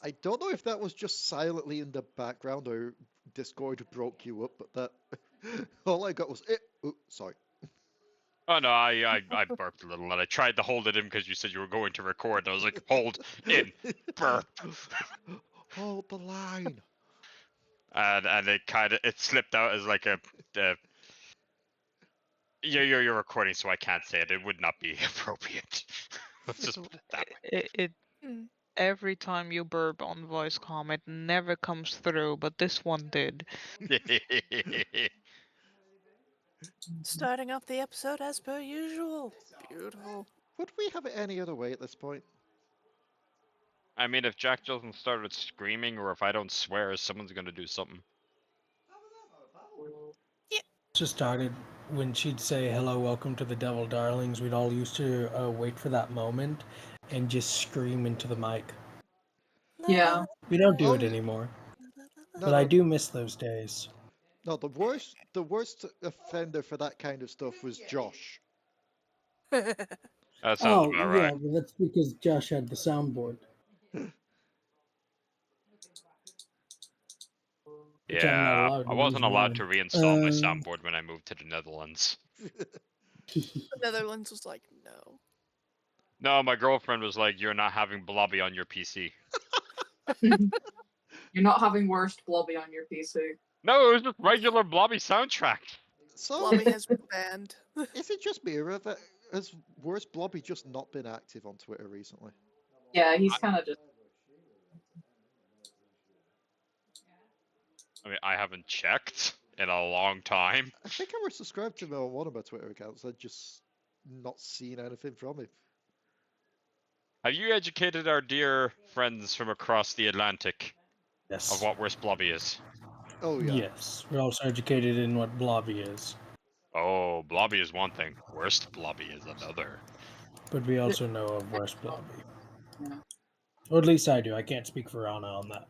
I don't know if that was just silently in the background or Discord broke you up, but that all I got was it. Oh, sorry. Oh no, I burped a little, and I tried to hold it in because you said you were going to record, and I was like, hold in, burp. Hold the line. And it slipped out as like a you're recording, so I can't say it. It would not be appropriate. Let's just put it that way. Every time you burp on voice comm, it never comes through, but this one did. Starting off the episode as per usual. Beautiful. Would we have it any other way at this point? I mean, if Jack doesn't start with screaming, or if I don't swear, someone's gonna do something. Just started when she'd say hello, welcome to the Devil Darlings. We'd all used to wait for that moment and just scream into the mic. Yeah. We don't do Oh, it anymore, No, but no, I do miss those days. no. The worst offender for that kind of stuff was Josh. That sounds Oh, about yeah, right. but that's because Josh had the soundboard. Which I'm not Yeah, allowed I to wasn't use allowed to mine. reinstall my soundboard when I moved to the Netherlands. The Netherlands was like, no. No, my girlfriend was like, "You're not having Blobby on your PC." You're not having worst Blobby on your PC. No, it was just regular Blobby soundtrack. So, Blobby has been banned. is it just me, or has Worst Blobby just not been active on Twitter recently? Yeah, he's kind of just. I mean, I haven't checked in a long time. I think I was subscribed to him on one of my Twitter accounts. I'd just not seen anything from him. Have you educated our dear friends from across the Atlantic Yes. of what Worst Blobby is? Oh yeah. Yes. We're also educated in what Blobby is. Oh, Blobby is one thing. Worst Blobby is another. But we also know of worse Blobby. Yeah. Or at least I do. I can't speak for Ranna on that.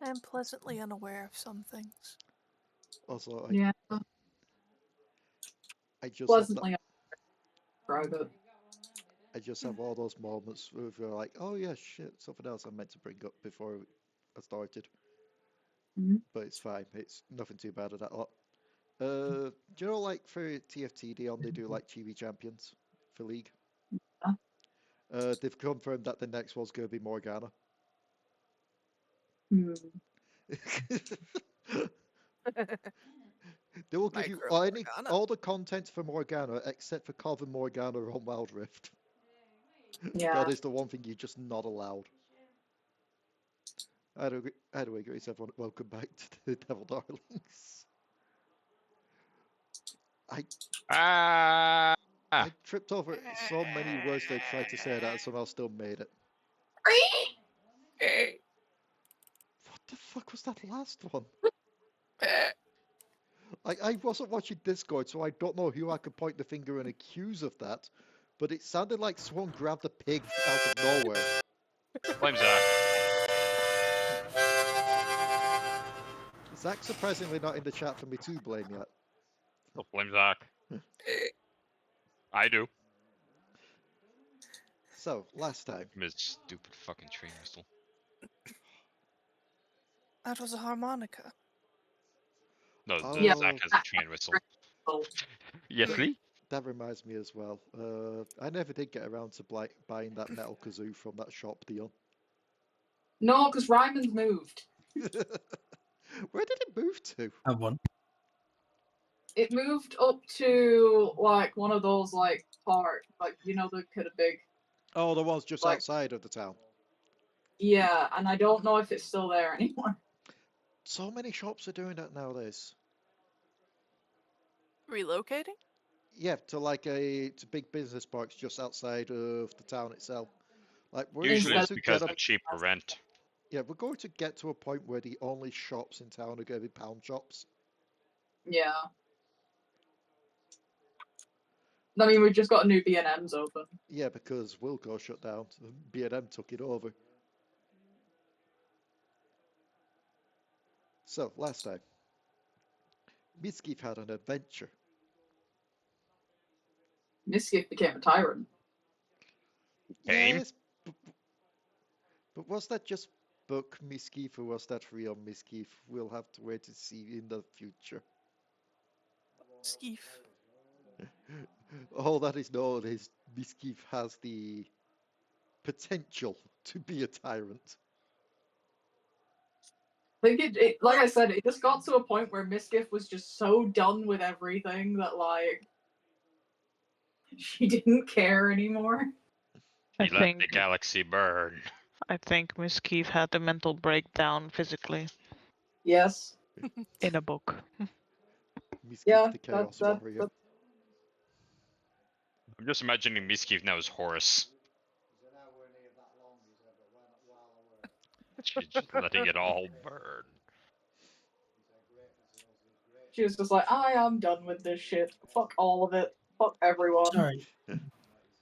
I'm pleasantly unaware of some things. Also, Yeah. I just have Pleasantly private. I just have all those moments where you're like, oh yeah, shit, something else I meant to bring up before I started. Mhm. But it's fine. It's nothing too bad at that lot. Do you know, like for TFT Dion, they do like TV champions for League. They've confirmed that the next one's going to be Morgana. Hmm. They will give you Micro Morgana. all the content for Morgana except for carving Morgana on Wild Rift. Yeah. That is the one thing you're just not allowed. Anyway, great everyone. Welcome back to the Devil Darlings. I tripped over so many words they tried to say that and somehow still made it. What the fuck was that last one? I wasn't watching Discord, so I don't know who I could point the finger and accuse of that, but it sounded like someone grabbed a pig out of nowhere. Blame Zach. Zach's surprisingly not in the chat for me to blame yet. Oh, blame Zach. I do. So, last time. His stupid fucking train whistle. That was a harmonica. No, Yeah. Zach has a train whistle. Oh. Yes, Leigh? That reminds me as well. I never did get around to buying that metal kazoo from that shop, Dion. No, because Ryman's moved. Where did it move to? Have one. It moved up to like one of those like park, like you know the kind of big. Oh, the ones just outside of the town. Yeah, and I don't know if it's still there anymore. So many shops are doing that nowadays. Relocating? Yeah, to like to big business parks just outside of the town itself. Like we're Usually going it's to because get of cheaper rent. Yeah, we're going to get to a point where the only shops in town are going to be pound shops. Yeah. I mean, we've just got a new B&M's open. Yeah, because Wilco shut down. B&M took it over. So, last time, Misskiff had an adventure. Misskiff became a tyrant. Game? Yes, but was that just book Misskiff or was that real Misskiff? We'll have to wait to see in the future. Skeef. All that is known is Misskiff has the potential to be a tyrant. I think like I said, it just got to a point where Misskiff was just so done with everything that, like, she didn't care anymore. I He let think the galaxy burn. I think Misskiff had a mental breakdown physically Yes. in a book. Misskiff Yeah, the Chaos Warrior. I'm just imagining Misskiff now as Horus. She's just letting it all burn. She was just like, I am done with this shit. Fuck all of it. Fuck everyone. Sorry.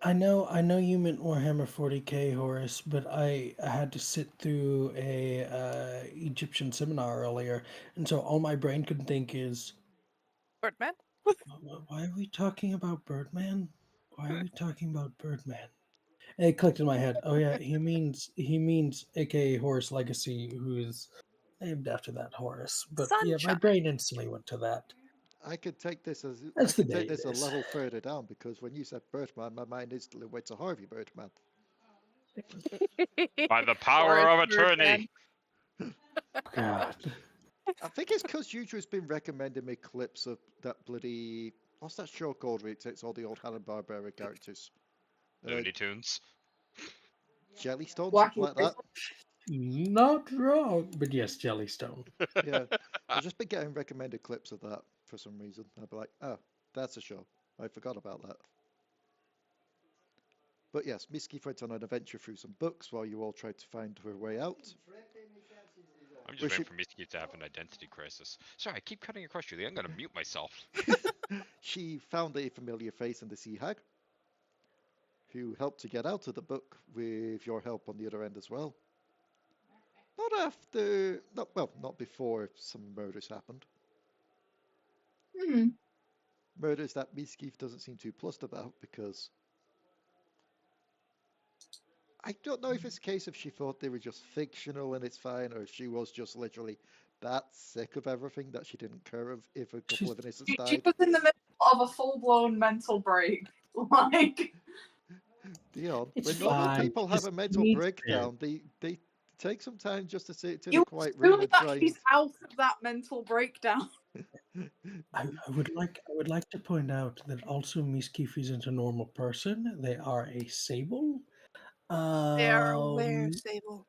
I know you meant Warhammer 40k, Horace, but I had to sit through a Egyptian seminar earlier, and so all my brain could think is, Birdman? why are we talking about Birdman? Why are we talking about Birdman? And it clicked in my head. Oh yeah, he means AKA Horus Legacy, who is named after that Horus. But yeah, my Sunshine. brain instantly went to that. I could take this as That's the take day this it a is. level further down because when you said Birdman, my mind instantly went to Harvey Birdman. By the power of Forest attorney! God. I think it's because Yuju's been recommending me clips of that bloody what's that show called where it takes all the old Hanna Barbera characters? Looney Tunes. Jellystone, Wacky something like that. Not wrong, but yes, Jellystone. Yeah, I've just been getting recommended clips of that for some reason. I'd be like, oh, that's a show. I forgot about that. But yes, Misskiff went on an adventure through some books while you all tried to find her way out. I'm just Was waiting she- for Misskiff to have an identity crisis. Sorry, I keep cutting across you. I'm gonna mute myself. She found a familiar face in the Sea Hag, who helped to get out of the book with your help on the other end as well. Not before some murders happened. Murders that Misskiff doesn't seem too plussed about because I don't know if it's a case of she thought they were just fictional and it's fine, or if she was just literally that sick of everything that she didn't care if a couple of innocents She died. was in the middle of a full-blown mental break. Like, Dion, It's when normal fine. people have Just a mental needs breakdown, they take some time just to sit in a you quiet room assume and that try. she's out of that mental breakdown. I would like to point out that also Misskiff isn't a normal person. They are a Sable. They are aware, Um, Sable.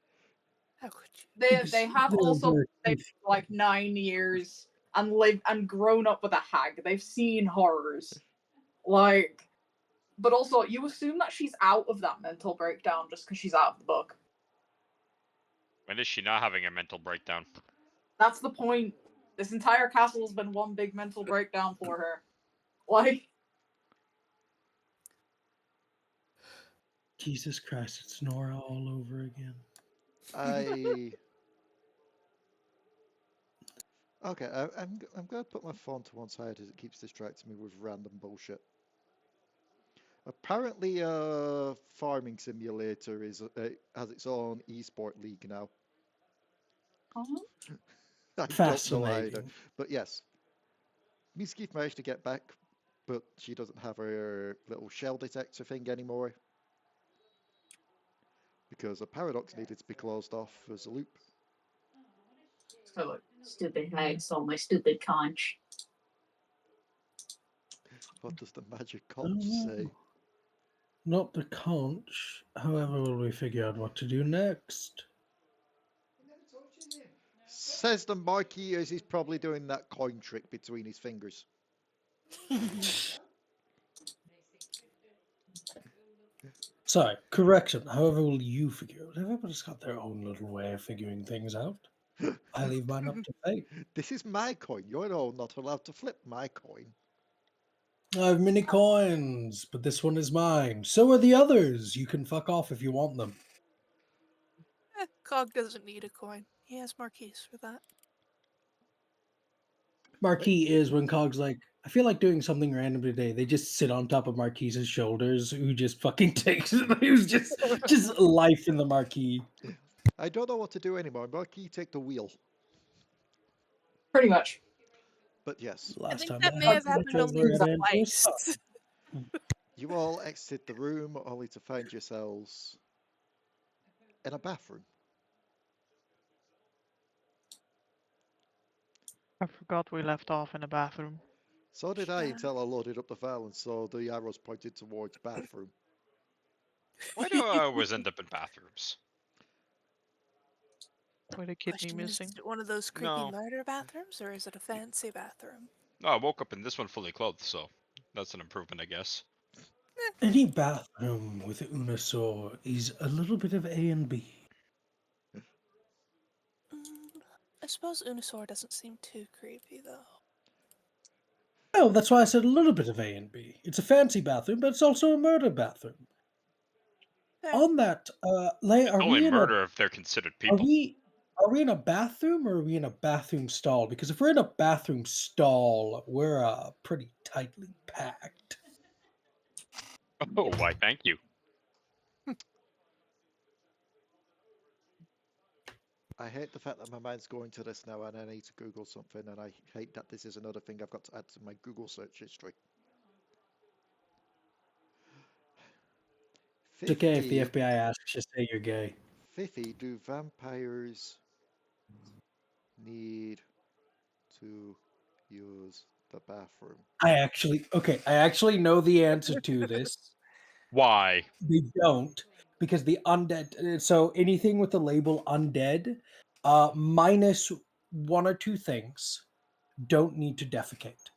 How could you? They have they're also aware stayed too. for like 9 years and lived and grown up with a hag. They've seen horrors. Like, but also you assume that she's out of that mental breakdown just because she's out of the book. When is she not having a mental breakdown? That's the point. This entire castle has been one big mental breakdown for her. Like, Jesus Christ, it's Nora all over again. I'm going to put my phone to one side as it keeps distracting me with random bullshit. Apparently, farming simulator has its own esport league now. I don't know either, Fascinating. but yes, Misskiff managed to get back, but she doesn't have her little shell detector thing anymore because a paradox needed to be closed off as a loop. so like, Stupid hags on my stupid conch. What does the magic conch say? Not the conch. However, will we figure out what to do next? Says the Marquis as he's probably doing that coin trick between his fingers. Sorry, correction. However, will you figure it out? Everybody's got their own little way of figuring things out. I leave mine up to fate. This is my coin. You're all not allowed to flip my coin. I have many coins, but this one is mine. So are the others. You can fuck off if you want them. Cog doesn't need a coin. He has Marquis for that. Marquis is when Cog's like, I feel like doing something random today. They just sit on top of Marquis's shoulders, who just fucking takes it. Who's just life in the Marquis. I don't know what to do anymore. Marquis, take the wheel. Pretty much. But yes, I Last think time that I may had have happened control only over it, and it was twice. you all exit the room only to find yourselves in a bathroom. I forgot we left off in a bathroom. So did I until I loaded up the file and saw the arrows pointed towards bathroom. Why do I always end up in bathrooms? With a kidney Question is missing. it one of those creepy No. murder bathrooms, or is it a fancy bathroom? No, I woke up in this one fully clothed, so that's an improvement, I guess. Any bathroom with Unusor is a little bit of A and B. I suppose Unusor doesn't seem too creepy, though. Oh, that's why I said a little bit of A and B. It's a fancy bathroom, but it's also a murder bathroom. Fair. On that, Leigh, It's only murder if they're considered are people. we in a bathroom or are we in a bathroom stall? Because if we're in a bathroom stall, we're pretty tightly packed. Oh, why, thank you. I hate the fact that my mind's going to this now and I need to Google something, and I hate that this is another thing I've got to add to my Google search history. It's okay if the Fifi, FBI asks, just say you're gay. Fifi, do vampires need to use the bathroom? I actually know the answer to this. Why? They don't, because the undead. So anything with the label undead, minus one or two things, don't need to defecate.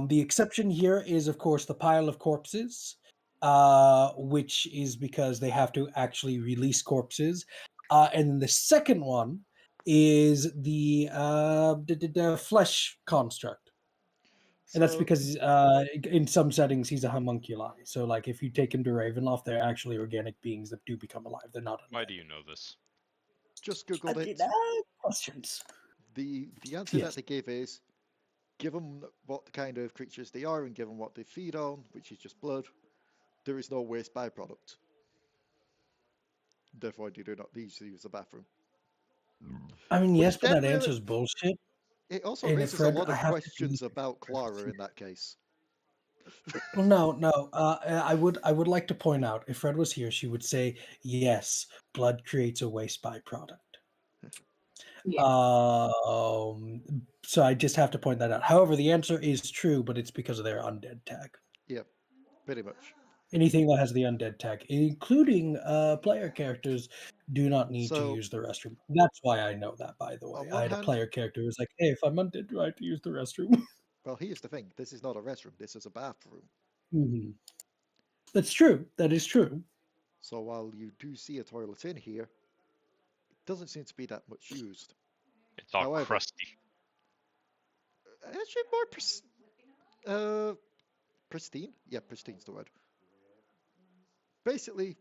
The exception here is, of course, the pile of corpses, which is because they have to actually release corpses. And the second one is the flesh construct. And that's So, because in some settings he's a homunculi. So, like, if you take him to Ravenloft, they're actually organic beings that do become alive. They're not. Why do you know this? just Googled it. Questions? The answer that Yes. they give is, given what kind of creatures they are and given what they feed on, which is just blood, there is no waste byproduct. Therefore, they do not need to use the bathroom. I mean, Which yes, but then that really- answer's bullshit. It also And raises a Fred, lot I of have to questions be- about Clara in that case. Well, no. I would like to point out, if Fred was here, she would say, yes, blood creates a waste byproduct. Yeah. So I just have to point that out. However, the answer is true, but it's because of their undead tag. Yeah, pretty much. Anything that has the undead tag, including player characters, do not need to So- use the restroom. That's why I know that, by the way. On I one had a hand- player character who was like, hey, if I'm undead, do I have to use the restroom? Well, here's the thing. This is not a restroom. This is a bathroom. Mhm. That's true. That is true. So while you do see a toilet in here, it doesn't seem to be that much used. It's all However- crusty. Actually, more pristine? Yeah, pristine's the word. Basically,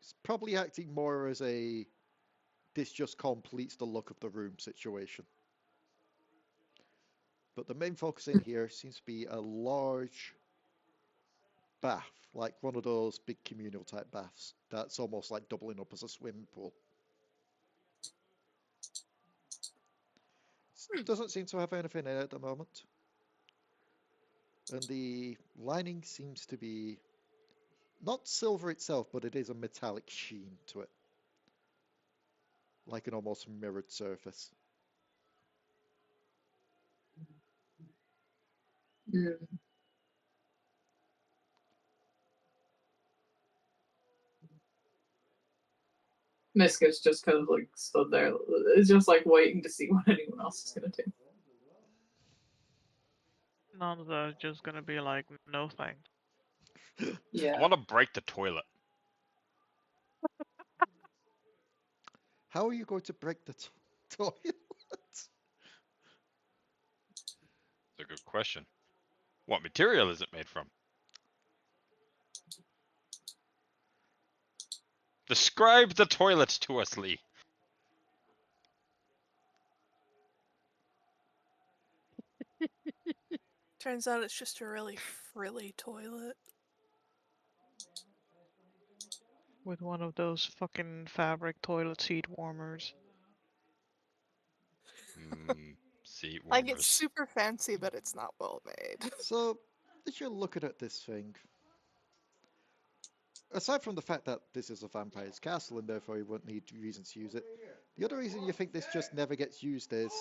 it's probably acting more as a this just completes the look of the room situation. But the main focus in here seems to be a large bath, like one of those big communal type baths that's almost like doubling up as a swimming pool. Doesn't seem to have anything in it at the moment. And the lining seems to be not silver itself, but it is a metallic sheen to it. Like an almost mirrored surface. Mm. Misskiff's just kind of like stood there. It's just like waiting to see what anyone else is gonna do. Nanza is just gonna be like, no thanks. Yeah. I want to break the toilet. How are you going to break the toilet? It's a good question. What material is it made from? Describe the toilet to us, Leigh. Turns out it's just a really frilly toilet. With one of those fucking fabric toilet seat warmers. Seat Like, warmers. it's super fancy, but it's not well made. So, as you're looking at this thing, aside from the fact that this is a vampire's castle and therefore you wouldn't need reasons to use it, the other reason you think this just never gets used is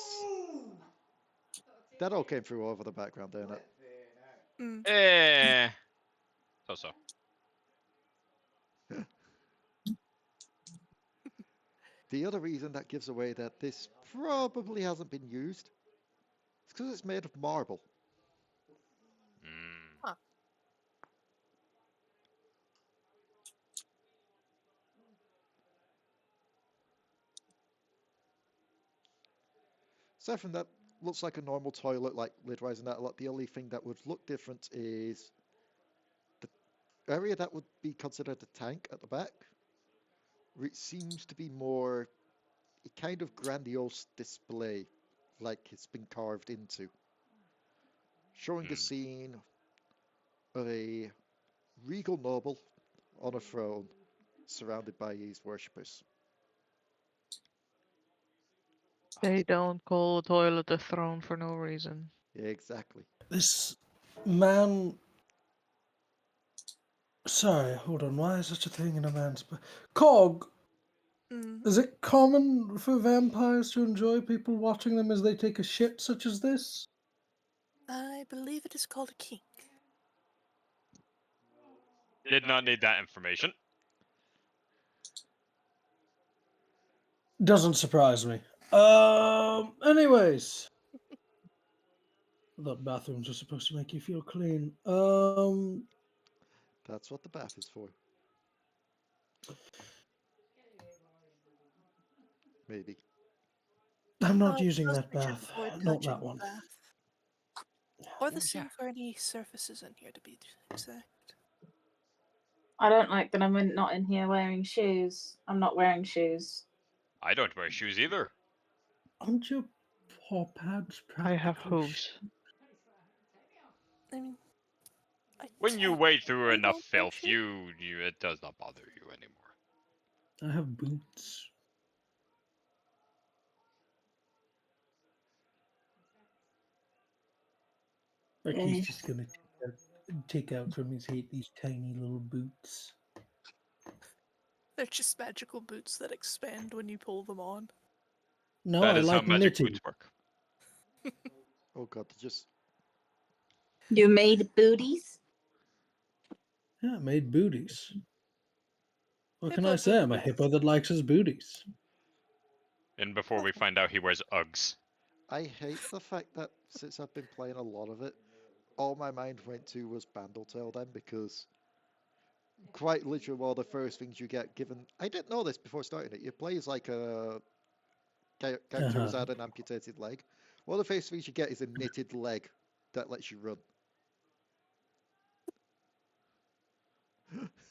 that all came through over the background, didn't it? Mm. So. The other reason that gives away that this probably hasn't been used is because it's made of marble. Mm. Aside from that, looks like a normal toilet, like lid rise and that a lot. The only thing that would look different is the area that would be considered a tank at the back. It seems to be more a kind of grandiose display, like it's been carved into, showing a scene of a regal noble on a throne, surrounded by his worshippers. They don't call a toilet a throne for no reason. Yeah, exactly. This man. Sorry, hold on. Why is such a thing in a man's. Cog! Mm. Is it common for vampires to enjoy people watching them as they take a shit such as this? I believe it is called a kink. Did not need that information. Doesn't surprise me. Anyways. I thought bathrooms are supposed to make you feel clean. That's what the bath is for. Maybe. I'm not Oh, using those that pictures bath. avoid Not touching that one. the bath. Or the Oh, same yeah. for any surfaces in here, to be exact. I don't like that I'm not in here wearing shoes. I'm not wearing shoes. I don't wear shoes either. Aren't your paw pads I have practically hooves. I mean, I When you wade through technically enough don't wear filth, shoes. it does not bother you anymore. I have boots. Like he's just gonna take out from his head these tiny little boots. They're just magical boots that expand when you pull them on. No, That I is how like magic knitting. boots work. Oh god, just You made booties? Yeah, made booties. What can I Hippo say? I'm a booties. hippo that likes his booties. And before we find out he wears Uggs. I hate the fact that since I've been playing a lot of it, all my mind went to was Bandletail then, because quite literally one of the first things you get given. I didn't know this before starting it. You play as like a character who's had an amputated leg. One of the first things you get is a knitted leg that lets you run.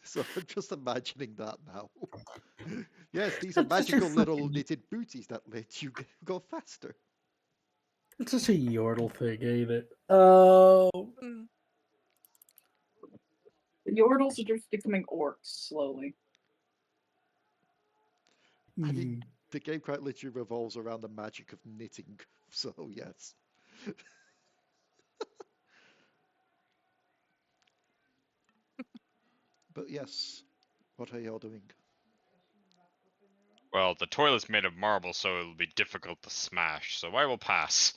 So I'm just imagining that now. Yes, these are That's such a magical little fucking- knitted booties that let you go faster. It's just a yordle thing, ain't it? Mm. The Yordles are just becoming orcs slowly. I mean, the game quite literally revolves around the magic of knitting, so yes. But yes, what are y'all doing? Well, the toilet's made of marble, so it'll be difficult to smash, so I will pass.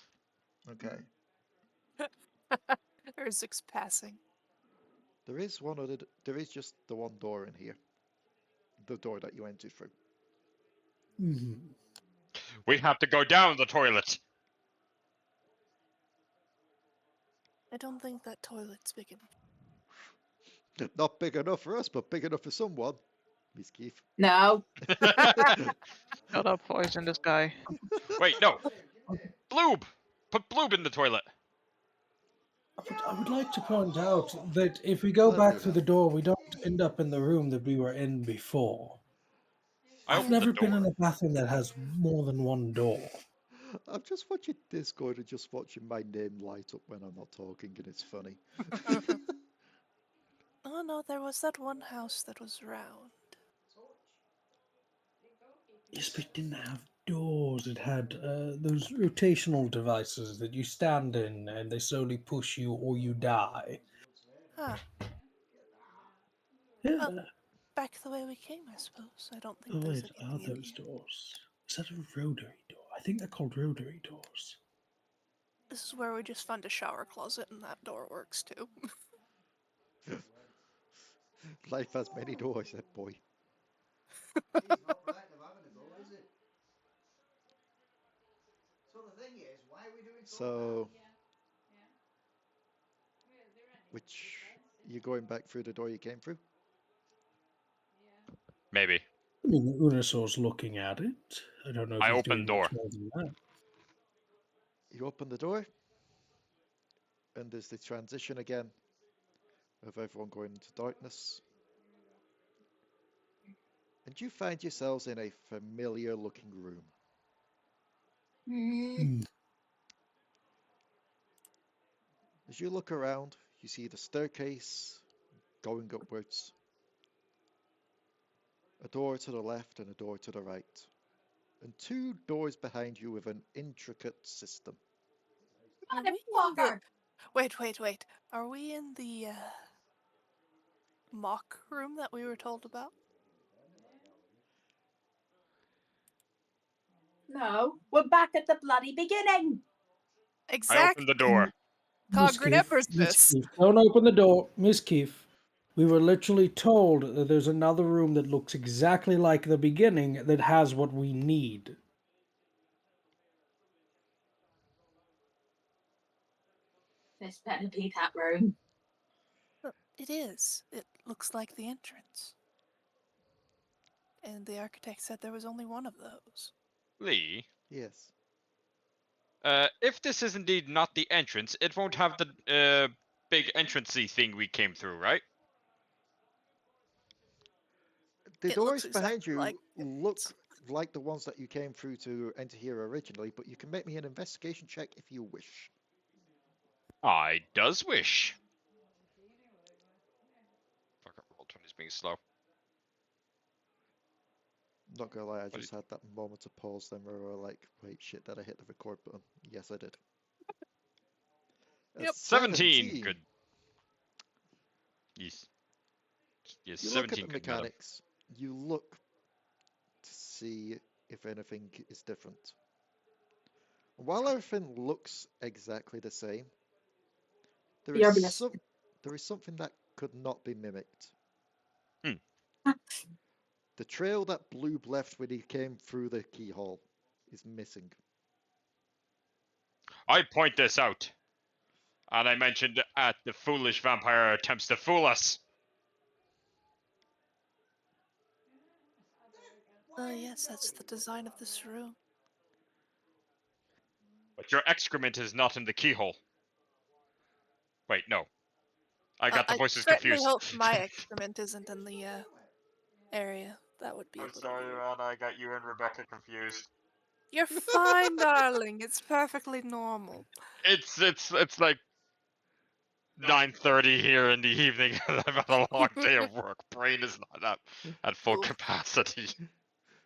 Okay. Urzik's passing. There is one other. There is just the one door in here. The door that you entered through. We have to go down the toilet! I don't think that toilet's big enough. Not big enough for us, but big enough for someone. Misskiff. No. Shut up, voice in the sky. Wait, no! Bloob! Put Bloob in the toilet! I would like to point out that if we go Bloody back through hell. the door, we don't end up in the room that we were in before. I I've opened the never been door. in a bathroom that has more than one door. I'm just watching Discord and just watching my name light up when I'm not talking, and it's funny. Oh no, there was that one house that was round. Yes, but it didn't have doors. It had those rotational devices that you stand in and they slowly push you or you die. Huh. Yeah. Well, back the way we came, I suppose. I don't think Oh, there's wait, are anything in those here. doors? Is that a rotary door? I think they're called rotary doors. This is where we just found a shower closet, and that door works too. Life has many doors, that boy. So, which you going back through the door you came through? Maybe. I mean, Unasor's looking at it. I don't know if I he's open doing door. much more than that. You open the door, and there's the transition again of everyone going into darkness. And you find yourselves in a familiar looking room. As you look around, you see the staircase going upwards, a door to the left and a door to the right, and two doors behind you with an intricate system. Are we in the... Wait. Are we in the mock room that we were told about? No, we're back at the bloody beginning. I Exactly. open the door. Cog Misskiff, remembers this. Misskiff, don't open the door. Misskiff, we were literally told that there's another room that looks exactly like the beginning that has what we need. This better be that room. It is. It looks like the entrance. And the architect said there was only one of those. Leigh, Yes. if this is indeed not the entrance, it won't have the big entrancey thing we came through, right? The It looks doors behind exactly you like look like the ones that you came through to enter here originally, but you can make me an investigation check if you wish. I does wish. Fuck it, Roll20's being slow. Not gonna lie, I What just had that moment of pause then where we're like, wait, shit, did I hit the record button? Yes, I did. Yep. 17. Good. Yes. Yes, You look at 17 the good, madam. mechanics, you look to see if anything is different. While everything looks exactly the same, there The is, RBS. there is something that could not be mimicked. Hmm. The trail that Bloob left when he came through the keyhole is missing. I point this out. And I mentioned at the foolish vampire attempts to fool us. yes, that's the design of this room. But your excrement is not in the keyhole. Wait, no. I got the voices I certainly confused. hope my excrement isn't in the area. That would be a I'm little sorry, weird. Ranna, I got you and Rebecca confused. You're fine, darling. It's perfectly normal. It's like 9:30 here in the evening, and I've had a long day of work. Brain is not at full Oof. capacity.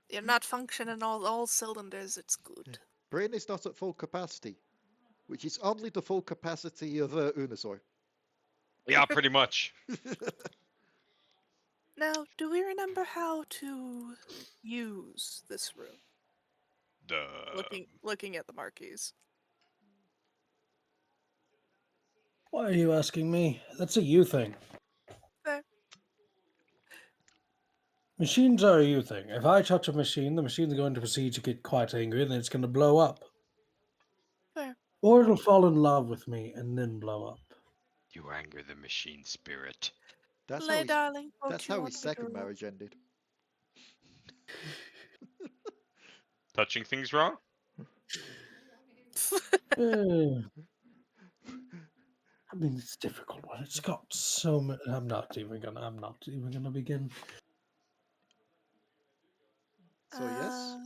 You're not functioning all cylinders. It's good. Brain is not at full capacity, which is oddly the full capacity of Unusor. Yeah, pretty much. Now, do we remember how to use this room? Looking at the Marquis. Why are you asking me? That's a you thing. Fair. Machines are a you thing. If I touch a machine, the machine's going to proceed to get quite angry and then it's going to blow up. Fair. Or it'll fall in love with me and then blow up. You anger the machine spirit. That's Leigh, darling, what that's you how want his me to second roll? marriage ended. Touching things wrong? I mean, it's a difficult one. It's got so many. I'm not even gonna begin. So yes,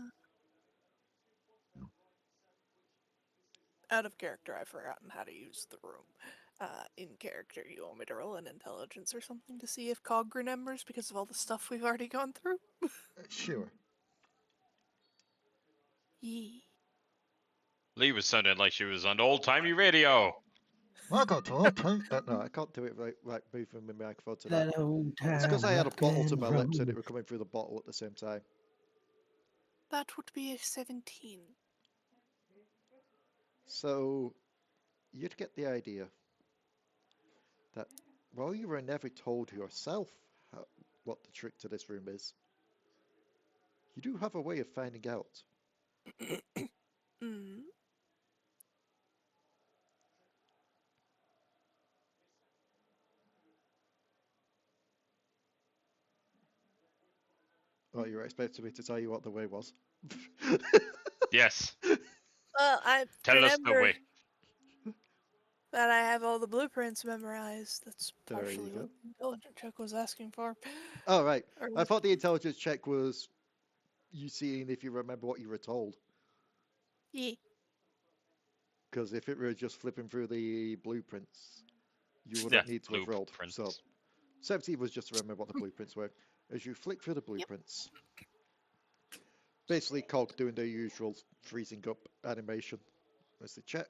Out of character, I've forgotten how to use the room. In character, you want me to roll an intelligence or something to see if Cog remembers because of all the stuff we've already gone through? Sure. Yee. Leigh was sounding like she was on old-timey radio. I got to all time. No, I can't do it right moving my microphone to that. That old It's because time I had a bottle to rockin' my lips and it roll. was coming through the bottle at the same time. That would be a 17. So, you'd get the idea that while you were never told yourself what the trick to this room is, you do have a way of finding out. Mm. Oh, you were expecting me to tell you what the way was? Yes. Well, I Tell us the remember way. that I have all the blueprints memorized. That's There you partially go. what the intelligence check was asking for. Oh, right. Or I thought the intelligence check was you seeing if you remember what you were told. yeah. Because if it were just flipping through the blueprints, you wouldn't Yeah, need to have rolled. blueprints. So, 17 was just to remember what the blueprints were. As you flick through the blueprints, basically Cog doing the usual freezing up animation as they check.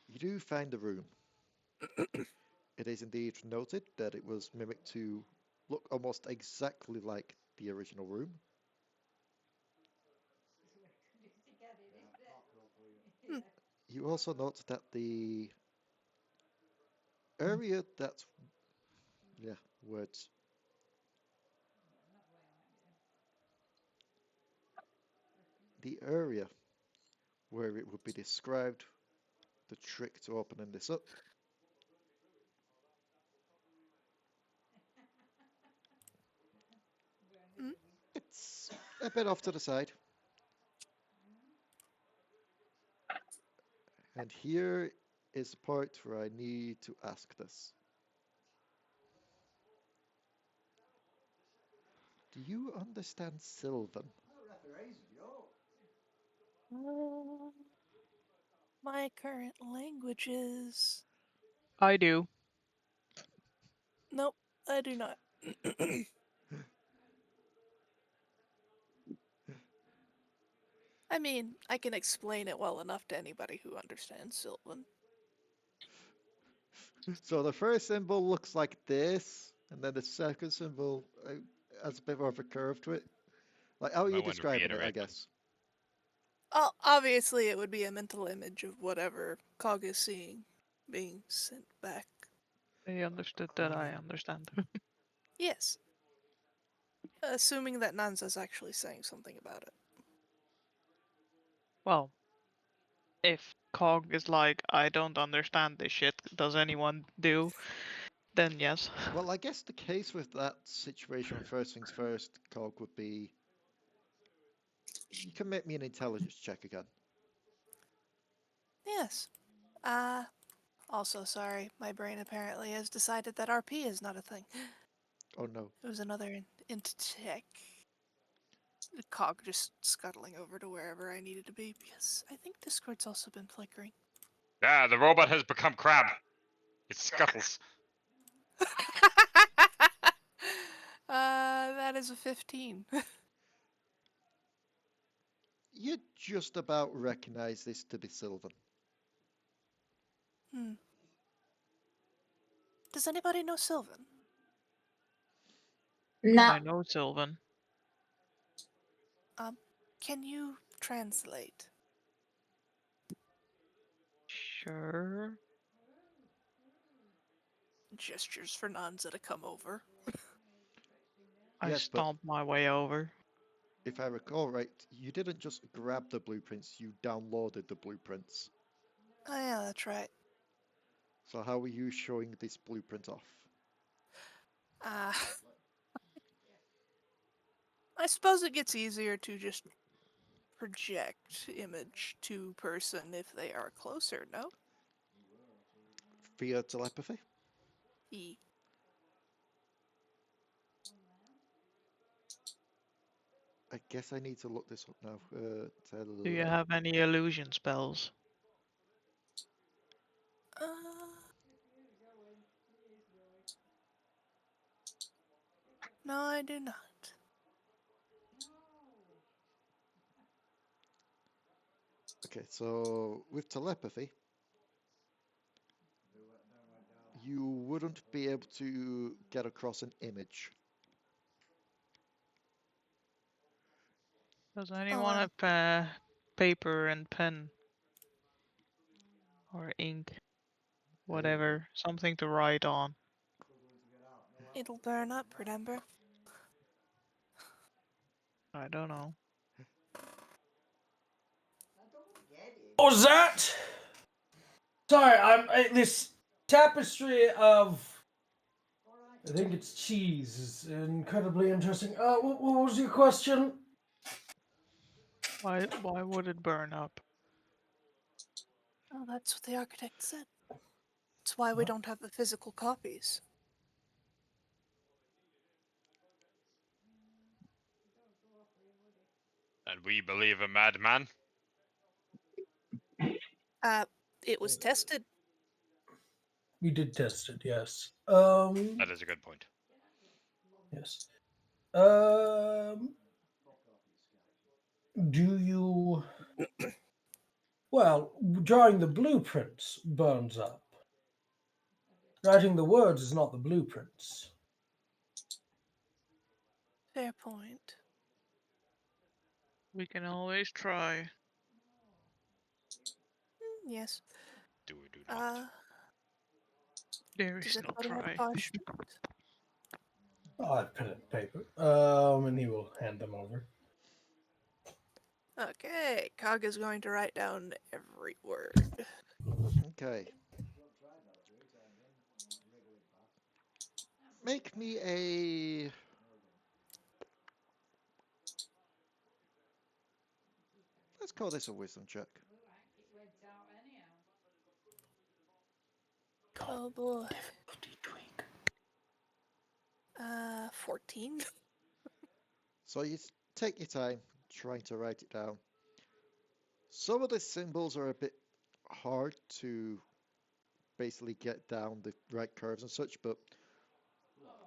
You do find the room. It is indeed noted that it was mimicked to look almost exactly like the original room. Hmm. You also note that the area that, words. The area where it would be described the trick to opening this up Mm. it's a bit off to the side. And here is the part where I need to ask this. Do you understand Sylvan? My current language is. I do. Nope, I do not. I mean, I can explain it well enough to anybody who understands Sylvan. So the first symbol looks like this, and then the second symbol has a bit more of a curve to it. Like, how are you Might want to describing it, I reiterate them. guess? Obviously, it would be a mental image of whatever Cog is seeing being sent back. They understood that I understand. Yes. Assuming that Nanza's actually saying something about it. Well, if Cog is like, I don't understand this shit, does anyone do? Then yes. Well, I guess the case with that situation, first things first, Cog, would be you can make me an intelligence check again. Yes. Also sorry, my brain apparently has decided that RP is not a thing. Oh no. It was another tech. The Cog just scuttling over to wherever I needed to be because I think Discord's also been flickering. Ah, the robot has become crab. It scuttles. That is a 15. You just about recognize this to be Sylvan. Does anybody know Sylvan? No. I know Sylvan. Can you translate? Sure. Gestures for Nanza to come over. I Yes, but stomped my way over. if I recall right, you didn't just grab the blueprints, you downloaded the blueprints. Oh yeah, that's right. So how are you showing this blueprint off? I suppose it gets easier to just project image to person if they are closer, no? Via telepathy? E. I guess I need to look this up now. Do you have any illusion spells? Uh, no, I do not. Okay, so with telepathy, you wouldn't be able to get across an image. Does anyone have paper and pen? Or ink? Whatever. Something to write on. It'll burn up, remember? I don't know. What was that? Sorry, this tapestry of, I think it's cheese, is incredibly interesting. What was your question? Why would it burn up? Oh, that's what the architect said. That's why we don't have the physical copies. And we believe a madman. It was tested. We did test it, yes. That is a good point. Yes. Do you... Well, drawing the blueprints burns up. Writing the words is not the blueprints. Fair point. We can always try. Yes. Do we do not? There Does is no everybody have try. parchment? I'll have pen and paper. And he will hand them over. Okay, Cog is going to write down every word. Okay. Make me a... Let's call this a wisdom check. Oh boy. 14. So you take your time trying to write it down. Some of the symbols are a bit hard to basically get down the right curves and such, but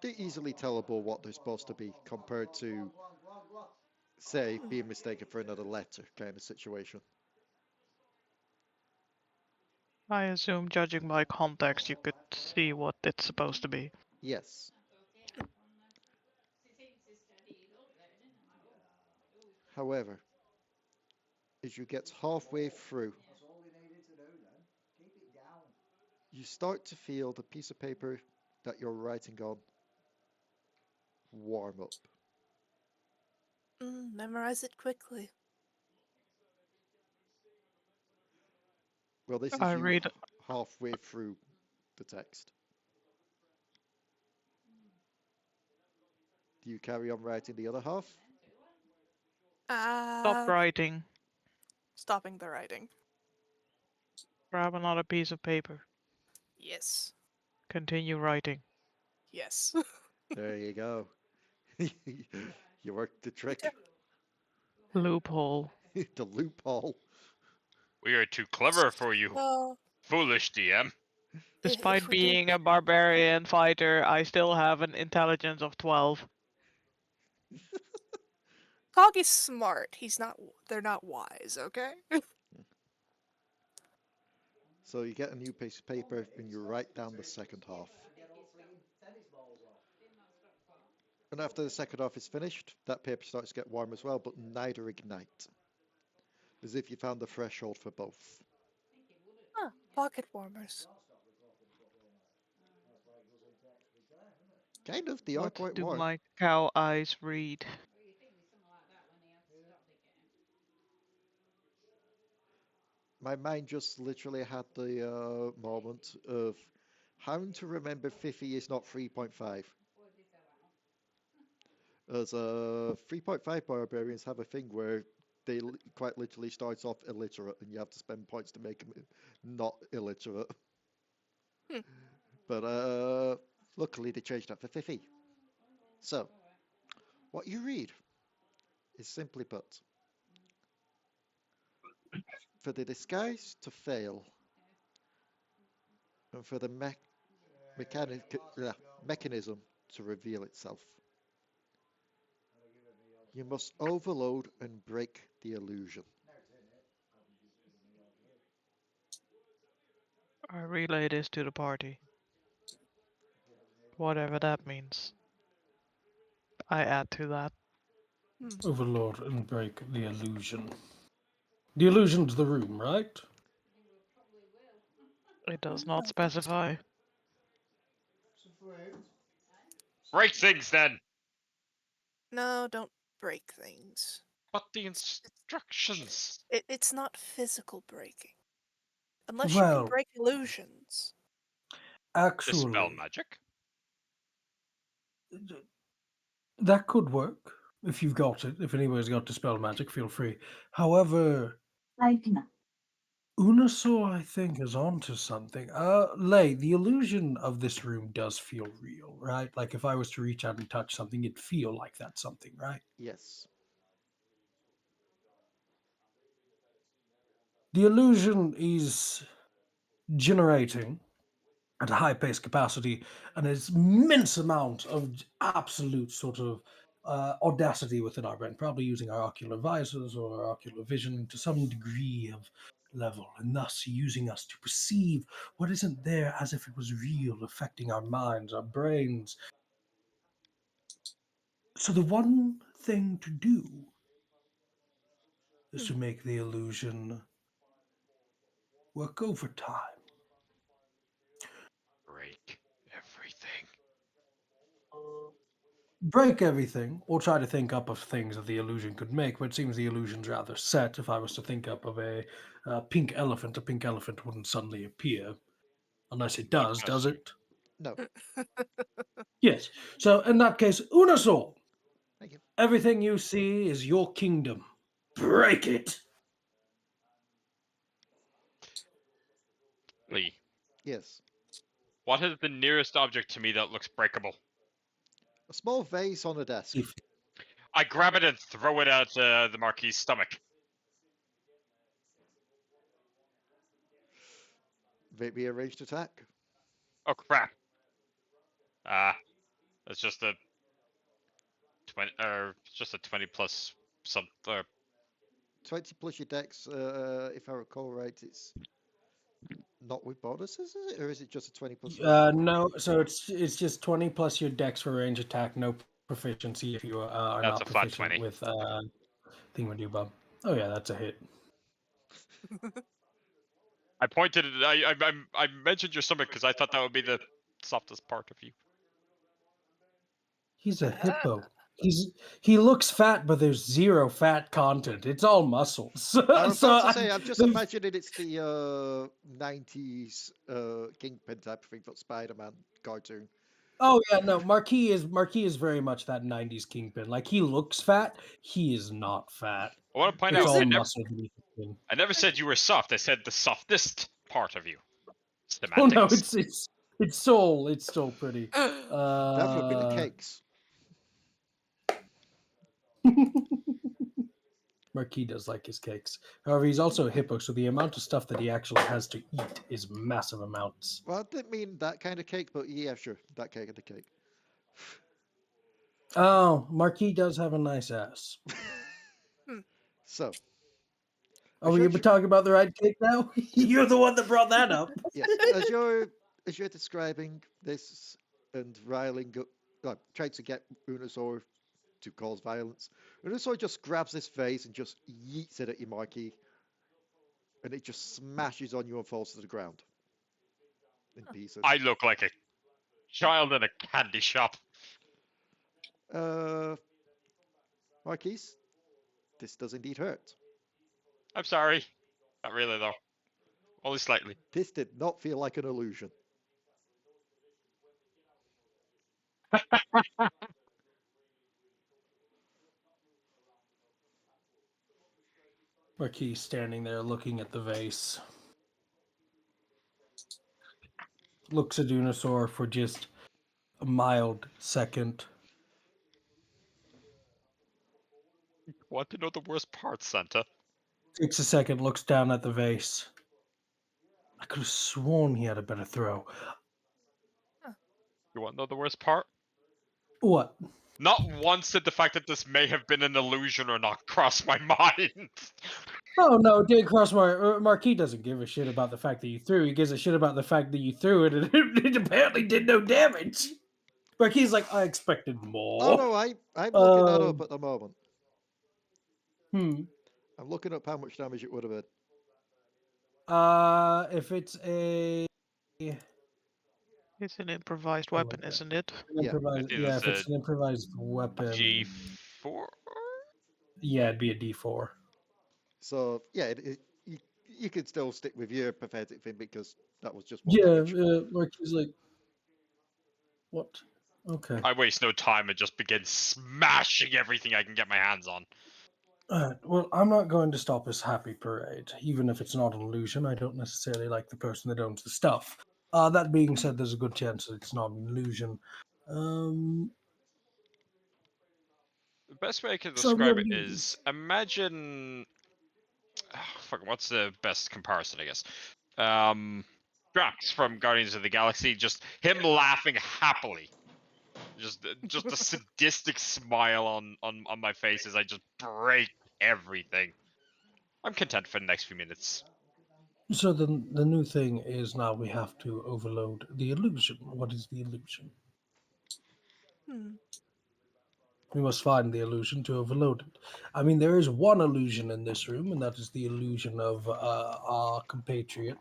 they're easily tellable what they're supposed to be compared to, say, being mistaken for another letter kind of situation. I assume, judging by context, you could see what it's supposed to be. Yes. However, as you get halfway through, you start to feel the piece of paper that you're writing on warm up. Memorize it quickly. Well, this is I you read. halfway through the text. Do you carry on writing the other half? Stop writing. Stopping the writing. Grab another piece of paper. Yes. Continue writing. Yes. There you go. You worked the trick. Loophole. The loophole. We are too clever for you, Well, foolish DM. Despite if we do being a barbarian fighter, I still have an intelligence of 12. Cog is smart. They're not wise, okay? So you get a new piece of paper and you write down the second half. And after the second half is finished, that paper starts to get warm as well, but neither ignite. As if you found the threshold for both. Huh, pocket warmers. Kind of, they are What quite do warm. my cow eyes read? My mind just literally had the moment of having to remember Fifi is not 3.5. As 3.5 barbarians have a thing where they quite literally starts off illiterate and you have to spend points to make them not illiterate. But luckily they changed that for Fifi. So, what you read is simply put, for the disguise to fail and for the mechanism to reveal itself, you must overload and break the illusion. I relay this to the party. Whatever that means. I add to that. Overlord and break the illusion. The illusion's the room, right? It does not specify. Break things then. No, don't break things. But the instructions. It's not physical breaking. Unless you can Well, break illusions. actually, Dispel magic. that could work if you've got it. If anybody's got dispel magic, feel free. However, I can. Unusor, I think, is onto something. Leigh, the illusion of this room does feel real, right? Like if I was to reach out and touch something, it'd feel like that's something, right? Yes. The illusion is generating at a high pace capacity an immense amount of absolute sort of audacity within our brain, probably using our ocular visors or our ocular vision to some degree of level, and thus using us to perceive what isn't there as if it was real, affecting our minds, our brains. So the one thing to do is to make the illusion work overtime. Break everything. Break everything, or try to think up of things that the illusion could make, but it seems the illusion's rather set. If I was to think up of a pink elephant wouldn't suddenly appear. Unless it does it? No. Yes. So in that case, Unusor, Thank you. everything you see is your kingdom. Break it! Leigh, Yes. what is the nearest object to me that looks breakable? A small vase on a desk. If I grab it and throw it at the Marquis' stomach. Maybe a ranged attack. Oh crap! It's just a 20, or just a 20 plus some. 20 plus your dex, if I recall right, it's not with bonuses, is it? Or is it just a 20 plus? no, so it's just 20 plus your dex for range attack, no proficiency if you are That's not a flat proficient 20. with thingamajigbob. Oh yeah, that's a hit. I pointed it. I mentioned your stomach because I thought that would be the softest part of you. He's a hippo. He looks fat, but there's zero fat content. It's all muscles. I was So about to say, I'm just there's- imagining it's the 90s Kingpin type of thing for Spider-Man cartoon. Oh yeah, no. Marquis is very much that '90s Kingpin. Like he looks fat, he is not fat. I want to point It's out. all I never, muscle. I never said you were soft. I said the softest part of you. Oh no, Semantics. it's still pretty. That would be the cakes. Marquis does like his cakes. However, he's also a hippo, so the amount of stuff that he actually has to eat is massive amounts. Well, I didn't mean that kind of cake, but yeah, sure, that kind of cake. Oh, Marquis does have a nice ass. So, Are we talking about the right cake now? You're the one that brought that up. yes, as you're describing this and riling up, trying to get Unusor to cause violence, Unusor just grabs this vase and just yeets it at your Marquis, and it just smashes on you and falls to the ground in pieces. I look like a child in a candy shop. Marquis, this does indeed hurt. I'm sorry. Not really though. Only slightly. This did not feel like an illusion. Marquis standing there looking at the vase. Looks at Unusor for just a mild second. want to know the worst part, Santa? Takes a second, looks down at the vase. I could have sworn he had a better throw. You want to know the worst part? What? Not once did the fact that this may have been an illusion or not cross my mind. Oh no, it didn't cross my Marquis doesn't give a shit about the fact that you threw. He gives a shit about the fact that you threw it and it apparently did no damage. Marquis is like, I expected more. Oh no, I'm looking that up at the moment. Hmm. I'm looking up how much damage it would have been. If it's a It's an improvised Oh, weapon, okay. isn't it? Yeah. yeah, if it's an improvised weapon, G4? yeah, it'd be a D4. So yeah, you could still stick with your pathetic thing because that was just one Yeah, damage. Marquis like, what? Okay. I waste no time and just begin smashing everything I can get my hands on. Well, I'm not going to stop his happy parade, even if it's not an illusion. I don't necessarily like the person that owns the stuff. That being said, there's a good chance that it's not an illusion. The best way I can So, describe yeah, it is imagine. Fuck, what's the best comparison? I guess. Drax from Guardians of the Galaxy, just him laughing happily. Just a sadistic smile on my face as I just break everything. I'm content for the next few minutes. So the new thing is now we have to overload the illusion. What is the illusion? Hmm. We must find the illusion to overload it. I mean, there is one illusion in this room, and that is the illusion of our compatriot.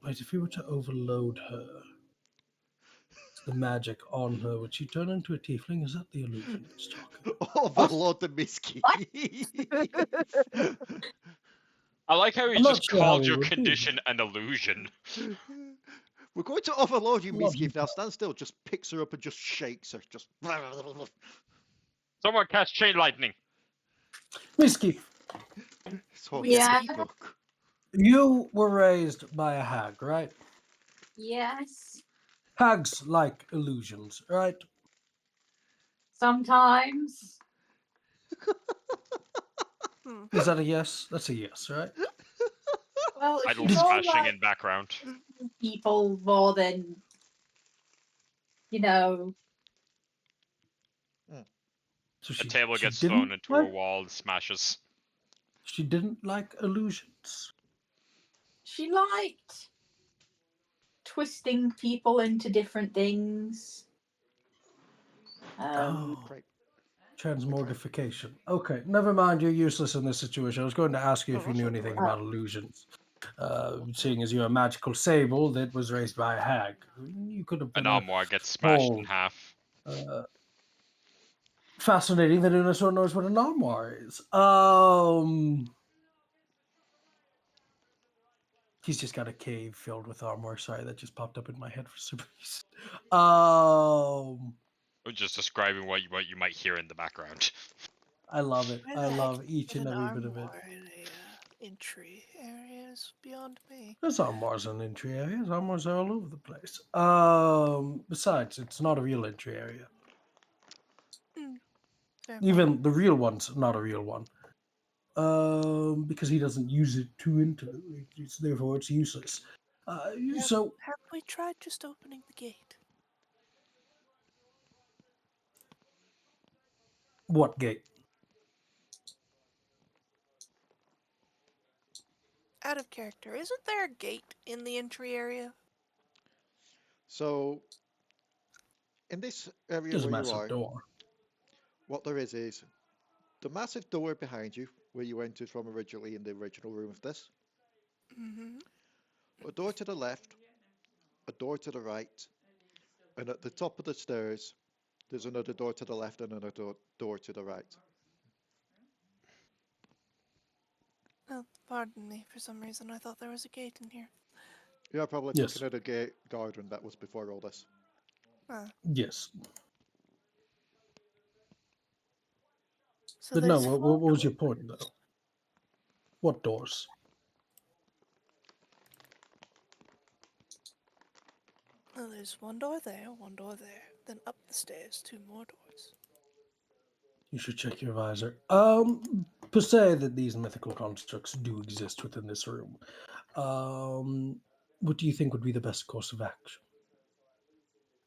Wait, if we were to overload her, the magic on her, would she turn into a tiefling? Is that the illusion that's talking? Overload the Misskiff. I like how he I'm not just sure how called we your would do condition an illusion. We're going to overload you, Love you. Misskiff. Now stand still. Just picks her up and just shakes her. Just. Someone cast chain lightning. Misskiff, So Yeah. book. you were raised by a hag, right? Yes. Hags like illusions, right? Sometimes. Hmm. Is that a yes? That's a yes, right? Well, if Idle she's all smashing like in background. People more than, you know. So A table she gets thrown didn't into a like wall and smashes. she didn't like illusions. She liked twisting people into different things. Oh, Great. transmorgification. Okay, never mind. You're useless in this situation. I was going to ask you Oh, if you that's knew not the anything right about illusions. Seeing as you're a magical Sable that was raised by a hag, you could have An been a armoire gets smashed in whole. half. Fascinating that Unusor knows what an armoire is. He's just got a cave filled with armor. Sorry, that just popped up in my head for some reason. I'm just describing what you might hear in the background. I love it. Where I the heck love is each and an every bit of it. armoire in a entry area is beyond me. There's armors in entry areas. Armors are all over the place. Besides, it's not a real entry area. Hmm. Fair point. Even the real one's not a real one. Because he doesn't use it to enter. Therefore, it's useless. So, Have we tried just opening the gate? what gate? Out of character, isn't there a gate in the entry area? So, in this area There's a where you massive are, door. what there is the massive door behind you, where you entered from originally in the original room of this. Mm-hmm. A door to the left, a door to the right, and at the top of the stairs, there's another door to the left and another door to the right. Oh, pardon me. For some reason, I thought there was a gate in here. You're probably Yes. looking at a gate garden that was before all this. Huh. Yes. So But no, there's what four was your doors. point, though? What doors? Oh, there's one door there, then up the stairs, two more doors. You should check your visor. Per se that these mythical constructs do exist within this room. What do you think would be the best course of action?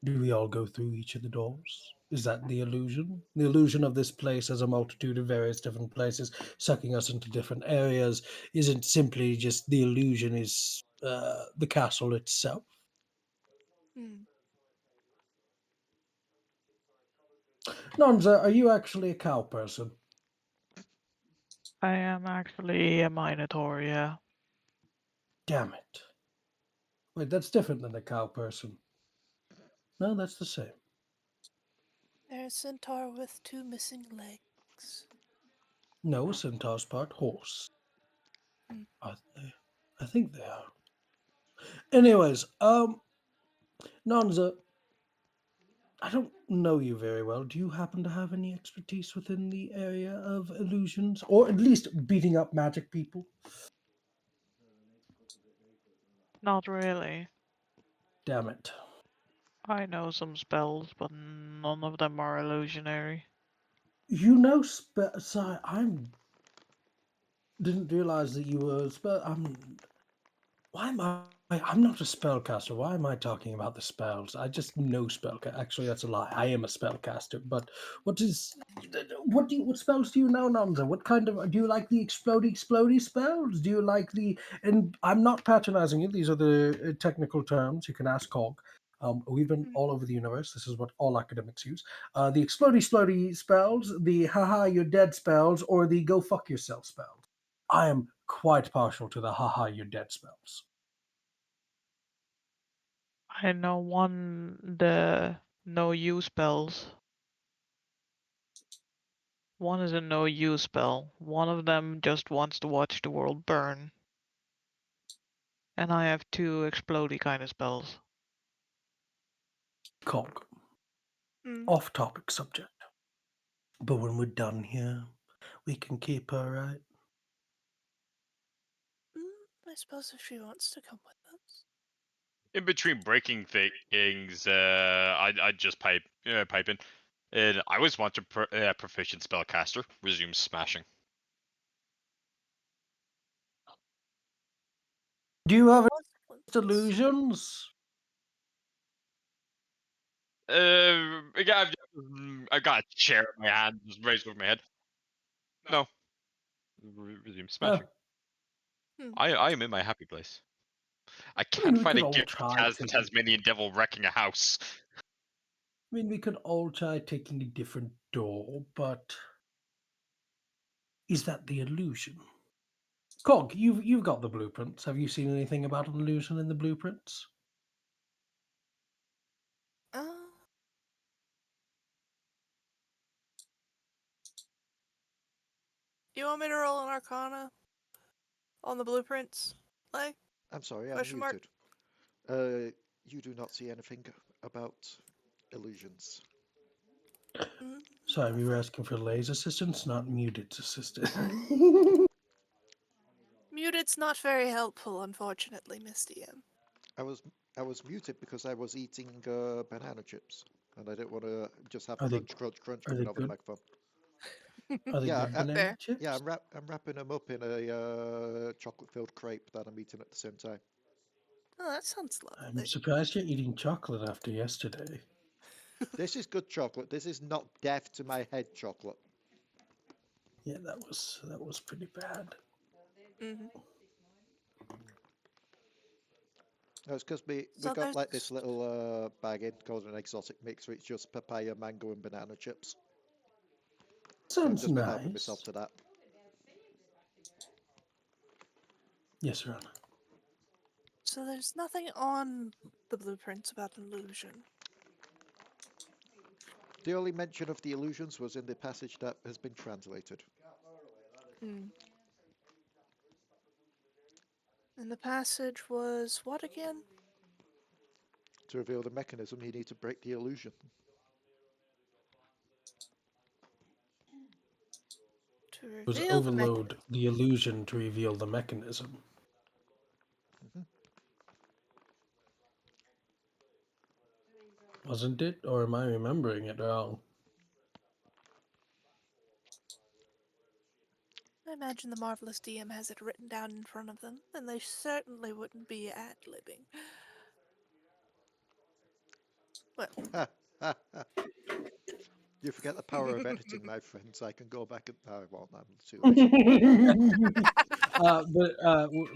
Do we all go through each of the doors? Is that the illusion? The illusion of this place as a multitude of various different places sucking us into different areas isn't simply just the illusion is the castle itself. Hmm. Nanza, are you actually a cow person? I am actually a Minotaur, yeah. Damn it. Wait, that's different than a cow person. No, that's the same. They're a centaur with 2 missing legs. No, a centaur's part horse. Hmm. Are they? I think they are. Anyways, Nanza, I don't know you very well. Do you happen to have any expertise within the area of illusions? Or at least beating up magic people? Not really. Damn it. I know some spells, but none of them are illusionary. You know sorry, didn't realize that you were why am I'm not a spellcaster. Why am I talking about the spells? I just know spellcaster. Actually, that's a lie. I am a spellcaster. But what spells do you know, Nanza? What kind of do you like the explodey spells? Do you like the and I'm not patronizing you. These are the technical terms. You can ask Cog. We've been Hmm. all over the universe. This is what all academics use. The explodey spells, the haha you're dead spells, or the go fuck yourself spells. I am quite partial to the haha you're dead spells. I know the no use spells. One is a no use spell. One of them just wants to watch the world burn. And I have 2 explodey kind of spells. Cog. Hmm. Off topic subject. But when we're done here, we can keep her, right? I suppose if she wants to come with us. In between breaking things, I'd just pipe in. And I always want a proficient spellcaster. Resume smashing. Do you have Consequences. illusions? Yeah, I got a chair in my hand, just raised over my head. No. Resume smashing. Hmm. I am in my happy place. I I can't mean, we find could a all gift try of taking. Tasmanian devil wrecking a house. I mean, we could all try taking a different door, but is that the illusion? Cog, you've got the blueprints. Have you seen anything about an illusion in the blueprints? Uh, you want me to roll an Arcana on the blueprints? Like, I'm sorry, I'm question mark? muted. You do not see anything about illusions. Sorry, we were asking for Leigh's assistance, not Muted's assistance. Muted's not very helpful, unfortunately, Miss DM. I was muted because I was eating banana chips, and I didn't want to just have Are they crunch, crunch, crunch are they coming over the good? microphone. Are they Yeah, good banana Fair. chips? yeah, I'm wrapping them up in a chocolate-filled crepe that I'm eating at the same time. Oh, that sounds I'm lovely. surprised you're eating chocolate after yesterday. This is good chocolate. This is not death to my head chocolate. Yeah, that was pretty bad. Mm-hmm. It's because we So got like this there's little bag in called an exotic mix, where it's just papaya, mango, and banana chips. So I've Sounds just been helping myself nice. to that. Yes, Ranna. so there's nothing on the blueprints about illusion. The only mention of the illusions was in the passage that has been translated. Hmm. And the passage was what again? To reveal the mechanism, you need to break the illusion. To It was reveal the overload the illusion to reveal the mechanism. Mhm. Wasn't it? Or am I remembering it wrong? I imagine the marvelous DM has it written down in front of them, and they certainly wouldn't be ad-libbing. Well, Ha, ha, ha. You forget the power of editing, my friends. I can go back and... Oh, well, I'm too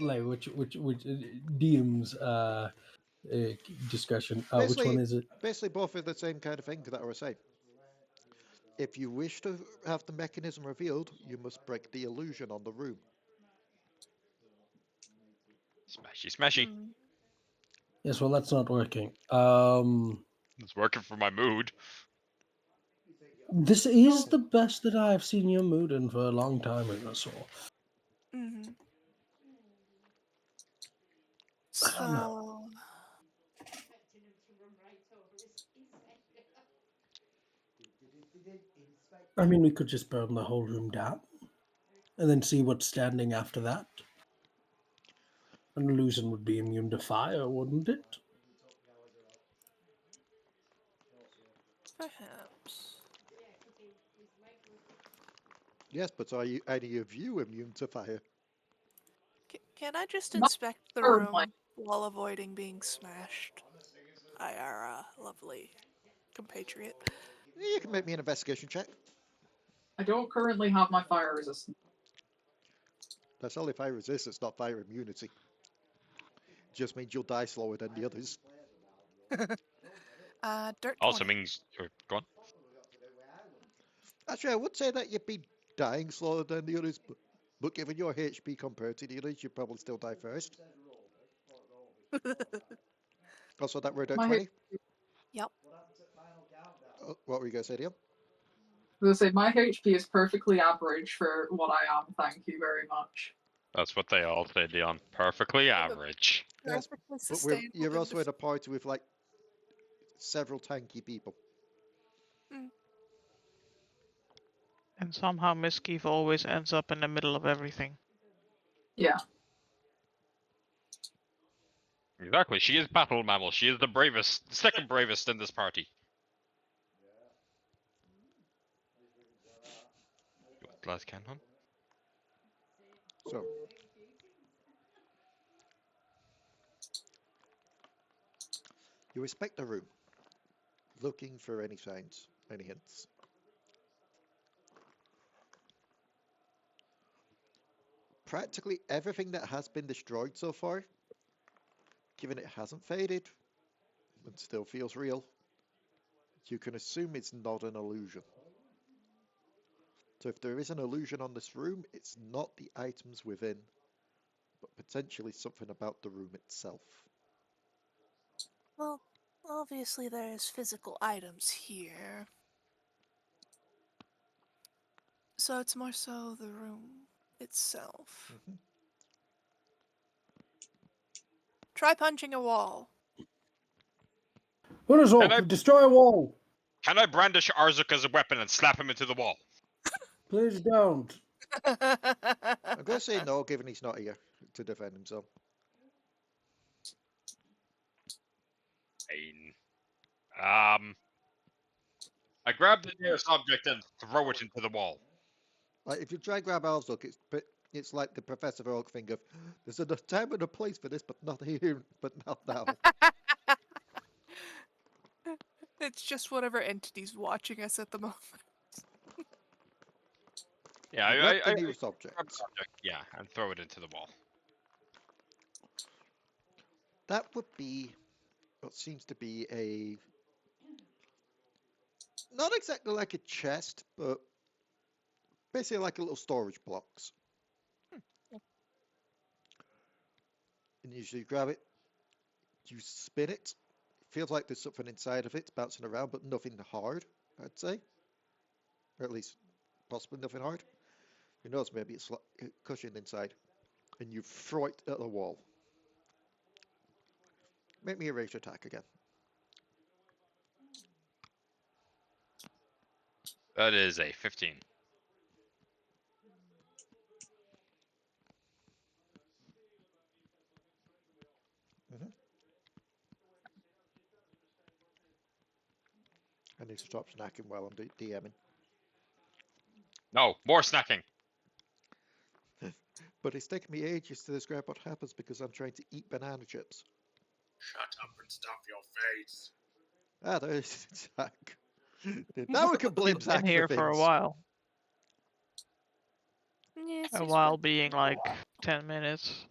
late. Leigh, which DM's discussion? Which one is it? Basically, both are the same kind of thing that I was saying. If you wish to have the mechanism revealed, you must break the illusion on the room. Smashy, smashy. Yes, well, that's not working. It's working for my mood. This is the best that I've seen your mood in for a long time, Minosaur. mm-hmm. I don't know. So, I mean, we could just burn the whole room down and then see what's standing after that. An illusion would be immune to fire, wouldn't it? perhaps. Yes, but are any of you immune to fire? Can I just Not inspect the currently. room while avoiding being smashed by our lovely compatriot? You can make me an investigation check. I don't currently have my fire resistance. That's only fire resistance, not fire immunity. Just means you'll die slower than the others. Dirt 20. Also means go on. Actually, I would say that you'd be dying slower than the others, but given your HP compared to the others, you'd probably still die first. Also, that were dirt My 20. Yep. Oh, what were you going to say, Dion? I was gonna say, my HP is perfectly average for what I am, thank you very much. That's what they all say, Dion. Perfectly average. Yes, Perfectly but sustainable. you're also in a party with like several tanky people. And somehow Misskiff always ends up in the middle of everything. Yeah. Exactly. She is battle mammal. She is the bravest, second bravest in this party. You want glass cannon? So, you inspect the room, looking for any signs, any hints. Practically everything that has been destroyed so far, given it hasn't faded and still feels real, you can assume it's not an illusion. So if there is an illusion on this room, it's not the items within, but potentially something about the room itself. Well, obviously there's physical items here. So it's more so the room itself. Mm-hmm. Try punching a wall. Minosaur, Can I- destroy a wall! Can I brandish Au-Zuk as a weapon and slap him into the wall? Please don't. I'm going to say no, given he's not here to defend himself. Fine. I grab the nearest object and throw it into the wall. Like if you try and grab Au-Zuk, it's like the Professor Oak thing of there's a time and a place for this, but not here, but not now. It's just whatever entity's watching us at the moment. Yeah, You grab the nearest grab object. the object, yeah, and throw it into the wall. That would be what seems to be a not exactly like a chest, but basically like a little storage box. And usually you grab it, you spin it. It feels like there's something inside of it bouncing around, but nothing hard, I'd say. Or at least possibly nothing hard. Who knows, maybe it's cushioned inside. And you throw it at the wall. Make me a ranged attack again. That is a 15. I need to stop snacking while I'm DMing. No, more snacking. But it's taken me ages to describe what happens because I'm trying to eat banana chips. Shut up and stuff your face. Ah, there's Zach. Now we can blame Been Zach here for for a things. while. Yeah, it's A just while been being here a like while. 10 minutes.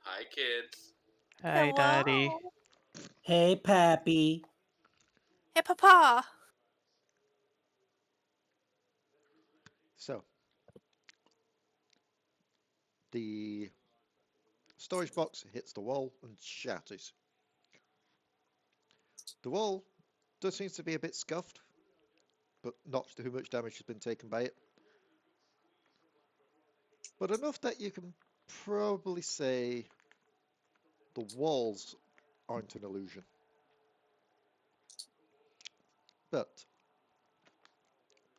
Hi, kids. Hey, Daddy. Hello. Hey, Pappy. Hey, Papa. So, the storage box hits the wall and shatters. The wall does seem to be a bit scuffed, but not too much damage has been taken by it. But enough that you can probably say the walls aren't an illusion. But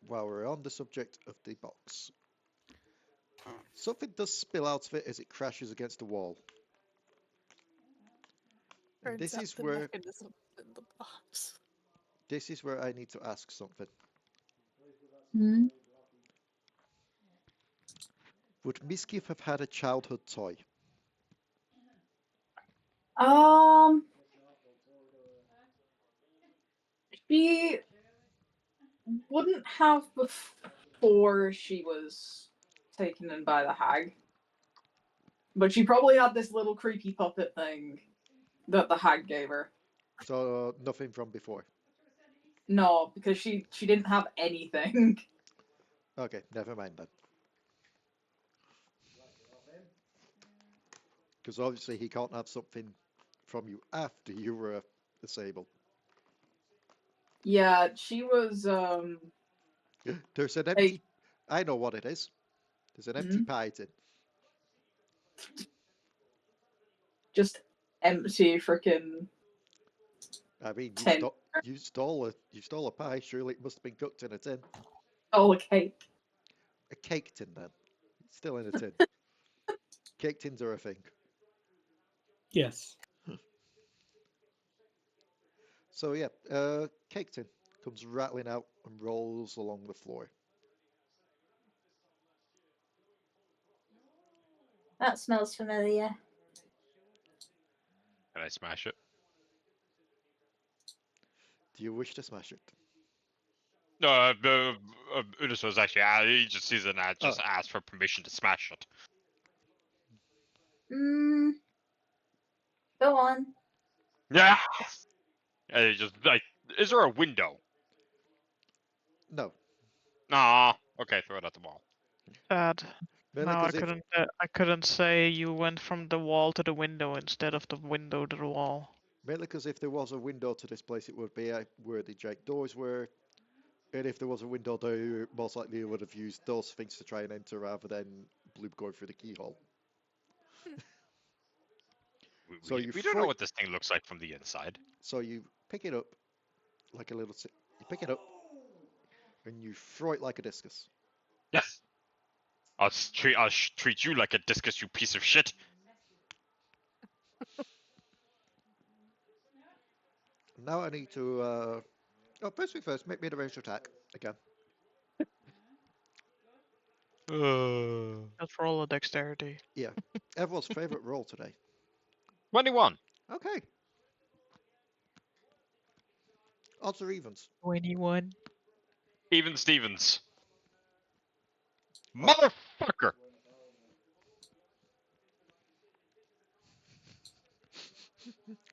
while we're on the subject of the box, something does spill out of it as it crashes against the wall. And Turns out the mechanism in the box. this is where I need to ask something. Hmm? Would Misskiff have had a childhood toy? She wouldn't have before she was taken in by the hag. But she probably had this little creepy puppet thing that the hag gave her. So nothing from before. No, because she didn't have anything. Okay, never mind then. Because obviously he can't have something from you after you were a Sable. Yeah, she was There's an empty... I know what it is. There's an empty pie tin. just empty freaking I mean, tin. you stole a pie. Surely it must have been cooked in a tin. Oh, a cake. A cake tin then. It's still in a tin. Cake tins are a thing. Yes. So yeah, cake tin comes rattling out and rolls along the floor. That smells familiar. Can I smash it? Do you wish to smash it? No, Unusor was actually, he just sees it and just asked for permission to smash it. Go on. Yeah! And he just, like, is there a window? No. Nah. Okay, throw it at the wall. Dad. Mainly No, I because I couldn't say you went from the wall to the window instead of the window to the wall. if there was a window to this place, it would be where the giant doors were. And if there was a window there, most likely you would have used those things to try and enter rather than Bloob going through the keyhole. So We don't know what this thing looks like from the inside. So you pick it up like a little... You pick it up and you throw it like a discus. Yes. I'll treat you like a discus, you piece of shit. Now I need to... Oh, first thing first, make me an ranged attack again. Just roll a dexterity. Yeah. Everyone's favourite roll today. 21. Okay. Odds or evens? 21. Even Stevens. Motherfucker!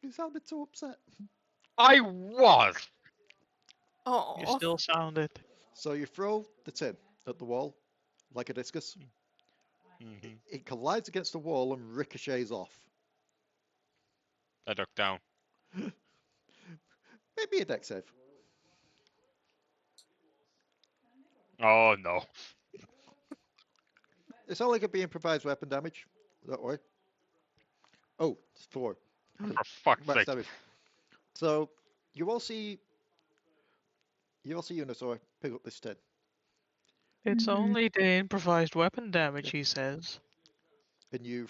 You sounded so upset. I was! Oh. You still sound it. So you throw the tin at the wall like a discus. It collides against the wall and ricochets off. I duck down. Maybe a dex save. Oh no. It's only going to be improvised weapon damage. Don't worry. Oh, it's 4. For fuck's Max sake. damage. So you all see Unusor pick up this tin. It's only the improvised weapon damage, he says. And you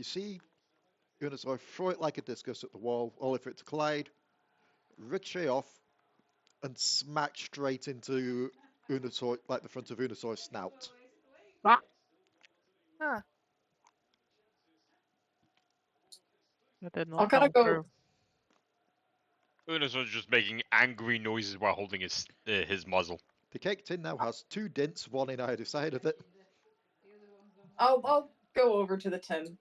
see Unusor throw it like a discus at the wall, only for it to collide, ricochet off, and smack straight into Unusor, like the front of Unusor's snout. Ah. Huh. That did I'll not kind come of go. through. Unusor just making angry noises while holding his muzzle. The cake tin now has 2 dints, one in either side of it. I'll go over to the tin.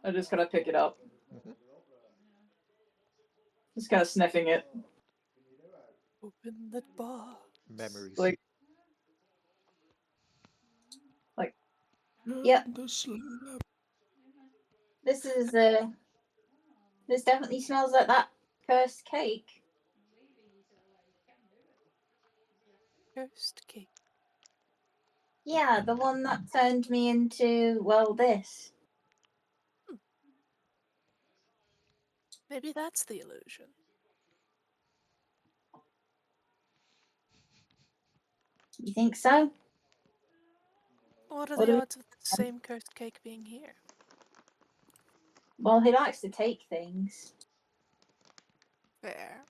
I'm just gonna pick it up. Mhm. Just kind of sniffing it. Open the box. Memories. Like, Yep. The slab. This is this definitely smells like that cursed cake. Cursed cake. Yeah, the one that turned me into, well, this. Maybe that's the illusion. You think so? What are What the do we- odds of the same cursed cake being here? Well, he likes to take things. Fair.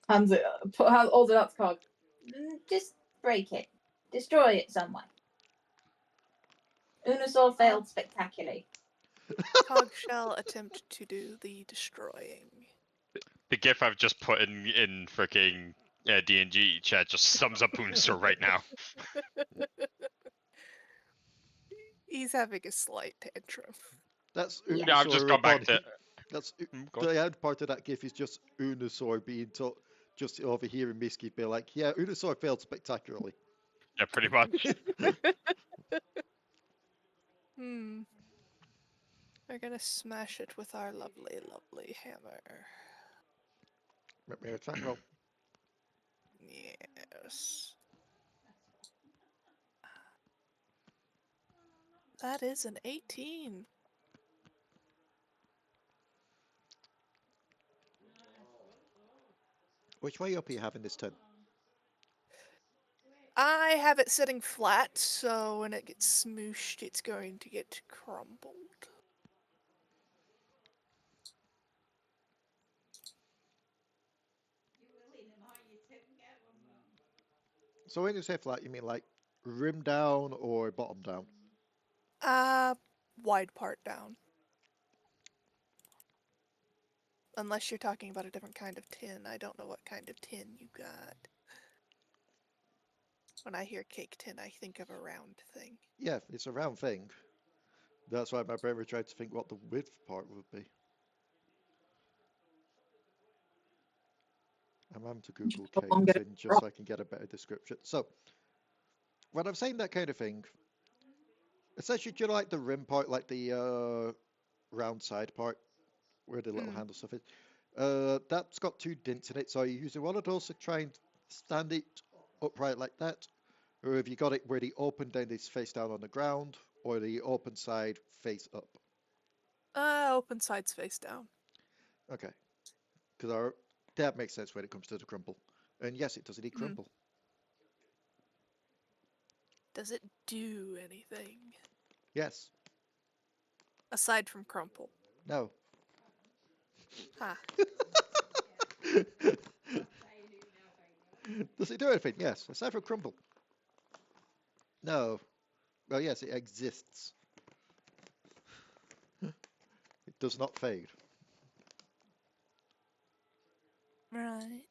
hands it, holds it out to Cog. Just break it. Destroy it some way. Unusor failed spectacularly. Cog shall attempt to do the destroying. The gif I've just put in freaking D&G chat just sums up Unusor right now. He's having a slight tantrum. That's Yeah. Yeah, I've just Unusor gone back body. to. That's Go on. the end part of that gif is just Unusor being just overhearing Misskiff be like, yeah, Unusor failed spectacularly. Yeah, pretty much. We're gonna smash it with our lovely, lovely hammer. Make me an attack roll. Yes. That is an 18. Which way up are you having this turn? I have it sitting flat, so when it gets smooshed, it's going to get crumbled. So when you say flat, you mean like rim down or bottom down? Wide part down. Unless you're talking about a different kind of tin. I don't know what kind of tin you got. When I hear cake tin, I think of a round thing. Yeah, it's a round thing. That's why my brain tried to think what the width part would be. I'm having to Google Just long cake get it tin just so I can get a better description. So, when I'm saying that kind of thing, essentially, do you like the rim part, like the round side part, where the little handle stuff is? That's got 2 dints in it, so you're using one of those to try and stand it upright like that, or have you got it where the open end is face down on the ground, or the open side face up? Open sides face down. Okay, because that makes sense when it comes to the crumple. And yes, it does indeed crumple. Does it do anything? Yes. Aside from crumple. No. Huh. Does it do anything? Yes. Aside from crumple. No. Well, yes, it exists. It does not fade. Right.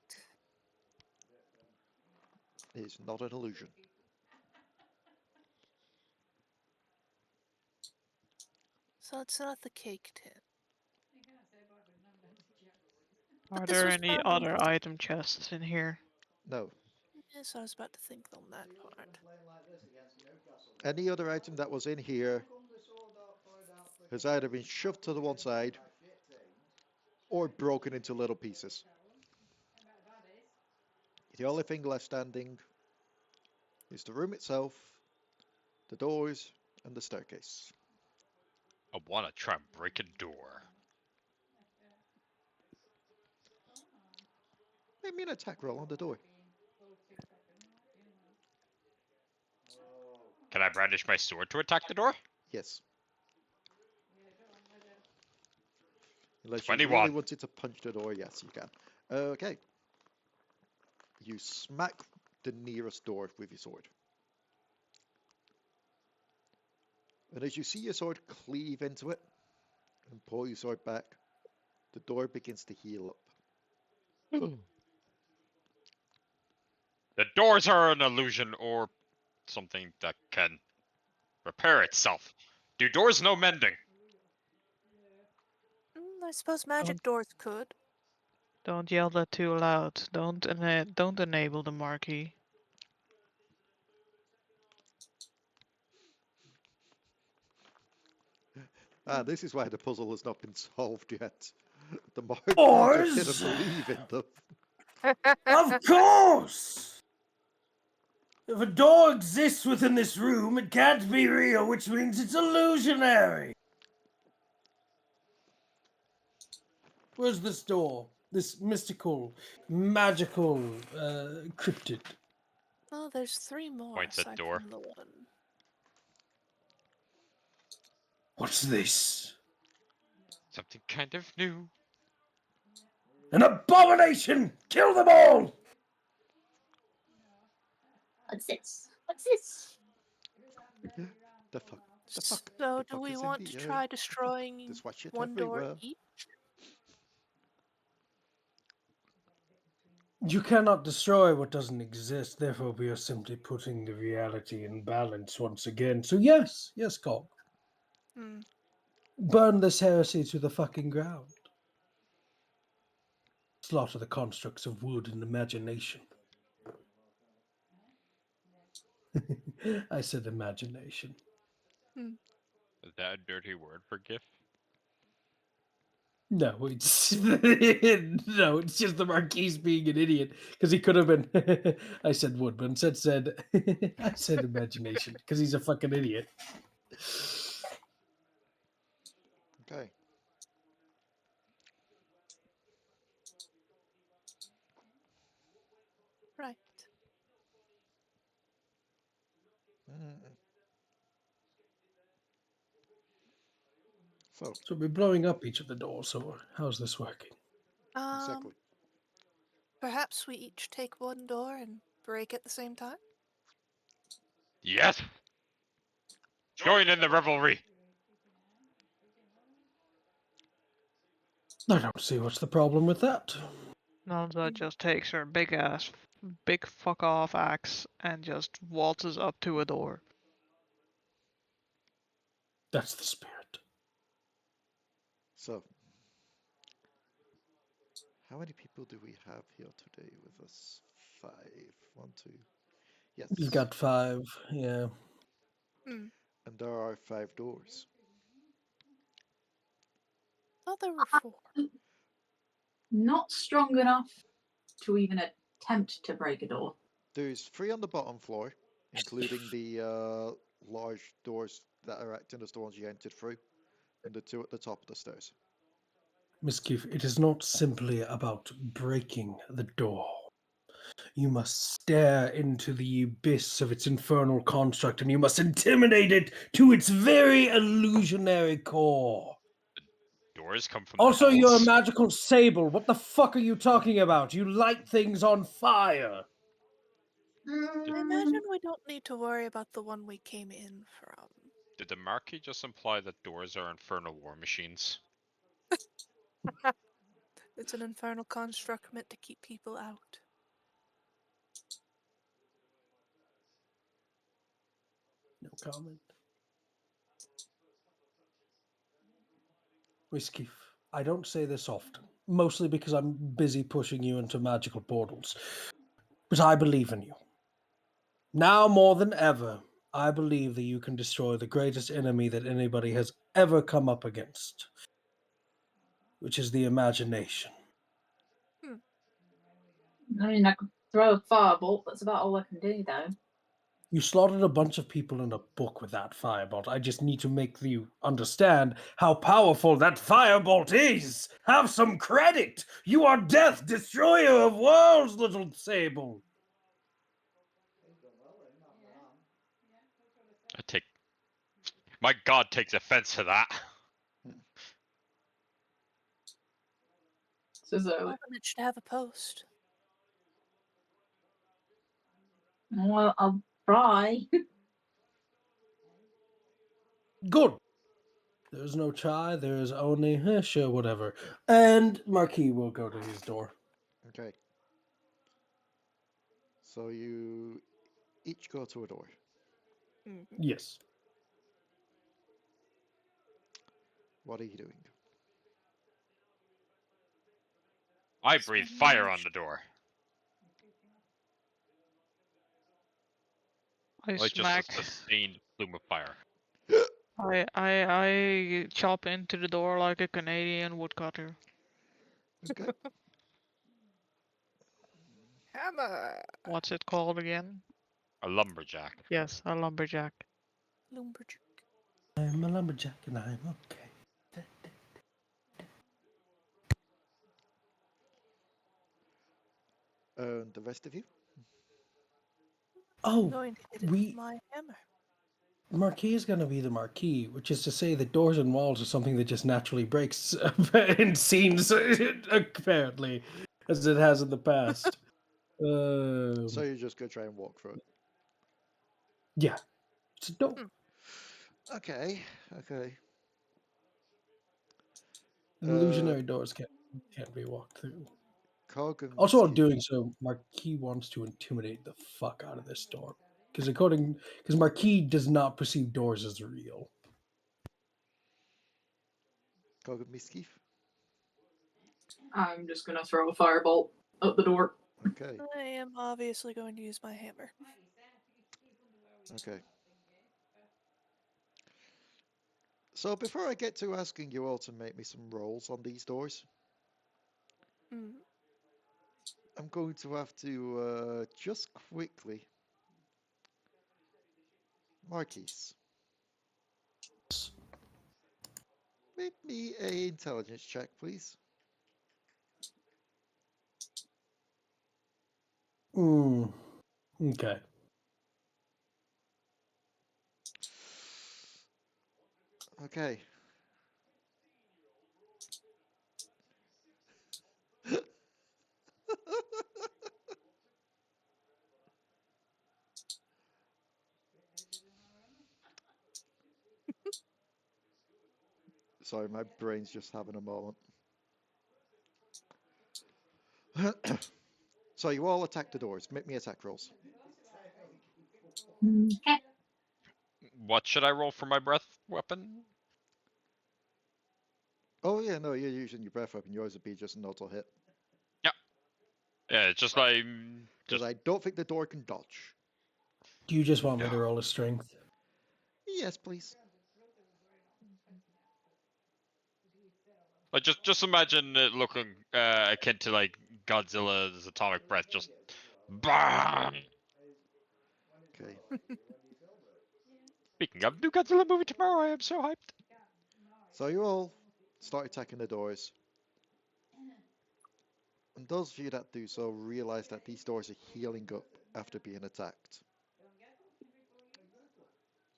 It is not an illusion. So it's not the cake tin. Are this there was any found in other the- item chests in here? No. Yes, I was about to think on that part. Any other item that was in here has either been shoved to the one side or broken into little pieces. The only thing left standing is the room itself, the doors, and the staircase. I want to try and break a door. Make me an attack roll on the door. Can I brandish my sword to attack the door? Yes. Unless you 21. really wanted to punch the door, yes, you can. Okay. you smack the nearest door with your sword. And as you see your sword cleave into it and pull your sword back, the door begins to heal up. The doors are an illusion or something that can repair itself. Do doors know mending? I suppose magic doors could. Don't yell that too loud. Don't enable the Marquis. This is why the puzzle has not been solved yet. The Marquis Doors? just didn't believe in them. Of course! If a door exists within this room, it can't be real, which means it's illusionary. Where's this door? This mystical, magical cryptid. Oh, there's 3 more Points at aside door. from the one. What's this? Something kind of new. An abomination! Kill them all! What's this? What's this? The fuck? The fuck? So, The do fuck we is in want the to air? try destroying There's white shit one door everywhere. each? You cannot destroy what doesn't exist, therefore we are simply putting the reality in balance once again. So yes, Cog. Hmm. Burn this heresy to the fucking ground. Slaughter the constructs of wood and imagination. I said imagination. Is that a dirty word for Giff? No, it's no, it's just the Marquis being an idiot because he could have been. I said wood, but instead said I said imagination because he's a fucking idiot. Okay. Right. So, So we're blowing up each of the doors. So how's this working? exactly. Perhaps we each take one door and break at the same time? Yes! Join in the revelry! I don't see what's the problem with that. Nanza just takes her big fuck off axe and just waltzes up to a door. That's the spirit. So, how many people do we have here today with us? 5. 1, 2. Yes. You've got 5, yeah. Hmm. And there are 5 doors. Thought there were 4. Not strong enough to even attempt to break a door. There's 3 on the bottom floor, including the large doors that are acting as the ones you entered through, and the 2 at the top of the stairs. Misskiff, it is not simply about breaking the door. You must stare into the abyss of its infernal construct, and you must intimidate it to its very illusionary core. Doors come from Also, the you're a walls. magical Sable. What the fuck are you talking about? You light things on fire. I imagine we don't need to worry about the one we came in from. Did the Marquis just imply that doors are infernal war machines? It's an infernal construct meant to keep people out. No comment. Misskiff, I don't say this often, mostly because I'm busy pushing you into magical portals. But I believe in you. Now more than ever, I believe that you can destroy the greatest enemy that anybody has ever come up against, which is the imagination. I mean, I could throw a firebolt. That's about all I can do, though. You slaughtered a bunch of people in a book with that firebolt. I just need to make you understand how powerful that firebolt is. Have some credit. You are death, destroyer of worlds, little Sable. My god takes offense to that. So, Orphanage should have a post. Well, I'll try. Good. There's no chai. There's only sure, whatever. And Marquis will go to his door. Okay. So you each go to a door. Mhm. Yes. What are you doing? I breathe fire on the door. I Like smack. just a sustained plume of fire. I chop into the door like a Canadian woodcutter. Okay. Hammer! What's it called again? A lumberjack. Yes, a lumberjack. Lumberjack. I'm a lumberjack and I'm okay. And the rest of you? I'm Oh, going to hit it we- with my hammer. Marquis is going to be the Marquis, which is to say that doors and walls are something that just naturally breaks in scenes, apparently, as it has in the past. So you're just gonna try and walk through it. Yeah. It's a door. Okay. Okay. Illusionary doors can't be walked through. Cog and Also, while Misskiff. doing so, Marquis wants to intimidate the fuck out of this door. Because Marquis does not perceive doors as real. Cog and Misskiff. I'm just gonna throw a firebolt at the door. Okay. I am obviously going to use my hammer. Okay. So before I get to asking you all to make me some rolls on these doors, Mm. I'm going to have to just quickly. Marquis, make me a intelligence check, please. Okay. Okay. Sorry, my brain's just having a moment. So you all attack the doors. Make me attack rolls. Okay. What should I roll for my breath weapon? Oh yeah, no, you're using your breath weapon. Yours would be just an auto hit. Yeah, it's just like Because I don't think the door can dodge. Do you just want me to roll a strength? Yes, please. like just imagine it looking akin to like Godzilla's atomic breath, just bam. Okay. Speaking of new Godzilla movie tomorrow, I am so hyped. So you all start attacking the doors. And those of you that do so realize that these doors are healing up after being attacked.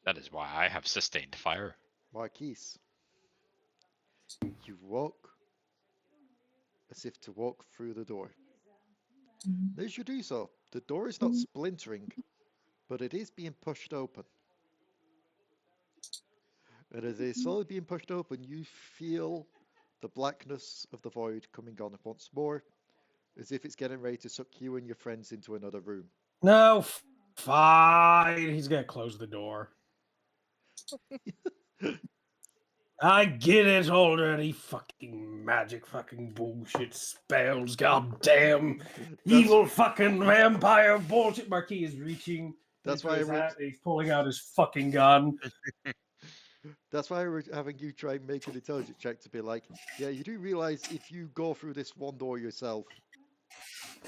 That is why I have sustained fire. Marquis, you walk as if to walk through the door. As you do so, the door is not splintering, but it is being pushed open. And as it is slowly being pushed open, you feel the blackness of the void coming on once more, as if it's getting ready to suck you and your friends into another room. No, fine. He's gonna close the door. I get it already. Fucking magic, fucking bullshit spells. Goddamn evil fucking vampire bullshit. Marquis is reaching That's into why his hat. And he's pulling out his fucking gun. That's why we're having you try and make an intelligence check to be like, yeah, you do realize if you go through this one door yourself,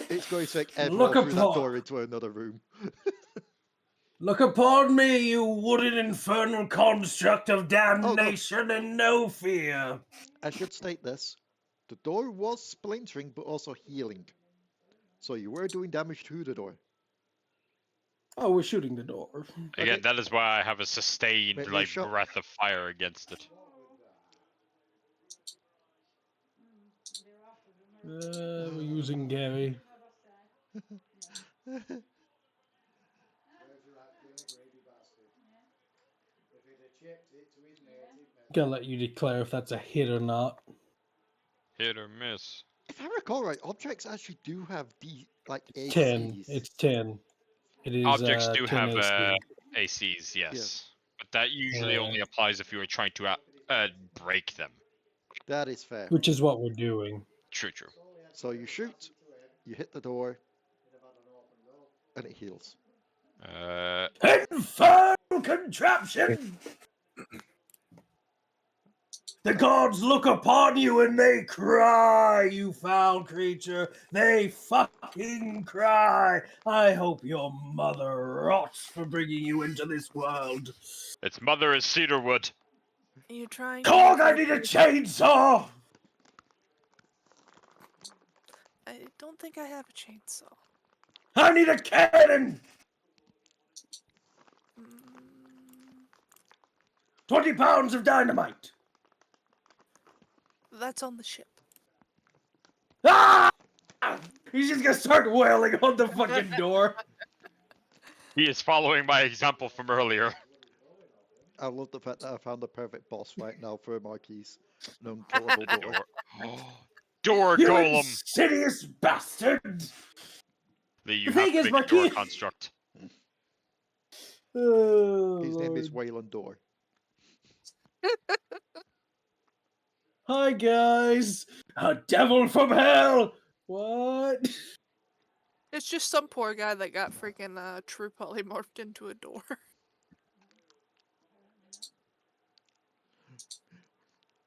it's going to take everyone through that door into another room. Look upon me, you wooden infernal construct of damnation and no fear. I should state this. The door was splintering, but also healing. So you were doing damage to the door. Oh, we're shooting the door. Again, Okay. that is why I have a sustained Make me a like shot. breath of fire against it. We're using Gary. Gonna let you declare if that's a hit or not. Hit or miss. If I recall right, objects actually do have like 10. ACs. It's 10. It is Objects do 10 have AC. ACs, yes. Yes. But that usually Yeah. only applies if you are trying to break them. That is fair. Which is what we're doing. True, true. So you shoot, you hit the door, and it heals. Infernal contraption! The gods look upon you and they cry, you foul creature. They fucking cry. I hope your mother rots for bringing you into this world. Its mother is cedarwood. Are you trying to Korg, I make need a it- chainsaw! I don't think I have a chainsaw. I need a cannon! Mm, 20 pounds of dynamite! that's on the ship. Ah! He's just gonna start wailing on the fucking door. He is following my example from earlier. I love the fact that I found the perfect boss fight now for a Marquis. An unkillable door. Door You golem. insidious bastard! Lee, you The have thing to is, make a door Marquis- construct. Oh, His name is Lord. Wayland Door. Hi guys! A devil from hell! What? It's just some poor guy that got freaking true polymorphed into a door.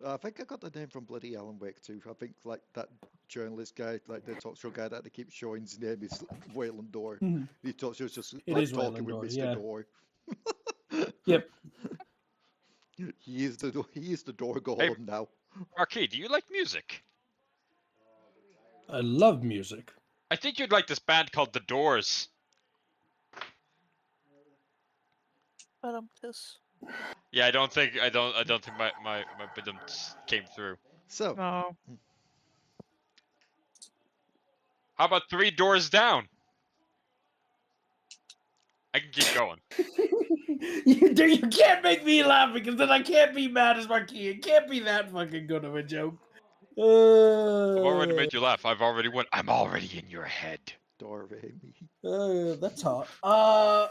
I think I got the name from bloody Alan Wake too. I think like that journalist guy, like the talk show guy that they keep showing, his name is Wayland Door. Mhm. He talks just It like is talking Wayland with Door, Mr. yeah. Door. Yep. He is the door golem now. Marquis, do you like music? I love music. I think you'd like this band called The Doors. But this. Yeah, I don't think my bidum came through. So, No. How about 3 doors down? I can keep going. You can't make me laugh because then I can't be mad as Marquis. It can't be that fucking good of a joke. I've already made you laugh. I've already won. I'm already in your head. Door Amy. That's hot.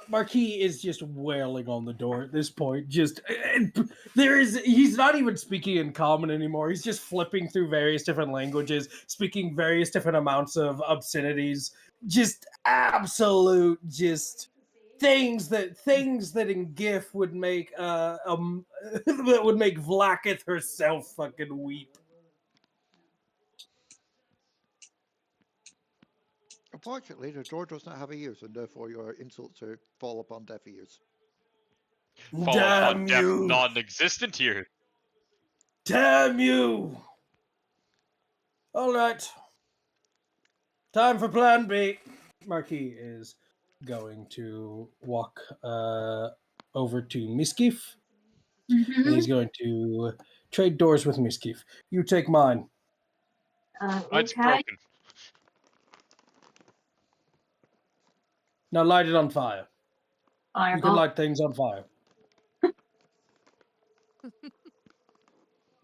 Marquis is just wailing on the door at this point. He's not even speaking in common anymore. He's just flipping through various different languages, speaking various different amounts of obscenities. Just absolute, things that in Giff would make that would make Vlaakith herself fucking weep. Unfortunately, the door does not have ears, and therefore your insults fall upon deaf ears. Fall Damn upon deaf, you! non-existent here. Damn you! All right. Time for Plan B. Marquis is going to walk over to Misskiff, and he's going to trade doors with Misskiff. You take mine. Mine's Okay. broken. Now light it on fire. You can Fireball. light things on fire.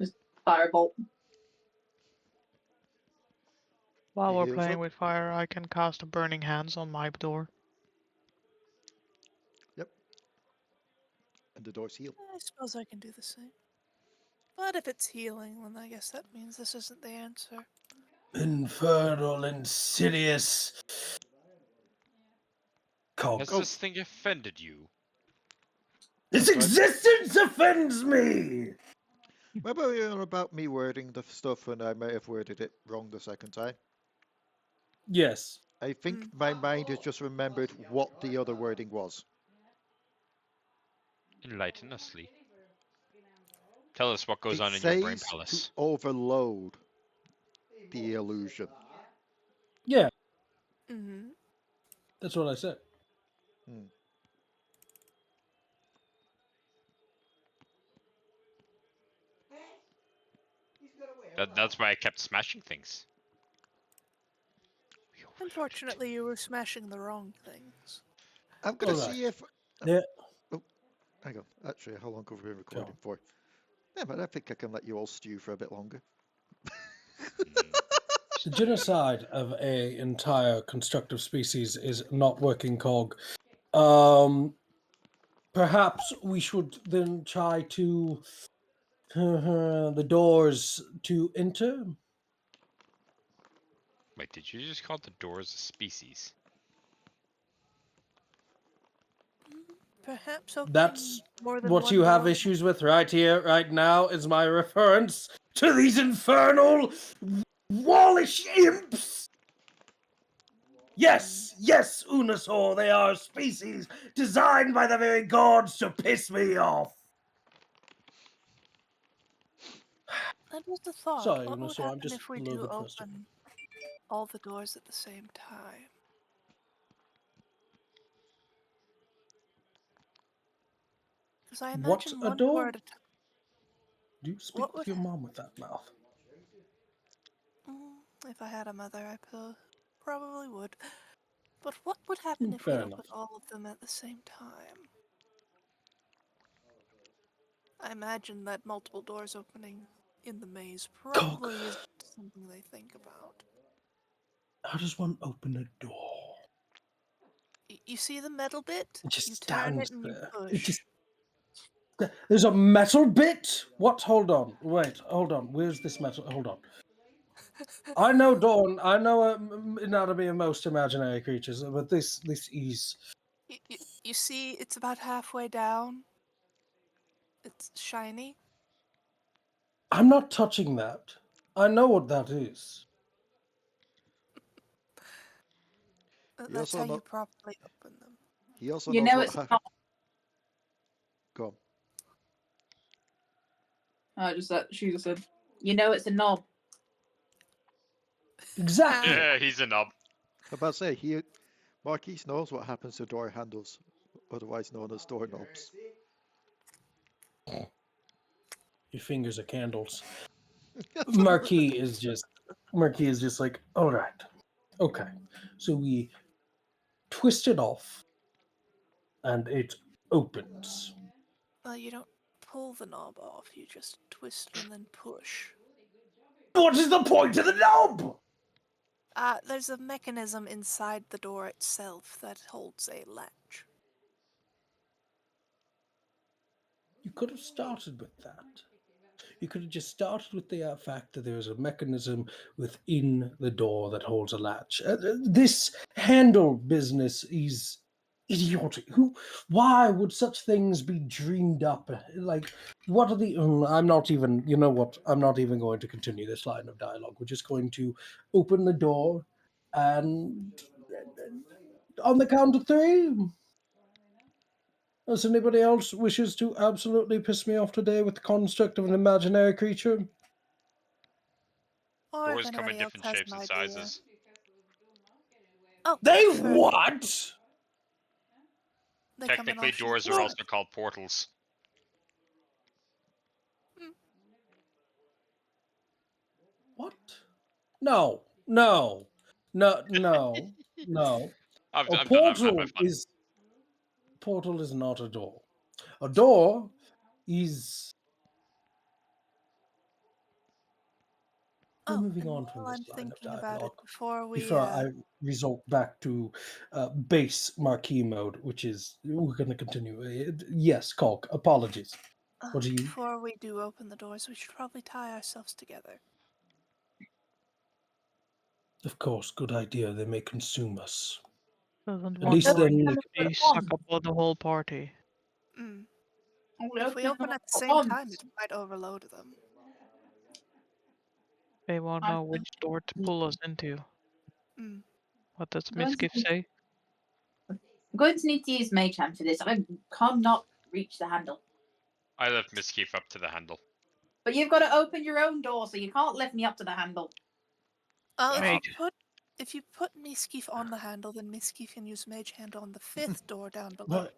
Just firebolt. While we're Heals playing up. with fire, I can cast a Burning Hands on my door. And the doors heal. I suppose I can do the same. But if it's healing, then I guess that means this isn't the answer. Infernal, insidious. Has Cock. this thing offended you? Its existence offends me! Remember you were about me wording the stuff, and I may have worded it wrong the second time? Yes. I think my mind has just remembered what the other wording was. Enlighten us, Lee. Tell us what goes It on in your brain says palace. to overload the illusion. Yeah, Mm-hmm. that's what I said. That's why I kept smashing things. Unfortunately, you were smashing the wrong things. I'm gonna Alright. see if Yeah. oh, Hang on. Actually, how long have we been recording for? Yeah, but I think I can let you all stew for a bit longer. The genocide of a entire constructive species is not working, Cog. Perhaps we should then try to the doors to enter. Wait, did you just call the doors a species? Perhaps opening That's more than what one you have door. issues with right here, right now, is my reference to these infernal wallish imps. Yes, yes, Unusor, they are a species designed by the very gods to piss me off. That was the thought. Sorry, What would Minosaur, I'm happen just if we a little do bit frustrated. open all the doors at the same time? Because I What imagine a one door door? at a time. Do you speak What with would your mom with that mouth? If I had a mother, I probably would. But what would happen if we Fair opened enough. all of them at the same time? I imagine that multiple doors opening in the maze probably is something they think about. How does one open a door? You see the metal bit? It just You turn stands it and you there. push. It just... There's a metal bit? What? Hold on. Wait, hold on. Where's this metal? Hold on. I know Dawn. I know anatomy of most imaginary creatures, but this is... You see, it's about halfway down. It's shiny. I'm not touching that. I know what that is. That's how you properly open them. He also You knows know what it's not. Go I just said, she just said, you know it's a knob. Exactly. Yeah, he's a knob. I'm about to say, Marquis knows what happens to door handles, otherwise known as doorknobs. Your fingers are candles. Marquis is just like, all right, okay. So we twist it off, and it opens. Well, you don't pull the knob off. You just twist and then push. What is the point of the knob? There's a mechanism inside the door itself that holds a latch. You could have started with that. You could have just started with the fact that there is a mechanism within the door that holds a latch. This handle business is idiotic. Why would such things be dreamed up? Like, what are the... I'm not even... You know what? I'm not even going to continue this line of dialogue. We're just going to open the door and... on the count of 3... Does anybody else wishes to absolutely piss me off today with the construct of an imaginary creature? Or Doors if come in anybody else different has shapes an and idea. sizes. Oh, They sure. what? They come in Technically, all doors shapes. are also called portals. What? No. A I'm done. I'm having fun. portal is not a door. A door is... We're moving on from while this I'm line of thinking about it dialogue before I resort back to base Marquis mode, which is... We're going to continue. Yes, Colk, apologies. What do you... before we do open the doors, we should probably tie ourselves together. Of course, good idea. They may consume us. Doesn't At one least door then... need to be suck up all the whole party? If we open at the same time, it might overload them. They won't know which door to pull us into. What does Misskiff say? I'm going to need to use Mage Hand for this. I cannot reach the handle. I left Misskiff up to the handle. But you've got to open your own door, so you can't lift me up to the handle. If you put Misskiff on the handle, then Misskiff can use Mage Hand on the 5th door down below.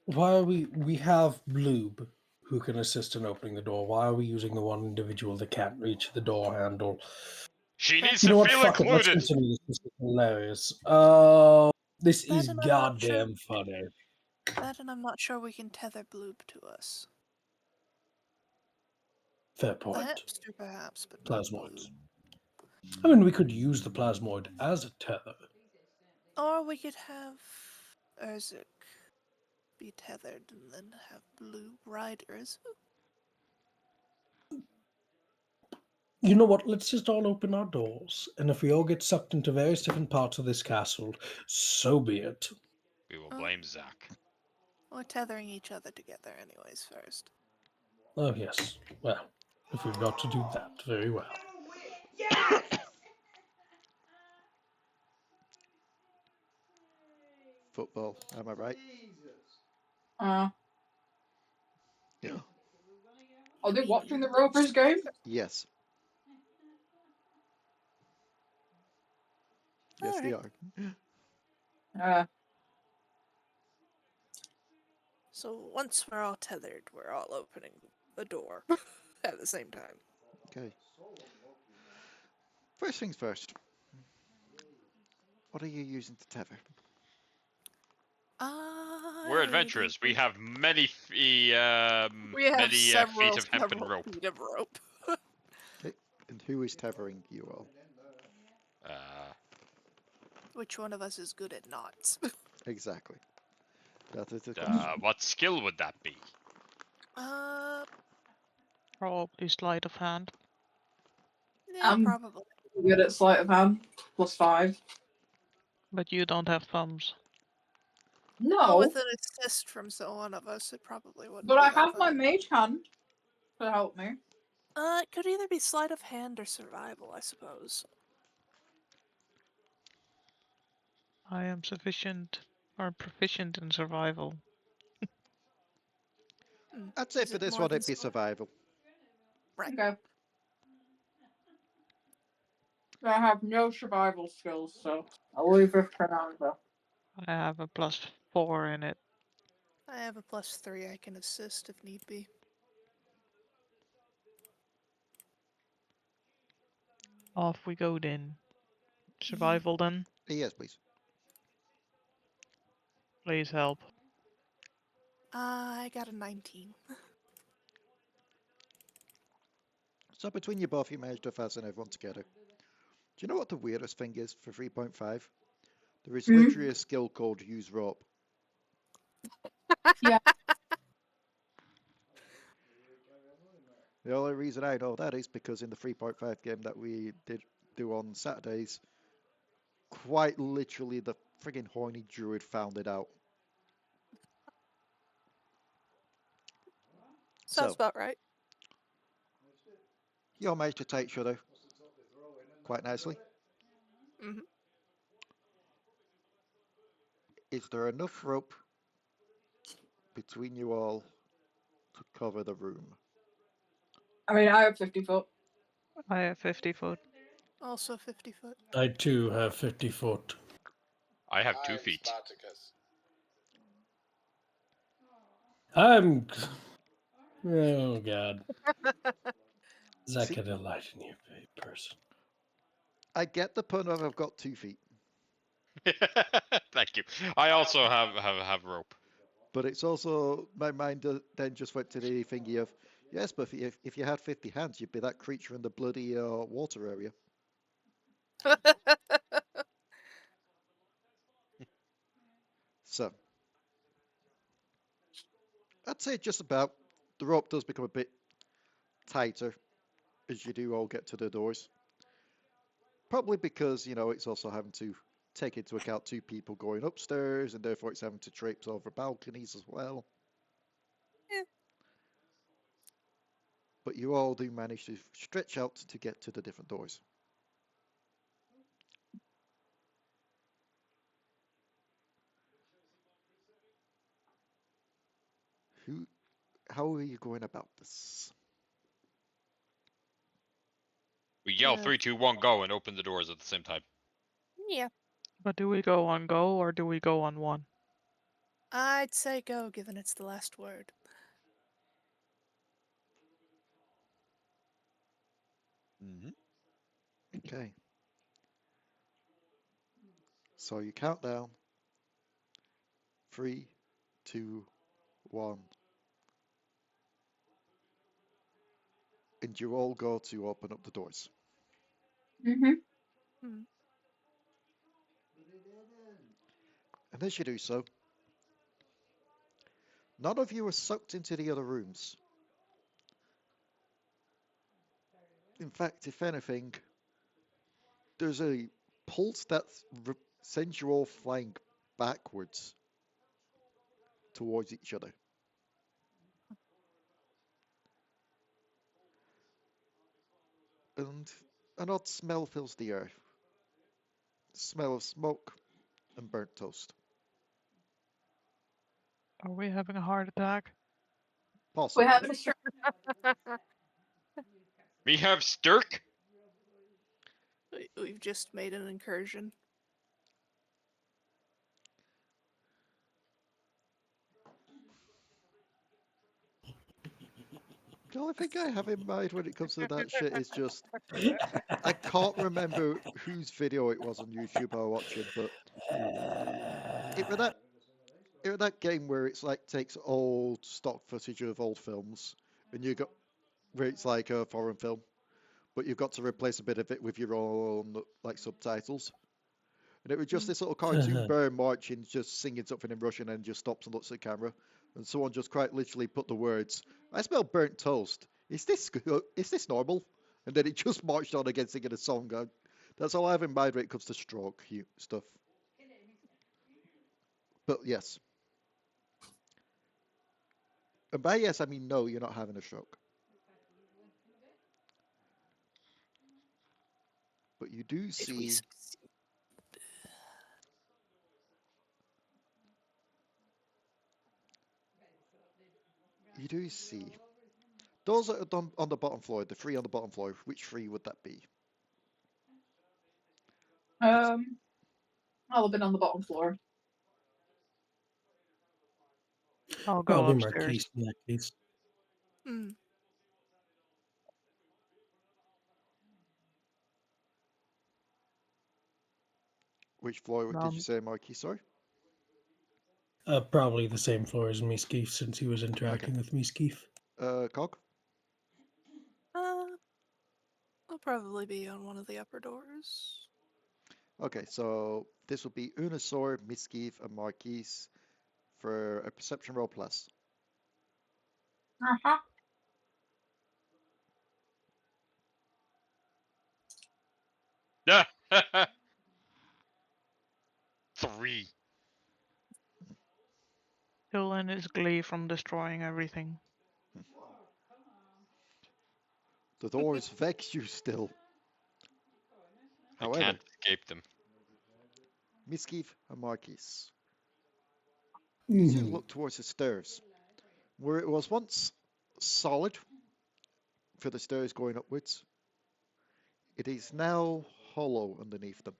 Why are we have Bloob, who can assist in opening the door. Why are we using the one individual that can't reach the door handle? She needs to feel Fuck it, let's included. continue this. This is hilarious. This is Better not goddamn funny. That, and I'm not sure we can tether Bloob to us. Fair The point. hamster, perhaps, but not Plasmoids. Bloob. I mean, we could use the plasmoid as a tether. Or we could have Au-Zuk be tethered and then have Bloob ride Au-Zuk. You know what? Let's just all open our doors, and if we all get sucked into various different parts of this castle, so be it. We will Oh. blame Zach. We're tethering each other together anyways first. Oh, yes. Well, if we've got to do that, very well. Football, am I right? Yeah. Are they watching the Rovers game? Yes. Yes, they are. So once we're all tethered, we're all opening the door at the same time. Okay. First things first. What are you using to tether? We're adventurous. We have many We have feet of hempen several rope. feet of rope. Okay. And who is tethering you all? Which one of us is good at knots? Exactly. That is the question. What skill would that be? Probably sleight of hand. Yeah, probably. Good at sleight of hand. +5. But you don't have thumbs. No. Well, with an assist from one of us, it probably wouldn't. But be I that have my bad. mage hand to help me. It could either be sleight of hand or survival, I suppose. I am proficient in survival. I'd say Is for it this more one, than it'd be survival. Right. Okay. I have no survival skills, so I'll leave it for Nanza. I have a +4 in it. I have a +3. I can assist if need be. Off we go then. Survival then. Yes, please. Please help. I got a 19. So between you both, you managed to fasten everyone together. Do you know what the weirdest thing is for 3.5? There is literally a skill called use rope. Yeah. The only reason I know that is because in the 3.5 game that we did do on Saturdays, quite literally the friggin' horny druid found it out. Sounds So, about right. you all managed to take each other quite nicely. Mm-hmm. Is there enough rope between you all to cover the room? I mean, I have 50 foot. I have 50 foot. Also 50 foot. I too have 50 foot. I have 2 feet. Spartacus. I'm. Oh, God. Zach See- had a light in you, person. I get the pun of I've got 2 feet, Thank you. I also have rope. but it's also, my mind then just went to the thingy of, yes, but if you had 50 hands, you'd be that creature in the bloody water area. So, I'd say just about, the rope does become a bit tighter as you do all get to the doors. Probably because, you know, it's also having to take into account 2 people going upstairs, and therefore it's having to traipse over balconies as well. Yeah. But you all do manage to stretch out to get to the different doors. How are you going about this? We yell 3, 2, 1, go, and open the doors at the same time. Yeah. But do we go on go or do we go on 1? I'd say go, given it's the last word. Okay. So you count down. 3, 2, 1. And you all go to open up the doors. Mm-hmm. Hmm. And as you do so, none of you are sucked into the other rooms. In fact, if anything, there's a pulse that sends you all flying backwards towards each other. And an odd smell fills the air. Smell of smoke and burnt toast. Are we having a heart attack? We Possibly. have to start. We have Stirk. We've just made an incursion. The only thing I have in mind when it comes to that shit is just I can't remember whose video it was on YouTube I was watching, but it was that game where it's like takes old stock footage of old films and you got where it's like a foreign film, but you've got to replace a bit of it with your own like subtitles. And it was just this little cartoon bear marching, just singing something in Russian, and just stops and looks at the camera. And someone just quite literally put the words, "I smell burnt toast. Is this normal?" And then it just marched on again singing a song. That's all I have in mind when it comes to stroke stuff. But yes. And by yes, I mean no, you're not having a stroke. But you do Did we see succeed? those that are done on the bottom floor, the three on the bottom floor. Which three would that be? I'll have been on the bottom floor. I'll go Probably upstairs. Marquis in that case. Hmm. Which floor did you say, Marquis? Sorry. Probably the same floor as Misskiff since he was interacting with Misskiff. Cog? I'll probably be on one of the upper doors. Okay, so this will be Unusor, Misskiff, and Marquis for a perception roll plus. Uh-huh. Yeah. 3. Still in his glee from destroying everything. The doors vex you still. I However, can't escape them. Misskiff and Marquis. You look towards the stairs, where it was once solid for the stairs going upwards. It is now hollow underneath them.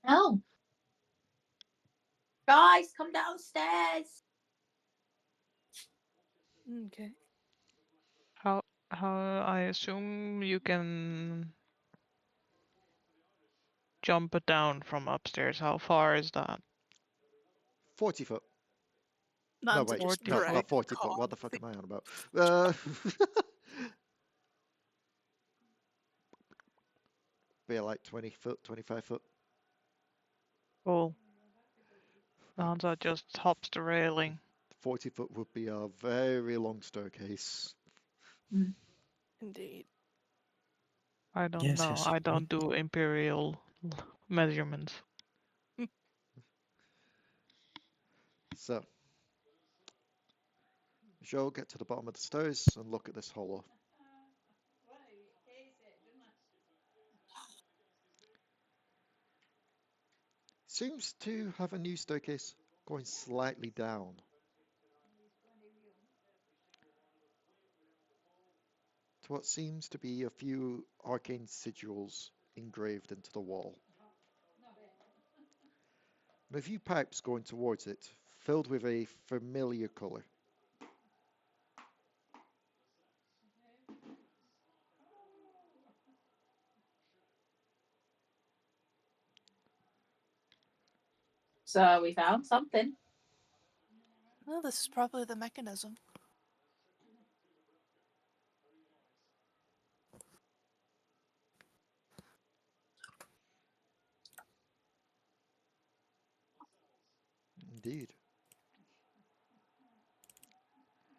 Oh. Guys, come downstairs. Okay. How I assume you can jump it down from upstairs. How far is that? 40 foot. Nanza No, wait, just no, dragged not 40 foot. Cog What the fuck the- am I on about? Be like 20 foot, 25 foot. Cool. Nanza just hops the railing. 40 foot would be a very long staircase. Indeed. I don't Yes, know. yes. I don't do imperial measurements. So, Joe, get to the bottom of the stairs and look at this hollow. Seems to have a new staircase going slightly down. To what seems to be a few arcane sigils engraved into the wall. And a few pipes going towards it, filled with a familiar colour. So we found something. Well, this is probably the mechanism. Indeed.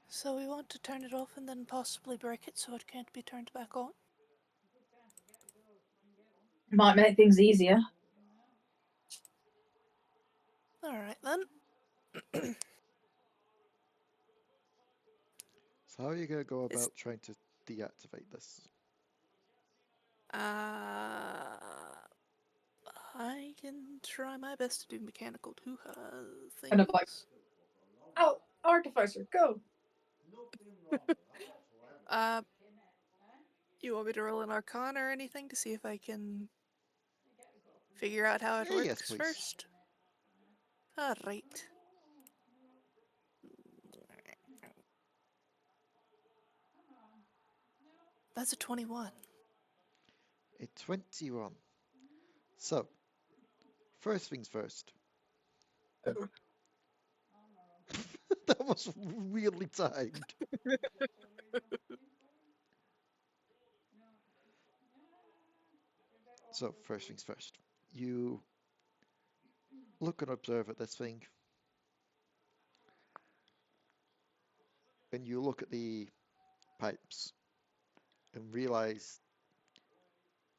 So we want to turn it off and then possibly break it so it can't be turned back on? Might make things easier. Alright then. So how are you going to go about trying to deactivate this? I can try my best to do mechanical things. Kind of like, oh, Artificer, go. You want me to roll an Arcana or anything to see if I can figure out how it Yeah, works yes, please. first? Alright. That's a 21. A 21. So, first things first. That was weirdly timed. So, first things first. You look and observe at this thing. And you look at the pipes and realize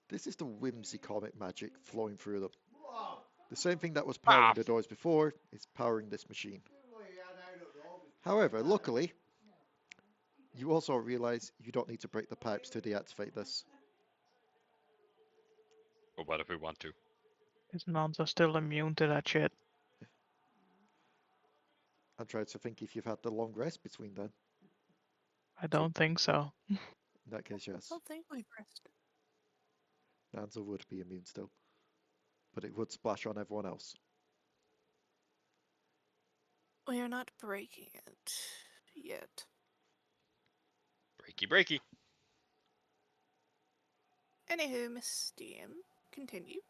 this is the whimsy comic magic flowing through them. The same thing that was powering the doors before is powering this machine. However, luckily, you also realize you don't need to break the pipes to deactivate this. But what if we want to? Is Nanza still immune to that shit? I'm trying to think if you've had the long rest between then. I don't think so. In that case, I yes. don't think we've rested. Nanza would be immune still. But it would splash on everyone else. We are not breaking it yet. Breaky breaky. Anywho, Miss DM, continue.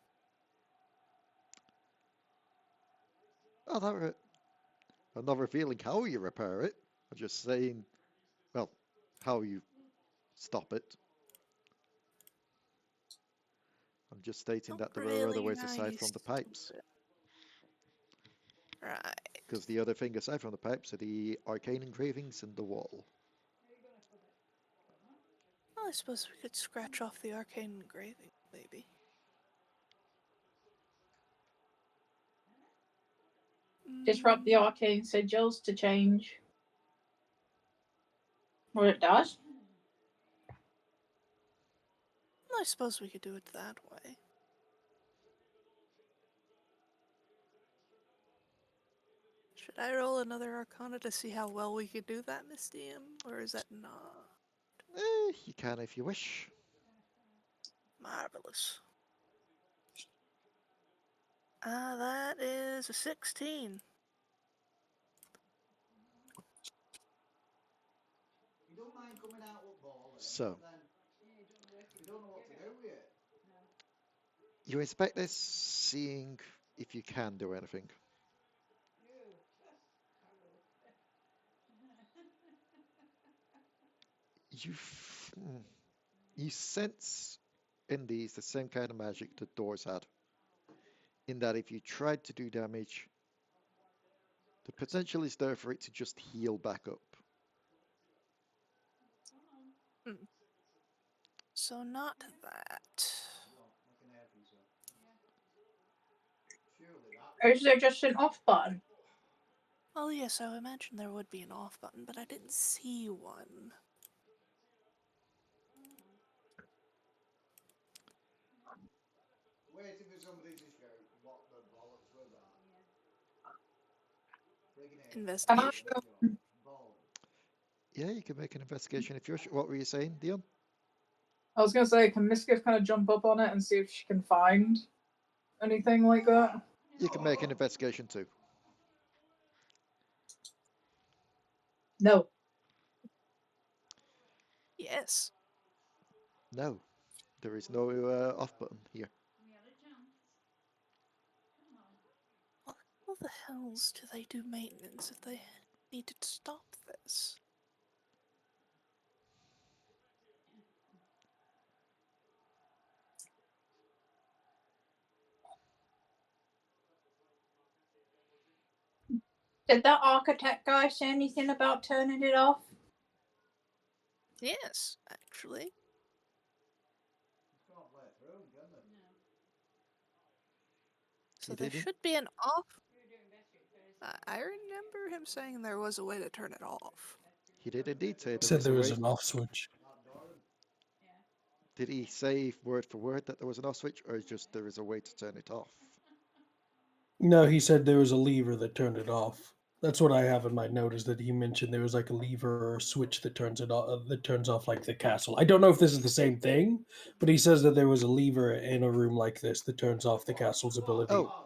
Oh, that I'm not revealing how you repair it. I'm just saying, well, how you stop it. I'm just stating that there are other ways aside from the pipes. Right. Because the other thing aside from the pipes are the arcane engravings and the wall. Well, I suppose we could scratch off the arcane engraving, maybe. Disrupt the arcane sigils to change what it does. I suppose we could do it that way. Should I roll another Arcana to see how well we could do that, Miss DM? Or is that not? You can if you wish. Marvelous. That is a 16. So, you inspect this, seeing if you can do anything. You sense in these the same kind of magic the doors had. In that if you tried to do damage, the potential is there for it to just heal back up. So not that. Or is there just an off button? Well, yes, I would imagine there would be an off button, but I didn't see one. Investigation. Yeah, you can make an investigation if you're. What were you saying, Dion? I was gonna say, can Misskiff kind of jump up on it and see if she can find anything like that? You can make an investigation too. No. Yes. No, there is no off button here. Well, the hells do they do maintenance if they need to stop this? Did that architect guy say anything about turning it off? Yes, actually. So He there didn't. should be an off. I remember him saying there was a way to turn it off. He did indeed say there Said was there a was way. an off switch. Did he say word for word that there was an off switch, or just there is a way to turn it off? No, he said there was a lever that turned it off. That's what I have in my note, is that he mentioned there was like a lever or a switch that turns it off, that turns off like the castle. I don't know if this is the same thing, but he says that there was a lever in a room like this that turns off the castle's ability. Oh,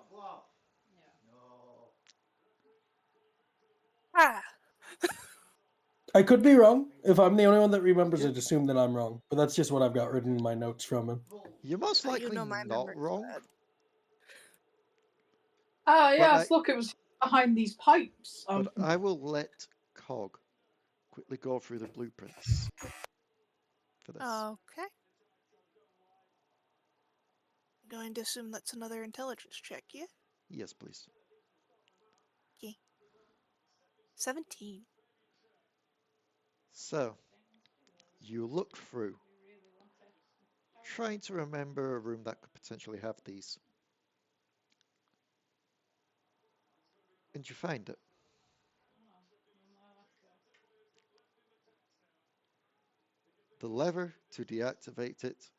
Ah! I could be wrong. If I'm the only one that remembers Yeah. it, assume that I'm wrong. But that's just what I've got written in my notes from him. you're most likely You know my not memory's wrong. bad. Ah, But yes, look, it was behind these pipes. But I will let Cog quickly go through the blueprints for this. Okay. Going to assume that's another intelligence check, yeah? Yes, please. 17. So, you look through, trying to remember a room that could potentially have these. And you find it. The lever to deactivate it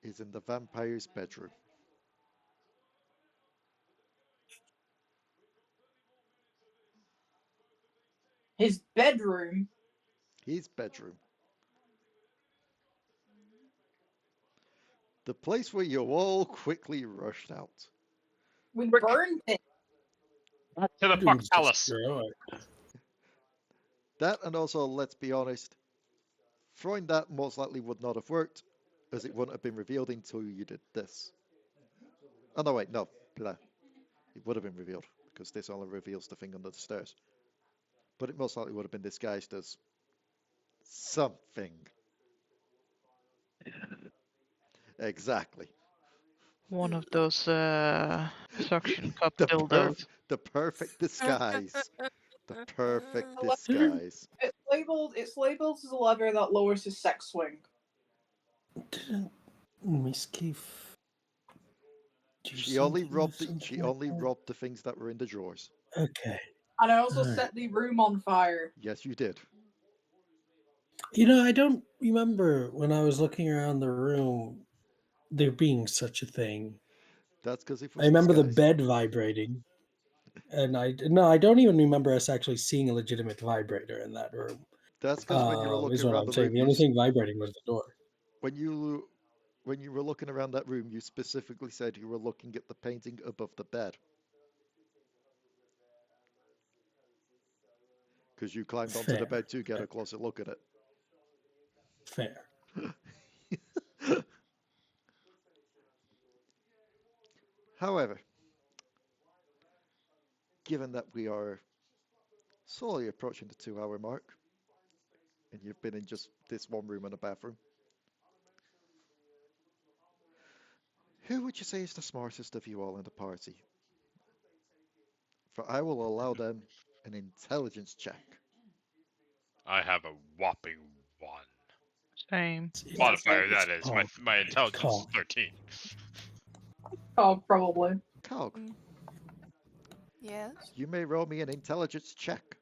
is in the vampire's bedroom. His bedroom. His bedroom. The place where you all quickly rushed out. We burned it. Back to the fuck Dude's palace. destroyed. That, and also, let's be honest, throwing that most likely would not have worked, as it wouldn't have been revealed until you did this. Oh no, wait, no. Blah. It would have been revealed, because this only reveals the thing under the stairs. But it most likely would have been disguised as something. Exactly. One of those suction cup dildos. The perfect disguise. The perfect Dude, disguise. It's labeled as a lever that lowers his sex swing. Didn't Misskiff? She only robbed the things that were in the drawers. Okay. And I also Alright. set the room on fire. Yes, you did. You know, I don't remember when I was looking around the room there being such a thing. That's because it I was remember the disguised. bed vibrating, and I don't even remember us actually seeing a legitimate vibrator in that room. That's because when you were Is looking what around I'm the saying. room, The only thing vibrating was the door. when you were looking around that room, you specifically said you were looking at the painting above the bed. Because you climbed onto the Fair. bed to get a closer look at it. Fair. However, given that we are slowly approaching the 2-hour mark, and you've been in just this one room and a bathroom, who would you say is the smartest of you all in the party? For I will allow them an intelligence check. I have a whopping 1. Same. Modifier, It's that is. Cog. My intelligence is Cog. 13. Oh, probably. Cog, yes? you may roll me an intelligence check.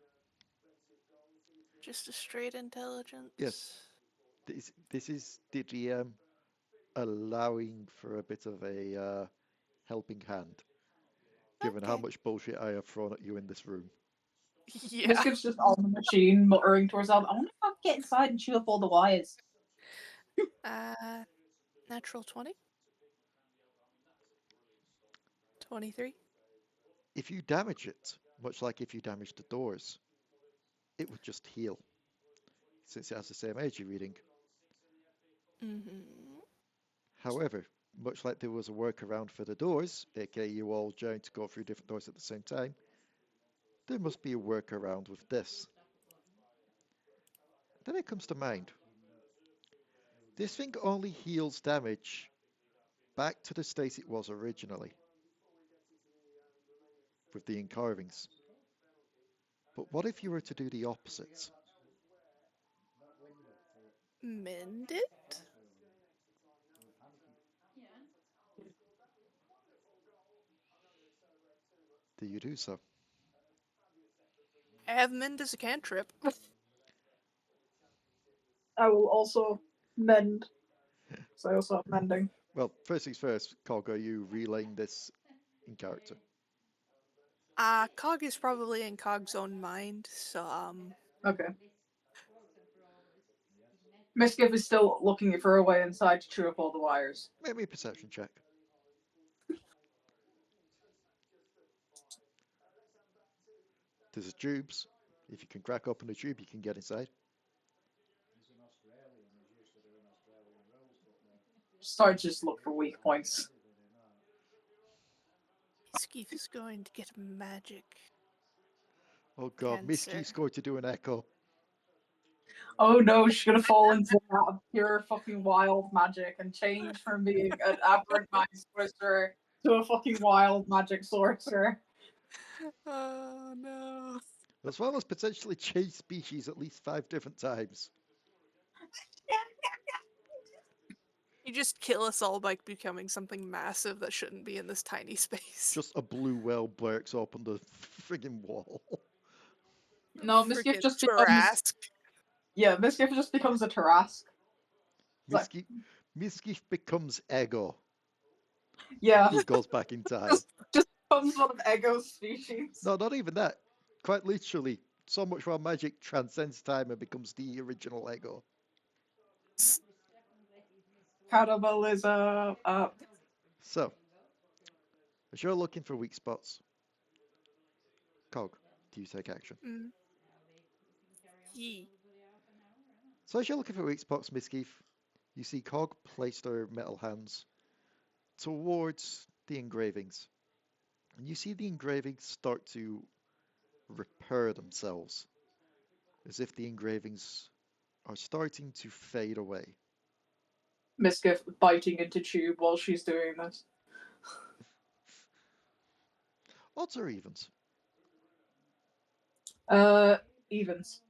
Just a straight intelligence? Yes. This is the GM allowing for a bit of a helping hand, given how Okay. much bullshit I have thrown at you in this room. Yeah. Misskiff's just on the machine, muttering to herself, I wonder if I can get inside and chew up all the wires. Natural 20? 23? If you damage it, much like if you damage the doors, it would just heal, since it has the same AG reading. Mm-hmm. However, much like there was a workaround for the doors, aka you all trying to go through different doors at the same time, there must be a workaround with this. Then it comes to mind. This thing only heals damage back to the state it was originally, with the encarvings. But what if you were to do the opposite? Mend it? Do you do so? I have mend as a cantrip. I will also mend. So I also have mending. Well, first things first, Cog, are you relaying this in character? Cog is probably in Cog's own mind, so Okay. Misskiff is still looking for a way inside to chew up all the wires. Make me a perception check. There's tubes. If you can crack open the tube, you can get inside. Start to just look for weak points. Misskiff is going to get magic. Oh god, Cancer. Misskiff's going to do an echo. Oh no, she's gonna fall into that pure fucking wild magic and change from being an aberrant magic sorcerer to a fucking wild magic sorcerer. Oh no. As well as potentially change species at least 5 different times. You just kill us all by becoming something massive that shouldn't be in this tiny space. Just a blue whale breaks open the friggin' wall. No, Misskiff Frickin' just becomes. Tarrasque. Yeah, Misskiff just becomes a Tarrasque. Misskiff becomes Ego. Yeah. He goes back in time. just becomes one of Ego's species. No, not even that. Quite literally, so much while magic transcends time and becomes the original Ego. Cannibalism. So, as you're looking for weak spots, Cog, do you take action? Yee. So as you're looking for weak spots, Misskiff, you see Cog place their metal hands towards the engravings. And you see the engravings start to repair themselves, as if the engravings are starting to fade away. Misskiff biting into tube while she's doing this. Odds or evens? Evens.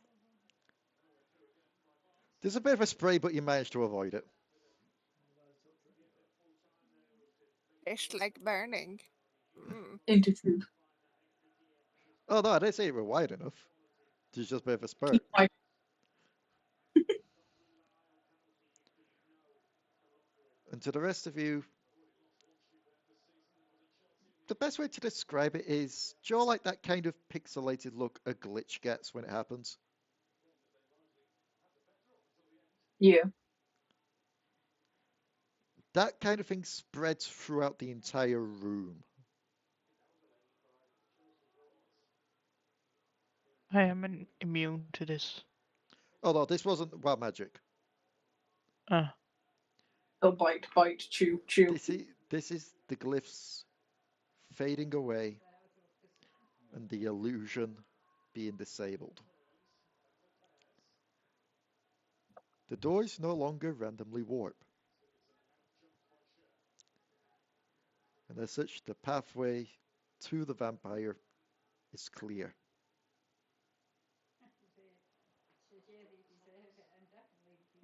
There's a bit of a spray, but you managed to avoid it. Tastes like burning. Into tube. Oh no, I didn't say you were wide enough. There's just a bit of a spurt. And to the rest of you, the best way to describe it is, do you all like that kind of pixelated look a glitch gets when it happens? Yeah. That kind of thing spreads throughout the entire room. I am immune to this. Oh no, this wasn't wild magic. Oh, bite, chew. This is the glyphs fading away and the illusion being disabled. The doors no longer randomly warp. And as such, the pathway to the vampire is clear.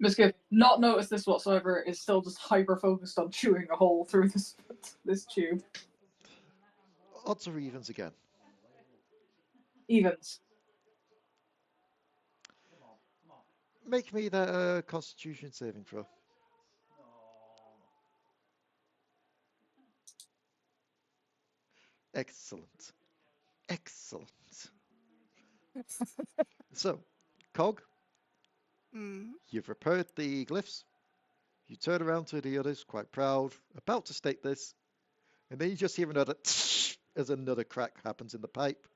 Misskiff, not notice this whatsoever, is still just hyper focused on chewing a hole through this tube. Odds or evens again? Evens. Make me that Constitution saving throw. Excellent. Excellent. So, Cog, you've repaired the glyphs. You turn around to the others, quite proud, about to state this, and then you just hear another as another crack happens in the pipe,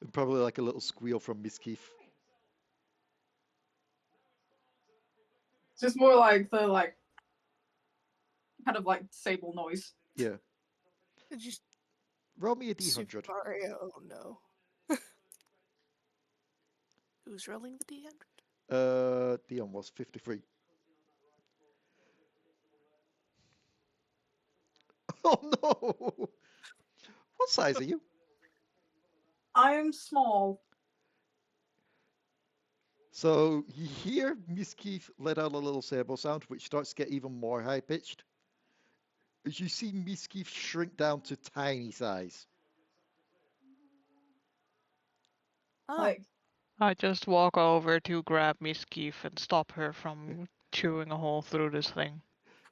and probably like a little squeal from Misskiff. It's just more like the kind of like Sable noise. Yeah. Did you Roll me a Super D100. Mario? Oh no. Who's rolling the D100? Dion was 53. Oh no! What size are you? I am small. So you hear Misskiff let out a little Sable sound, which starts to get even more high pitched. As you see Misskiff shrink down to tiny size. Oh, Like, I just walk over to grab Misskiff and stop her from chewing a hole through this thing.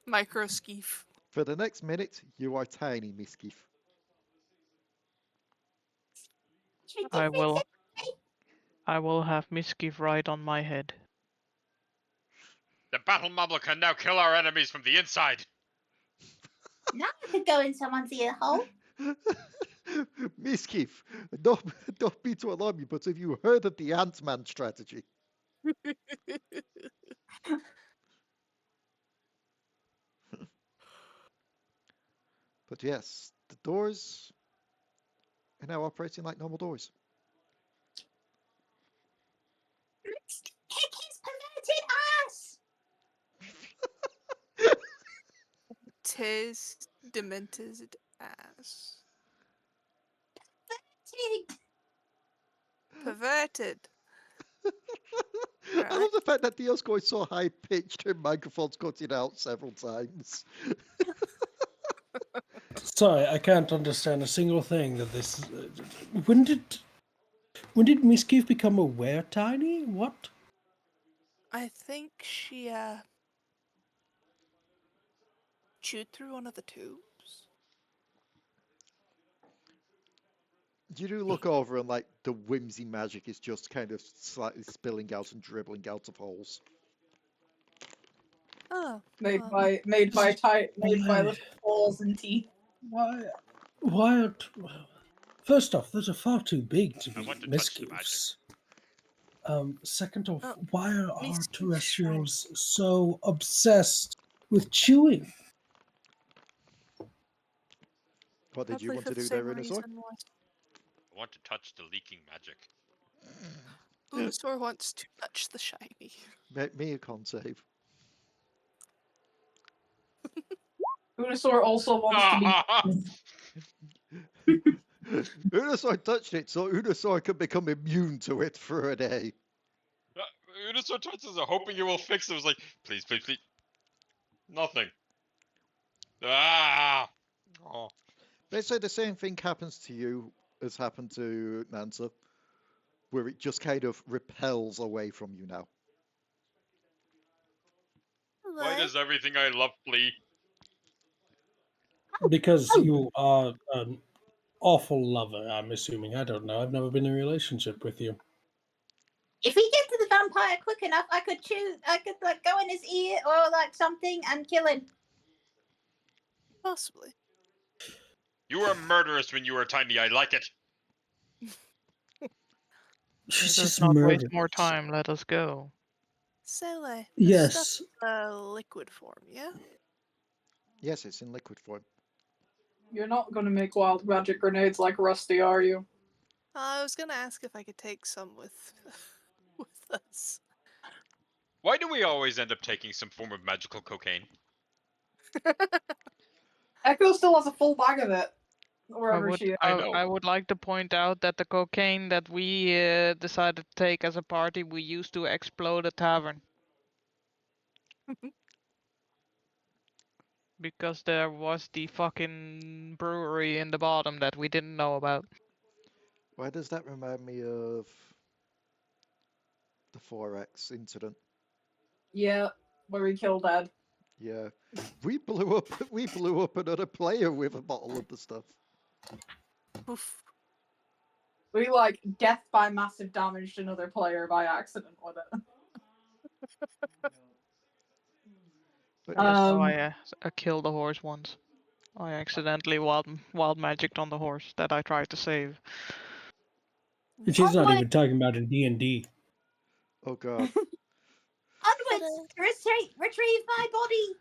micro skeef. For the next minute, you are tiny, Misskiff. I will have Misskiff right on my head. The battle mobler can now kill our enemies from the inside. Now I could go in someone's ear hole. Misskiff, don't be to alarm you, but have you heard of the Ant-Man strategy? But yes, the doors are now operating like normal doors. Let's kick his perverted ass! Tis demented ass. Tig. Perverted. I love the fact that Dion's going so high pitched her microphone's cutting out several times. Sorry, I can't understand a single thing that this. When did Misskiff become aware, Tiny? What? I think she chewed through one of the tubes. You do look over and like the whimsy magic is just kind of slightly spilling out and dribbling out of holes. Oh, made well, by little balls and teeth. Why are... First off, those are far too big to I be want to touch the Misskiffs. Second off, Oh, why are our Misskiff terrestrials so obsessed with chewing? What did you probably want for to the do same there, Minosaur? reason why I want to touch the leaking magic. Unusor wants to touch the shiny. Make me a con save. Unusor also wants to be. Unusor touched it, so Unusor could become immune to it for a day. Unusor touches it, hoping it will fix it. It was like, please, please, please. Nothing. Ah! Oh. Basically, the same thing happens to you as happened to Nanza, where it just kind of repels away from you now. Why does everything I love flee? Because you are an awful lover, I'm assuming. I don't know. I've never been in a relationship with you. If we get to the vampire quick enough, I could like go in his ear or like something and kill him. Possibly. You were murderous when you were tiny. I like it. She's Let us just not waste murdered. more time. Let us go. Sele, Yes. stuff liquid form, yeah? Yes, it's in liquid form. You're not gonna make wild magic grenades like Rusty, are you? I was gonna ask if I could take some with with us. Why do we always end up taking some form of magical cocaine? Echo still has a full bag of it. Wherever she is. I know. I would like to point out that the cocaine that we decided to take as a party, we used to explode a tavern. Because there was the fucking brewery in the bottom that we didn't know about. Why does that remind me of the 4X incident? Yeah, where we killed Ed. Yeah, we blew up another player with a bottle of the stuff. Oof. We like death by massive damage to another player by accident with it. But That's yes, how I killed a horse once. I accidentally wild magicked on the horse that I tried to save. And she's not Onward, even talking about in D&D. oh god. onwards, retrieve my body.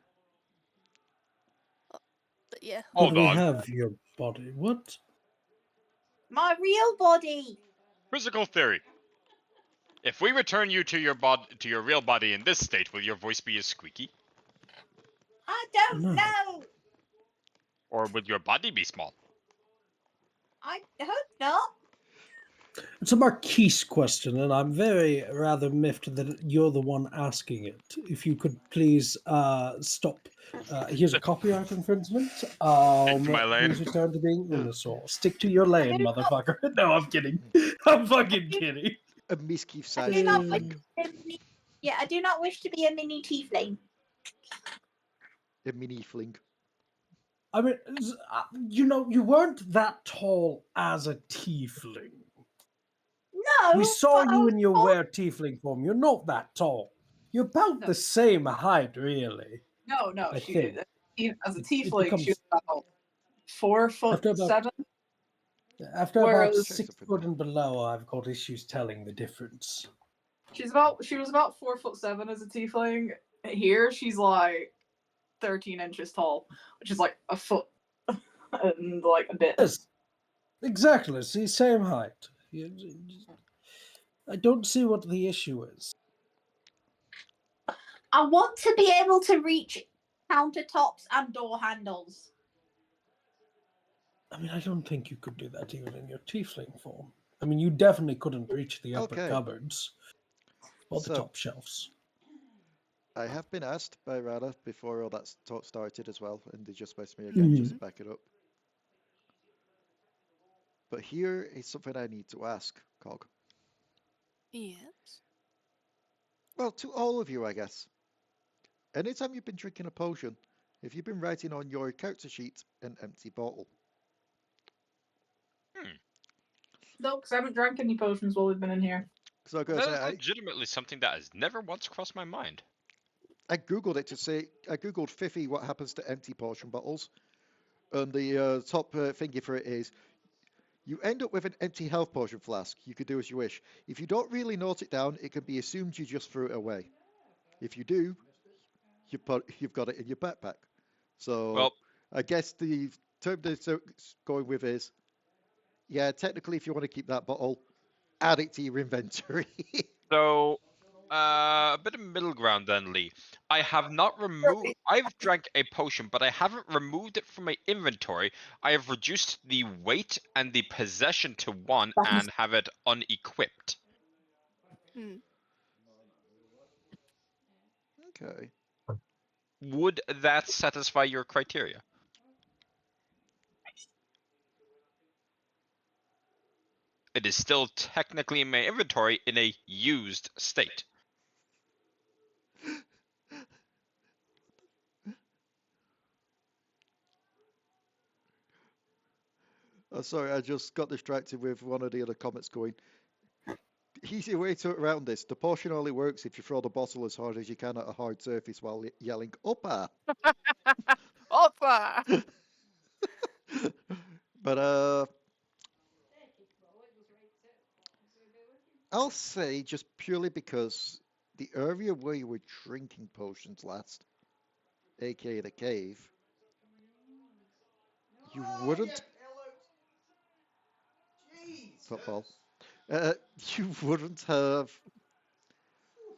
Yeah. Hold Could we on. have your body? What? My real body. Physical theory. If we return you to your real body in this state, will your voice be as squeaky? I don't No. know. Or will your body be small? I hope not. It's a Marquis question, and I'm very rather miffed that you're the one asking it. If you could please stop. Here's a copyright infringement. my lane. Please return to being Minosaur. Stick to your lane, do motherfucker. No, I'm kidding. I'm fucking kidding. A Misskiff I size do not tiefling. Yeah, I do not wish to be a mini tiefling. A mini fling. I mean, you weren't that tall as a tiefling. No. We saw but I you was in your tall. wear tiefling form. You're not that tall. You're about No. the same height, really. No, I she think. as a It tiefling, becomes- she was about 4'7". After about Whereas- 6 foot and below, I've got issues telling the difference. She was about 4'7" as a tiefling. Here she's like 13 inches tall, which is like a foot and like a bit. Yes, exactly. It's the same height. I don't see what the issue is. I want to be able to reach countertops and door handles. I mean, I don't think you could do that even in your tiefling form. I mean, you definitely couldn't reach the upper Okay. cupboards or the So- top shelves. I have been asked by Ranna before all that talk started as well, and they just messaged me again just to back it up. But here is something I need to ask, Cog. Yes. Well, to all of you, I guess. Anytime you've been drinking a potion, have you been writing on your character sheet an empty bottle? No, because I haven't drank any potions while we've been in here. Because I gotta That is say, legitimately something that has never once crossed my mind. I googled it to say, I googled Fiffy what happens to empty potion bottles, and the top thingy for it is, you end up with an empty health potion flask. You could do as you wish. If you don't really note it down, it can be assumed you just threw it away. If you do, you've got it in your backpack. So Well, I guess the term they're going with is, yeah, technically, if you want to keep that bottle, add it to your inventory. so a bit of middle ground then, Leigh. I have not removed. I've drank a potion, but I haven't removed it from my inventory. I have reduced the weight and the possession to 1 and have it unequipped. Hmm. Okay. Would that satisfy your criteria? It is still technically in my inventory in a used state. Sorry, I just got distracted with one of the other comments going. Easy way to around this. The potion only works if you throw the bottle as hard as you can at a hard surface while yelling "Oppa!" Oppa! But I'll say just purely because the area where you were drinking potions last, aka the cave, you wouldn't. Football. You wouldn't have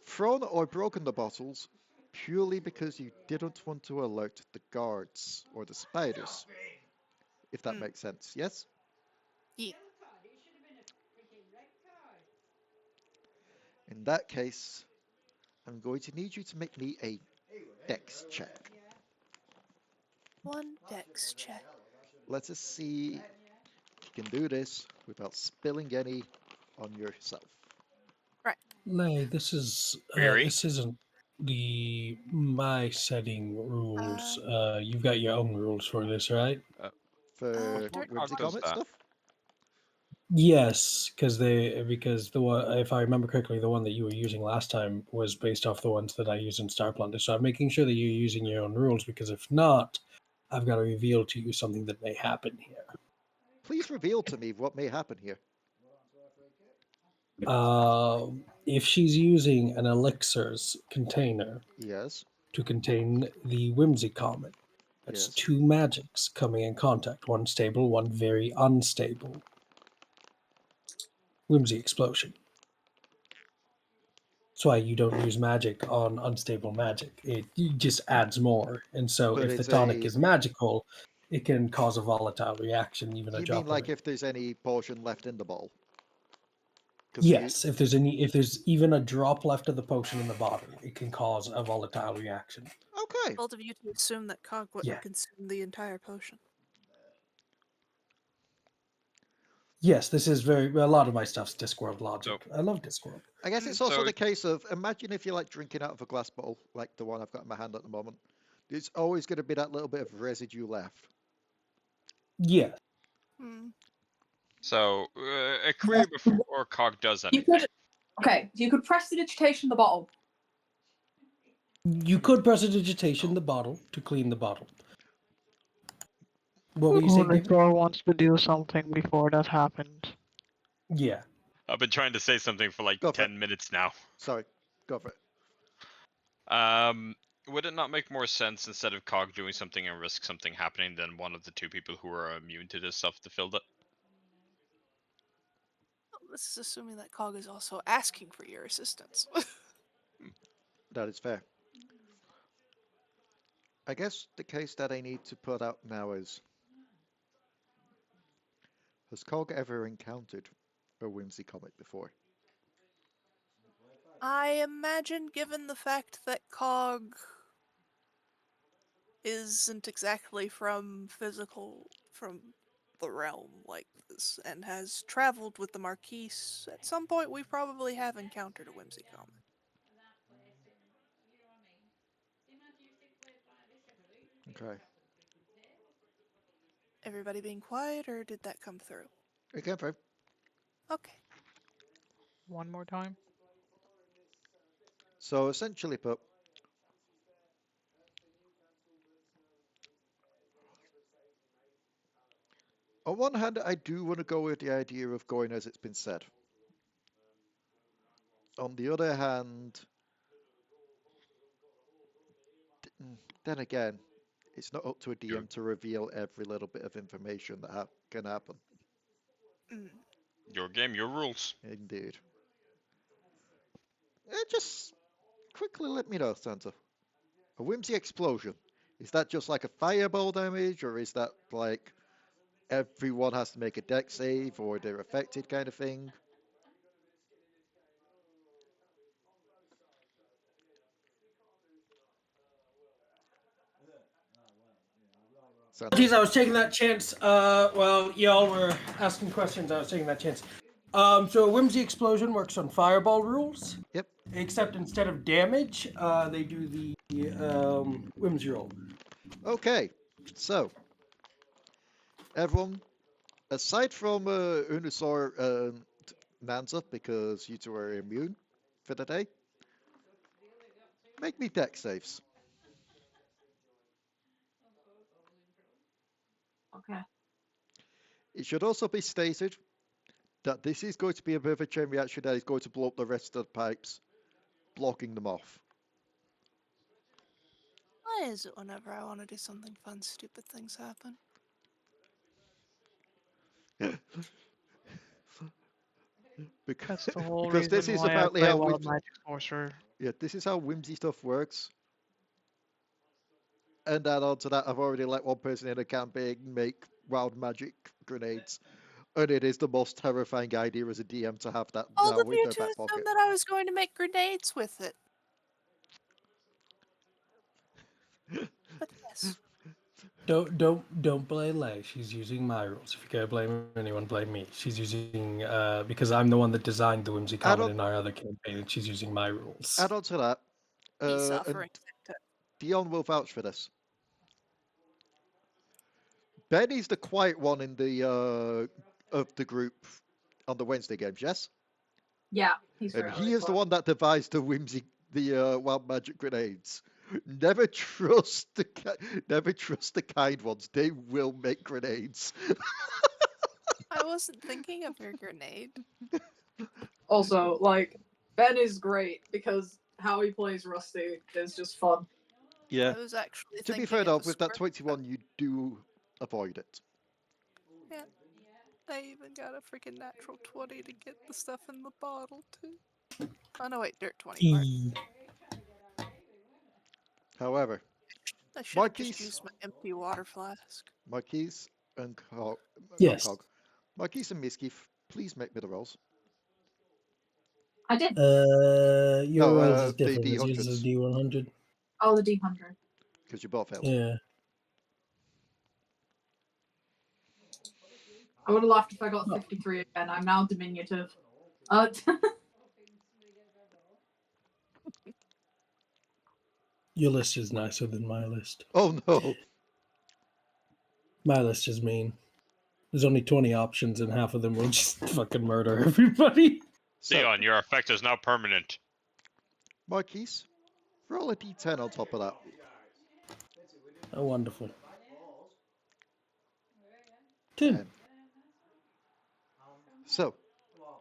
thrown or broken the bottles purely because you didn't want to alert the guards or the spiders, if that makes sense. Yes? Yeah. In that case, I'm going to need you to make me a dex check. One dex check. Let us see if you can do this without spilling any on yourself. Leigh, this is Very. this isn't my setting rules. You've got your own rules for this, right? For Dirt- whimsy does comet that? stuff? Yes, because the one, if I remember correctly, the one that you were using last time was based off the ones that I use in Star Plunder. So I'm making sure that you're using your own rules, because if not, I've got to reveal to you something that may happen here. Please reveal to me what may happen here. If she's using an elixir's container Yes. to contain the Whimsy Comet, That's Yes. 2 magics coming in contact. One stable, one very unstable. Whimsy Explosion. That's why you don't use magic on unstable magic. It just adds more. And so But if the it's tonic a- is magical, it can cause a volatile reaction, even a You drop mean of like it. if there's any potion left in the bottle? 'Cause Yes, if there's even a drop left of the potion in the bottle, it can cause a volatile reaction. Okay. Bold of you to assume that Cog wouldn't Yeah. consume the entire potion. Yes, this is a lot of my stuff's Discworld logic. I love Discworld. I guess it's also So- the case of, imagine if you're like drinking out of a glass bottle, like the one I've got in my hand at the moment. There's always going to be that little bit of residue left. Yeah. Hmm. So, a query before Cog does You anything. could you could prestidigitation the bottle. You could prestidigitation the bottle to clean the bottle. What were you saying, David? Unusor wants to do something before that happens. Yeah. I've been trying to say something for like Go for 10 minutes now. Sorry, go for it. Would it not make more sense instead of Cog doing something and risk something happening than one of the 2 people who are immune to this stuff to fill it? This is assuming that Cog is also asking for your assistance. That is fair. I guess the case that I need to put out now is, has Cog ever encountered a Whimsy comic before? I imagine, given the fact that Cog isn't exactly from the realm like this, and has traveled with the Marquis, at some point we probably have encountered a Whimsy comic. Okay. Everybody being quiet, or did that come through? It came through. Okay. One more time. So essentially put, on one hand, I do want to go with the idea of going as it's been said. On the other hand, then again, it's not up to a DM to reveal every little bit of information that can happen. Mm. Your game, your rules. Indeed. Just quickly let me know, Santa. A Whimsy Explosion. Is that just like a fireball damage, or is that like everyone has to make a deck save, or they're affected kind of thing? Santa. Geez, I was taking that chance. Well, y'all were asking questions. I was taking that chance. So Whimsy Explosion works on fireball rules. Yep. Except instead of damage, they do the Whimsy roll. Okay, so everyone, aside from Unusor and Nanza, because you two are immune for the day, make me deck saves. Okay. It should also be stated that this is going to be a bit of a chain reaction that is going to blow up the rest of the pipes, blocking them off. Why is it whenever I want to do something fun, stupid things happen? That's the whole because this reason is why I apparently play how Wild Magic Sorcerer. yeah, this is how Whimsy stuff works. And add on to that, I've already let one person in a campaign make wild magic grenades. And it is the most terrifying idea as a DM to have that All now of in you their to back assume pocket. that I was going to make grenades with it. But yes. Don't blame Leigh. She's using my rules. If you're gonna blame anyone, blame me. She's using because I'm the one that designed the Whimsy comment in our other campaign, and she's using my rules. Add on to that, Be and suffering. Dion will vouch for this. Benny's the quiet one in the of the group on the Wednesday games, yes? Yeah, he's And very he is the one that devised the wild magic grenades. Never trust the kind ones. They will make grenades. I wasn't thinking of your grenade. Also, like, Ben is great because how he plays Rusty is just fun. Yeah. I was actually To be thinking fair of though, a with that sprint. 21, you do avoid it. Yeah. I even got a freaking natural 20 to get the stuff in the bottle too. Oh no, wait, dirt 20 part. E. However, I should have Marquis, just used my empty water flask. Marquis and Cog, not Yes. Cog, Marquis and Misskiff, please make me the rolls. I did. Your No, rolls is the different. It's yours is D100s, D100. Oh, the D100. because you both failed. Yeah. I would have laughed if I got Oh. 53 again. I'm now diminutive. Your list is nicer than my list. Oh no! My list is mean. There's only 20 options, and half of them will just fucking murder everybody. So, Dion, your effect is now permanent. Marquis, roll a D10 on top of that. Oh, wonderful. 10. 10. So,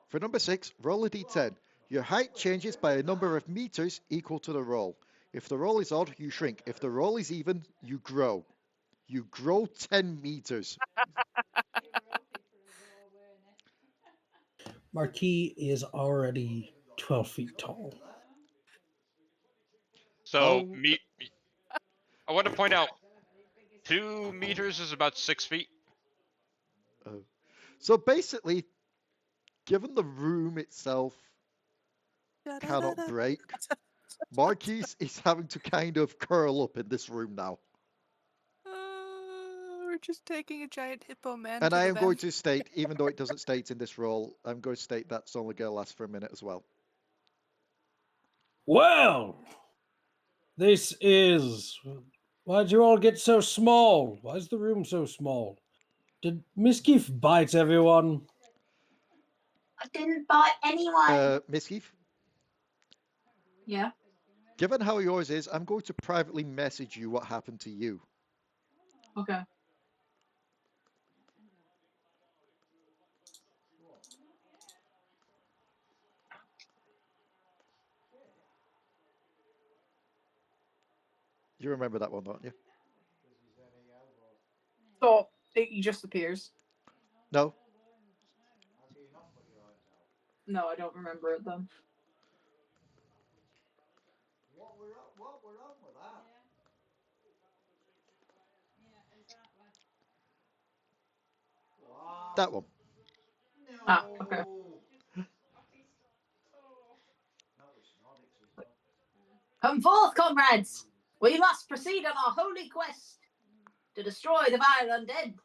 for number 6, roll a D10. Your height changes by a number of meters equal to the roll. If the roll is odd, you shrink. If the roll is even, you grow. You grow 10 meters. Marquis is already 12 feet tall. So, How- I want to point out, 2 meters is about 6 feet. So basically, given the room itself cannot break, Marquis is having to kind of curl up in this room now. We're just taking a giant hippo man And to I the am going bath. to state, even though it doesn't state in this roll, I'm going to state that's only going to last for a minute as well. Well, this is... Why'd you all get so small? Why is the room so small? Did Misskiff bite everyone? I didn't bite anyone. Misskiff, Yeah. given how yours is, I'm going to privately message you what happened to you. Okay. You remember that one, don't you? So he just appears. No? No, I don't remember it then. That one. Ah, okay. Come forth, comrades! We must proceed on our holy quest to destroy the vile undead.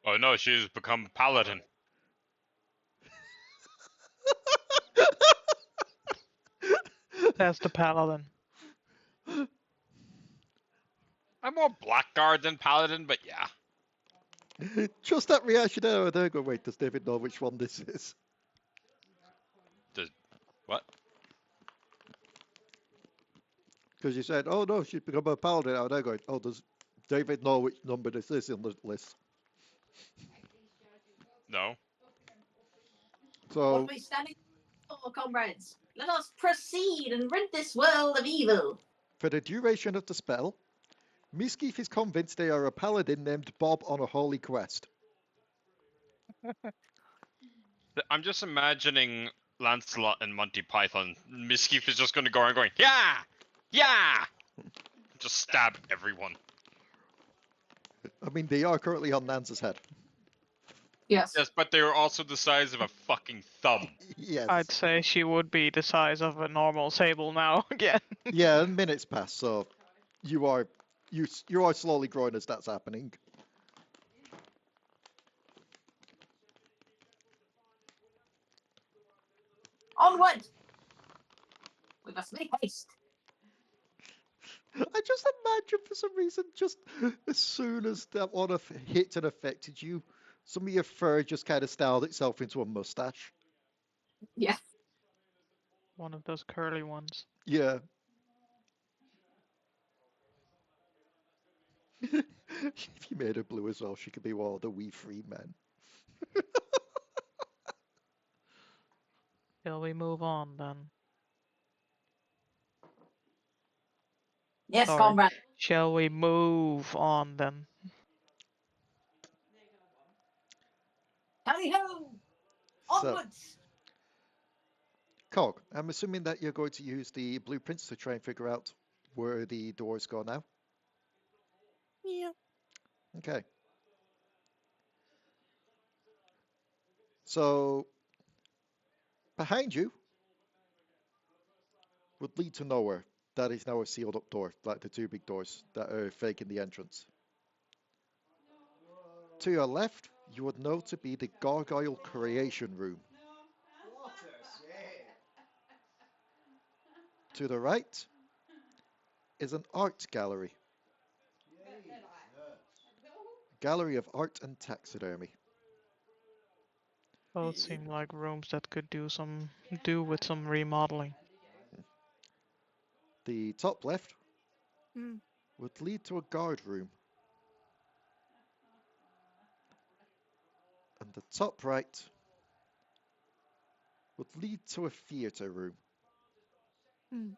Oh no, she's become Paladin. That's the Paladin. I'm more Blackguard than Paladin, but yeah. Just that reaction there, they go, wait, does David know which one this is? What? Because you said, oh no, she's become a paladin. Now they're going, oh, does David know which number this is in the list? No. What So, are we standing for, comrades? Let us proceed and rid this world of evil. for the duration of the spell, Misskiff is convinced they are a paladin named Bob on a holy quest. I'm just imagining Lancelot and Monty Python. Misskiff is just going to go around going, yeah! Yeah! Just stab everyone. I mean, they are currently on Nanza's head. Yes. Yes, but they're also the size of a fucking thumb. Yes. I'd say she would be the size of a normal Sable now again. Yeah, and minutes pass, so you are slowly growing as that's happening. Onward! We must make haste. I just imagine for some reason, just as soon as that one hit and affected you, some of your fur just kind of styled itself into a mustache. Yeah. One of those curly ones. Yeah. If you made her blue as well, she could be one of the wee free men. Shall we move on then? Yes, Sorry. comrade. Shall we move on then? Tally ho! So, Onwards! Cog, I'm assuming that you're going to use the blueprints to try and figure out where the doors go now. Yeah. Okay. So, behind you would lead to nowhere. That is now a sealed up door, like the two big doors that are faking the entrance. To your left, you would know to be the Gargoyle Creation Room. To the right is an art gallery. Gallery of art and taxidermy. Both seem like rooms that could do with some remodeling. The top left Hmm. would lead to a guard room. And the top right would lead to a theatre room. Hmm.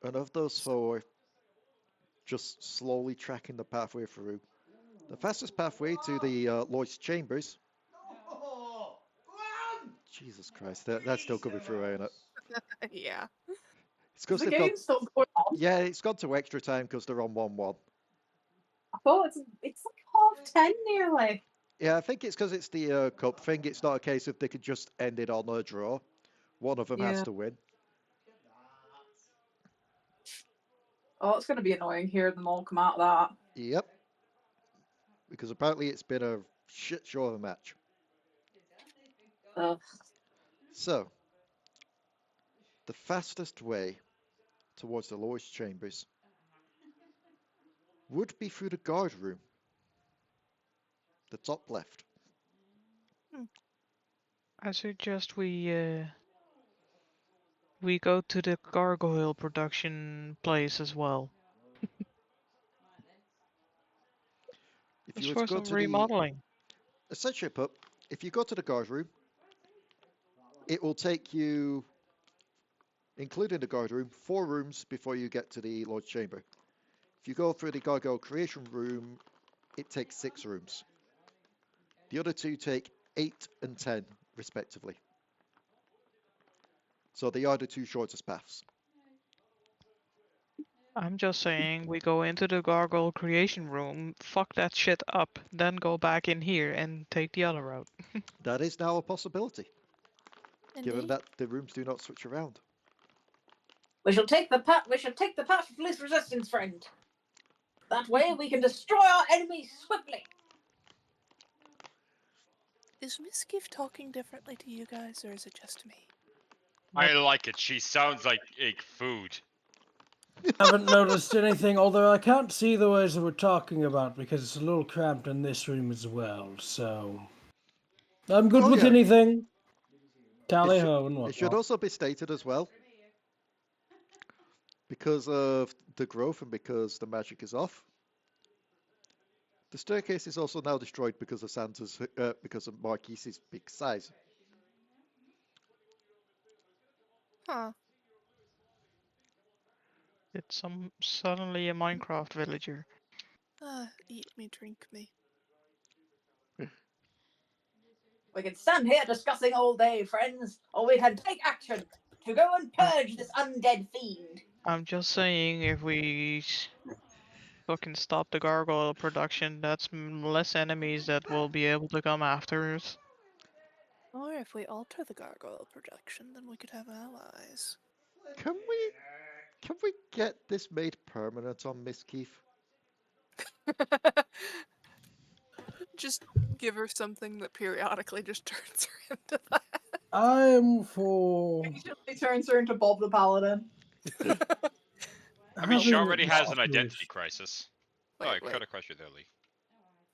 And of those four, just slowly tracking the pathway through, the fastest pathway to the Lord's Chambers. Jesus Christ, that's still coming through, ain't it? Yeah. It's because The they've got, game's still going on. yeah, it's gone to extra time because they're on 1-1. I thought it's like 10:30 nearly. Yeah, I think it's because it's the cup thing. It's not a case of they could just end it on a draw. One of them has Yeah. to win. Oh, it's going to be annoying hearing them all come out of that. Yep. Because apparently it's been a shit show of a match. Ugh. So, the fastest way towards the Lord's Chambers would be through the guard room. The top left. I suggest we go to the gargoyle production place as well. If Just you were to for go some to the remodeling. essentially put, if you go to the guard room, it will take you, including the guard room, 4 rooms before you get to the Lord's Chamber. If you go through the Gargoyle Creation Room, it takes 6 rooms. The other two take 8 and 10, respectively. So they are the 2 shortest paths. I'm just saying we go into the gargoyle creation room, fuck that shit up, then go back in here and take the other route. That is now a possibility, given Indeed. that the rooms do not switch around. We shall take the path of least resistance, friend. That way we can destroy our enemies swiftly. Is Misskiff talking differently to you guys, or is it just me? I like it. She sounds like food. Haven't noticed anything, although I can't see the words that we're talking about because it's a little cramped in this room as well, so I'm good Oh, with yeah. anything. Tally ho and It should whatnot. also be stated as well, because of the growth and because the magic is off, the staircase is also now destroyed because of because of Marquis's big size. Huh. It's suddenly a Minecraft villager. Eat me, drink me. We can stand here discussing all day, friends, or we can take action to go and purge this undead fiend. I'm just saying, if we fucking stop the gargoyle production, that's less enemies that will be able to come after us. Or if we alter the gargoyle production, then we could have allies. Can we get this made permanent on Misskiff? Just give her something that periodically just turns her into that. I am for. He turns her into Bob the Paladin. I mean, she having already the has an situation- identity crisis. Oh, I Wait. cut across you there, Leigh.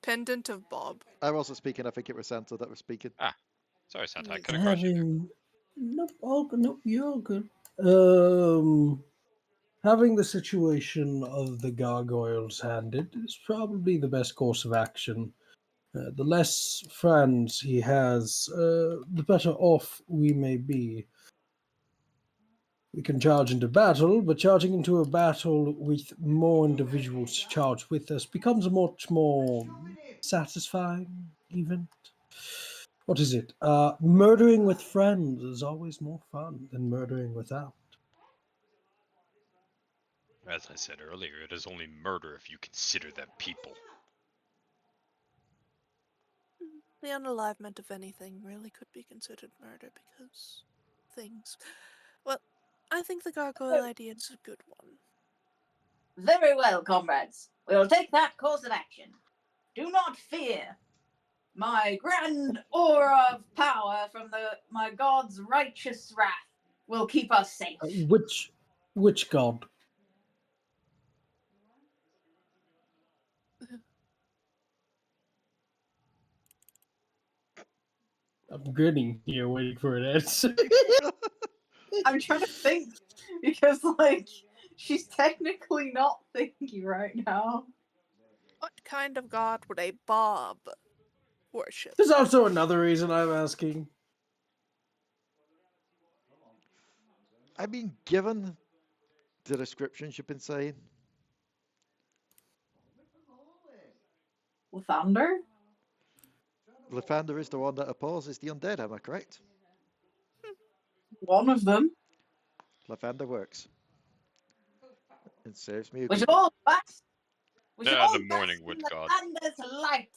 Pendant of Bob. I wasn't speaking, I think it was Santa that was speaking. Sorry, Santa. I cut across you. Having nope, you're all good. Having the situation of the gargoyles handed is probably the best course of action. The less friends he has, the better off we may be. We can charge into battle, but charging into a battle with more individuals to charge with us becomes a much more satisfying event. What is it? Murdering with friends is always more fun than murdering without. As I said earlier, it is only murder if you consider them people. The unalivement of anything really could be considered murder because things. Well, I think the gargoyle idea is a good one. Very well, comrades. We will take that course of action. Do not fear. My grand aura of power from my god's righteous wrath will keep us safe. Which god? I'm grinning here, waiting for an answer. I'm trying to think because, like, she's technically not thinking right now. What kind of god would a Bob worship? There's also another reason I'm asking. I mean, given the descriptions you've been saying, Lathander? Lathander is the one that opposes the undead, am I correct? One of them. Lathander works. It serves me a We should good all bask. We should Yeah, all the bask morning in wood the god. thunder's light.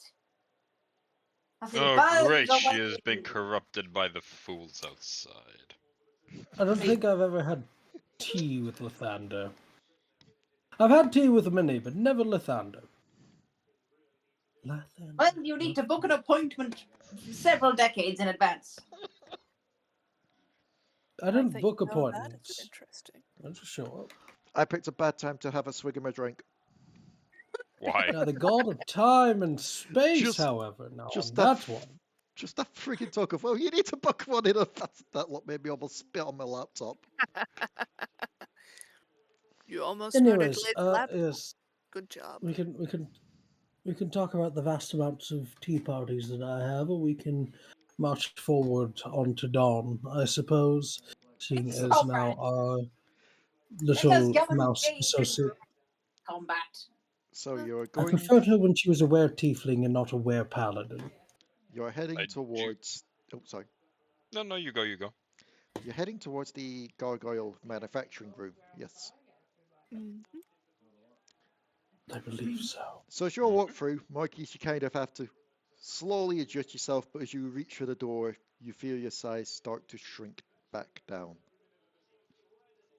As he Oh, burns great, she away. has been corrupted by the fools outside. I don't think I've ever had tea with Lathander. I've had tea with many, but never Lathander. Well, you need to book an appointment several decades in advance. I don't think book you know that is appointments. interesting. I just show up. I picked a bad time to have a swig of my drink. Why? Now, the god of time and space, Just- however, now just on a that one. Just a friggin' talk of, well, you need to book one in advance. That lot made me almost spit on my laptop. You almost murdered Anyways, Lee's laptop. yes, Good job. we can talk about the vast amounts of tea parties that I have, or we can march forward onto dawn, I suppose, seeing It's as all now right. our Let us little go mouse engage in associate. combat. So you're I going, preferred her when she was a were tiefling and not a were paladin. you're heading I do- towards, oh, sorry. No, you go, you go. You're heading towards the gargoyle manufacturing room, yes. Mhm. I believe so. So as you all walk through, Marquis, you kind of have to slowly adjust yourself, but as you reach for the door, you feel your size start to shrink back down.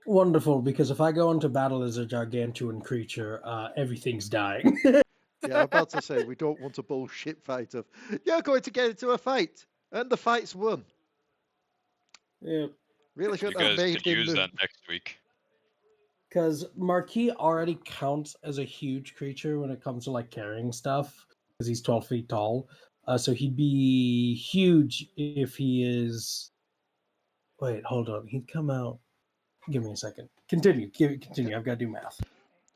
Wonderful, because if I go into battle as a gargantuan creature, everything's dying. Yeah, I'm about to say, we don't want a bullshit fight of, you're going to get into a fight, and the fight's won. Yeah. Really You shouldn't have guys made could him use move. that next week. Because Marquis already counts as a huge creature when it comes to like carrying stuff, because he's 12 feet tall. So he'd be huge if he is. Wait, hold on. He'd come out. Give me a second. Continue. Continue. I've got to do math.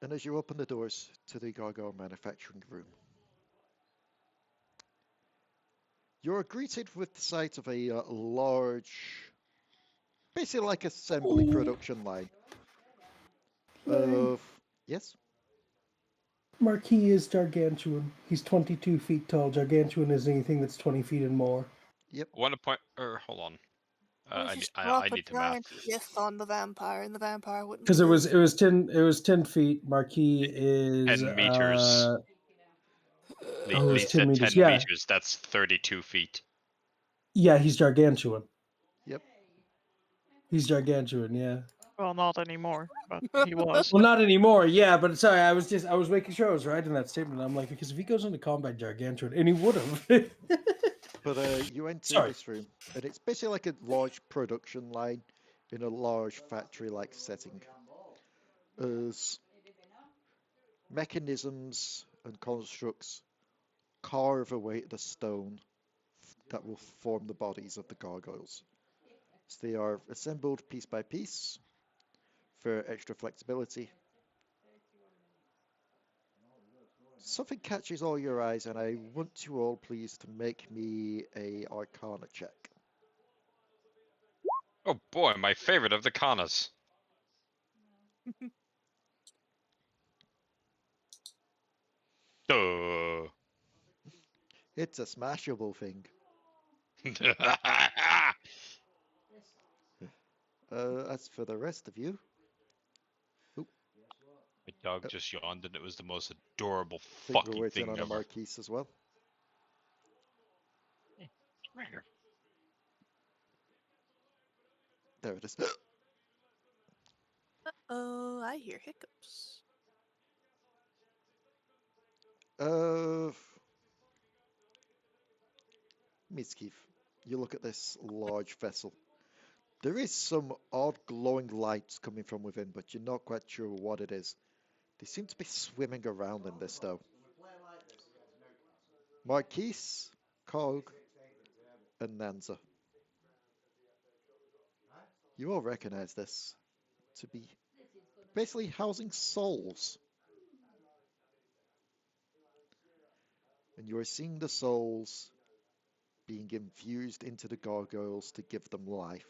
And as you open the doors to the gargoyle manufacturing room, you're greeted with the sight of a large, basically like assembly production line of, yes? Marquis is gargantuan. He's 22 feet tall. Gargantuan is anything that's 20 feet and more. Yep. One point, hold on. I Just need drop a to math. giant gift on the vampire, and the vampire wouldn't. Because move. it was 10 feet. Marquis is 10 meters. Lee, Oh, Lee it's 10 said meters, 10 yeah. meters, that's 32 feet. Yeah, he's gargantuan. Yep. He's gargantuan, yeah. Well, not anymore, but he was. Well, not anymore, yeah, but sorry, I was making sure I was right in that statement. I'm like, because if he goes into combat gargantuan, and he would have. But you enter Sorry. this room, and it's basically like a large production line in a large factory-like setting. As mechanisms and constructs carve away the stone that will form the bodies of the gargoyles. So they are assembled piece by piece for extra flexibility. something catches all your eyes, and I want you all please to make me a Arcana check. Oh boy, my favorite of the Kanas. Duh. It's a smashable thing. As for the rest of you, My dog just yawned and it was the most adorable I think we're fucking waiting thing on a ever. Marquis as well. Right here. There it is. Oh, I hear hiccups. Misskiff, you look at this large vessel. There is some odd glowing lights coming from within, but you're not quite sure what it is. They seem to be swimming around in this, though. Marquis, Cog, and Nanza. You all recognize this to be basically housing souls. And you are seeing the souls being infused into the gargoyles to give them life.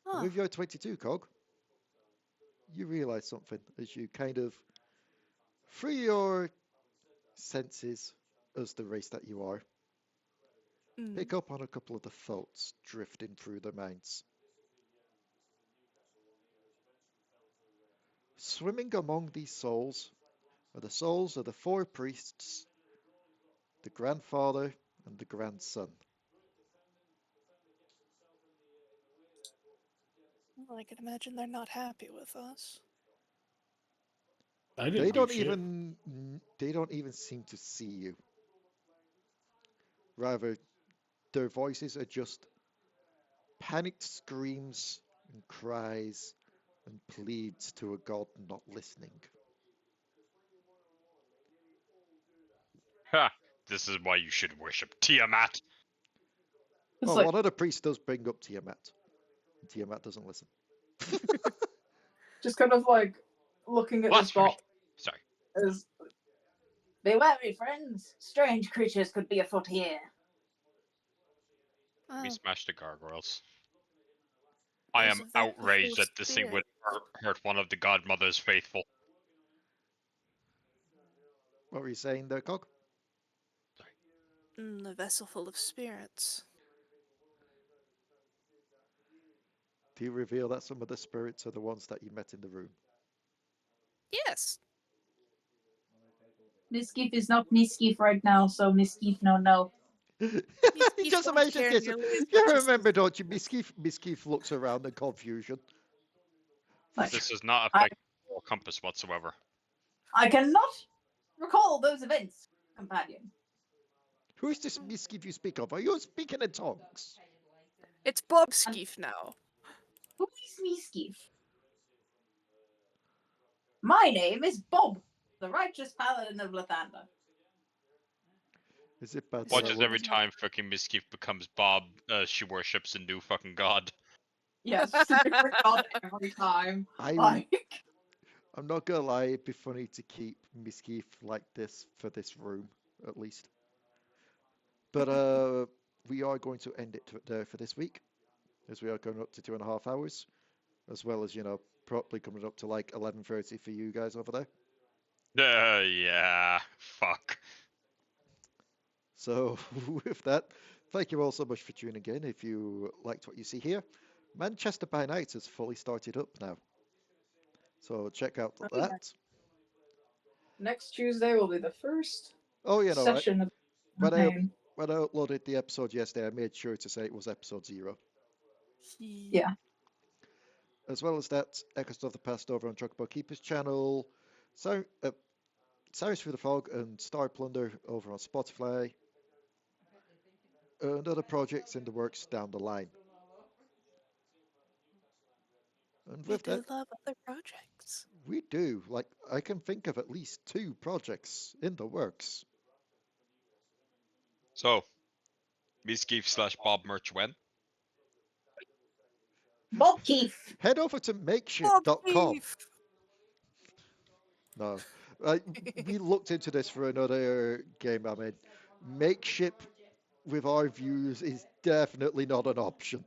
Huh. With your 22, Cog, you realize something as you kind of, through your senses as the race that you are, pick up on a couple of the thoughts drifting through their minds. Swimming among these souls are the souls of the 4 priests, the grandfather, and the grandson. Well, I can imagine they're not happy with us. I didn't They do don't shit. even seem to see you. Rather, their voices are just panicked screams and cries and pleads to a god not listening. Ha! This is why you should worship Tiamat. It's Oh, like, one of the priests does bring up Tiamat. Tiamat doesn't listen. just kind of like looking at this Blasphemy. bot Sorry. as Be wary, friends. Strange creatures could be afoot here. We Oh, smashed the gargoyles. I there's am a vessel full outraged of that this thing would spirits. hurt one of the godmother's faithful. What were you saying there, Cog? A vessel full of spirits. Do you reveal that some of the spirits are the ones that you met in the room? Yes. Misskiff is not Misskiff right now, so Misskiff no. He just don't mentions care this. nearly as You much as remember, don't you? Misskiff looks around in confusion. like, This does not I- affect moral compass whatsoever. I cannot recall those events, companion. Who is this Misskiff you speak of? Are you speaking in tongues? It's Bob Skeef now. Who is Misskiff? My name is Bob, the righteous paladin of Lathander. Is it bad? So that I Watches wouldn't- every time fucking Misskiff becomes Bob, she worships a new fucking god. yes, just a different god every time. I'm Like, not gonna lie, it'd be funny to keep Misskiff like this for this room, at least. But we are going to end it there for this week, as we are going up to 2.5 hours, as well as, probably coming up to like 11:30 for you guys over there. Yeah, fuck. So with that, thank you all so much for tuning in. If you liked what you see here, Manchester by Night has fully started up now. So check out Oh, yeah. that. next Tuesday will be the first Oh, session of the when I campaign. when I uploaded the episode yesterday, I made sure to say it was episode 0. Yeah. As well as that, Echoes of the Past over on Chocobo Keeper's channel, Sounds Through the Fog and Star Plunder over on Spotify, and other projects in the works down the line. And We with do that, love other projects. we do. Like, I can think of at least 2 projects in the works. So, Misskiff/Bob merch when? Bob Keefe. Head over to makeshift.com. No. We looked into this for another game I made. Makeship with our views is definitely not an option.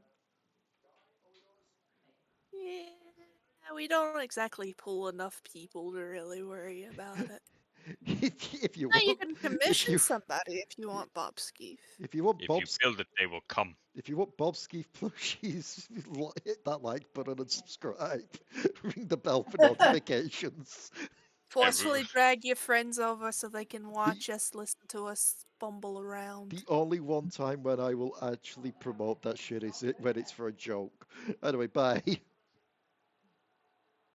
Yeah, we don't exactly pull enough people to really worry about it. If you Now you want, can if commission you somebody if you want Bob Skeef. if you want If Bob you build it, they will come. if you want Bob Skeef plushies, hit that like button and subscribe. Ring the bell for notifications. Forcefully drag your friends over so they can watch us, listen to us bumble around. The only one time when I will actually promote that shit is when it's for a joke. Anyway, bye.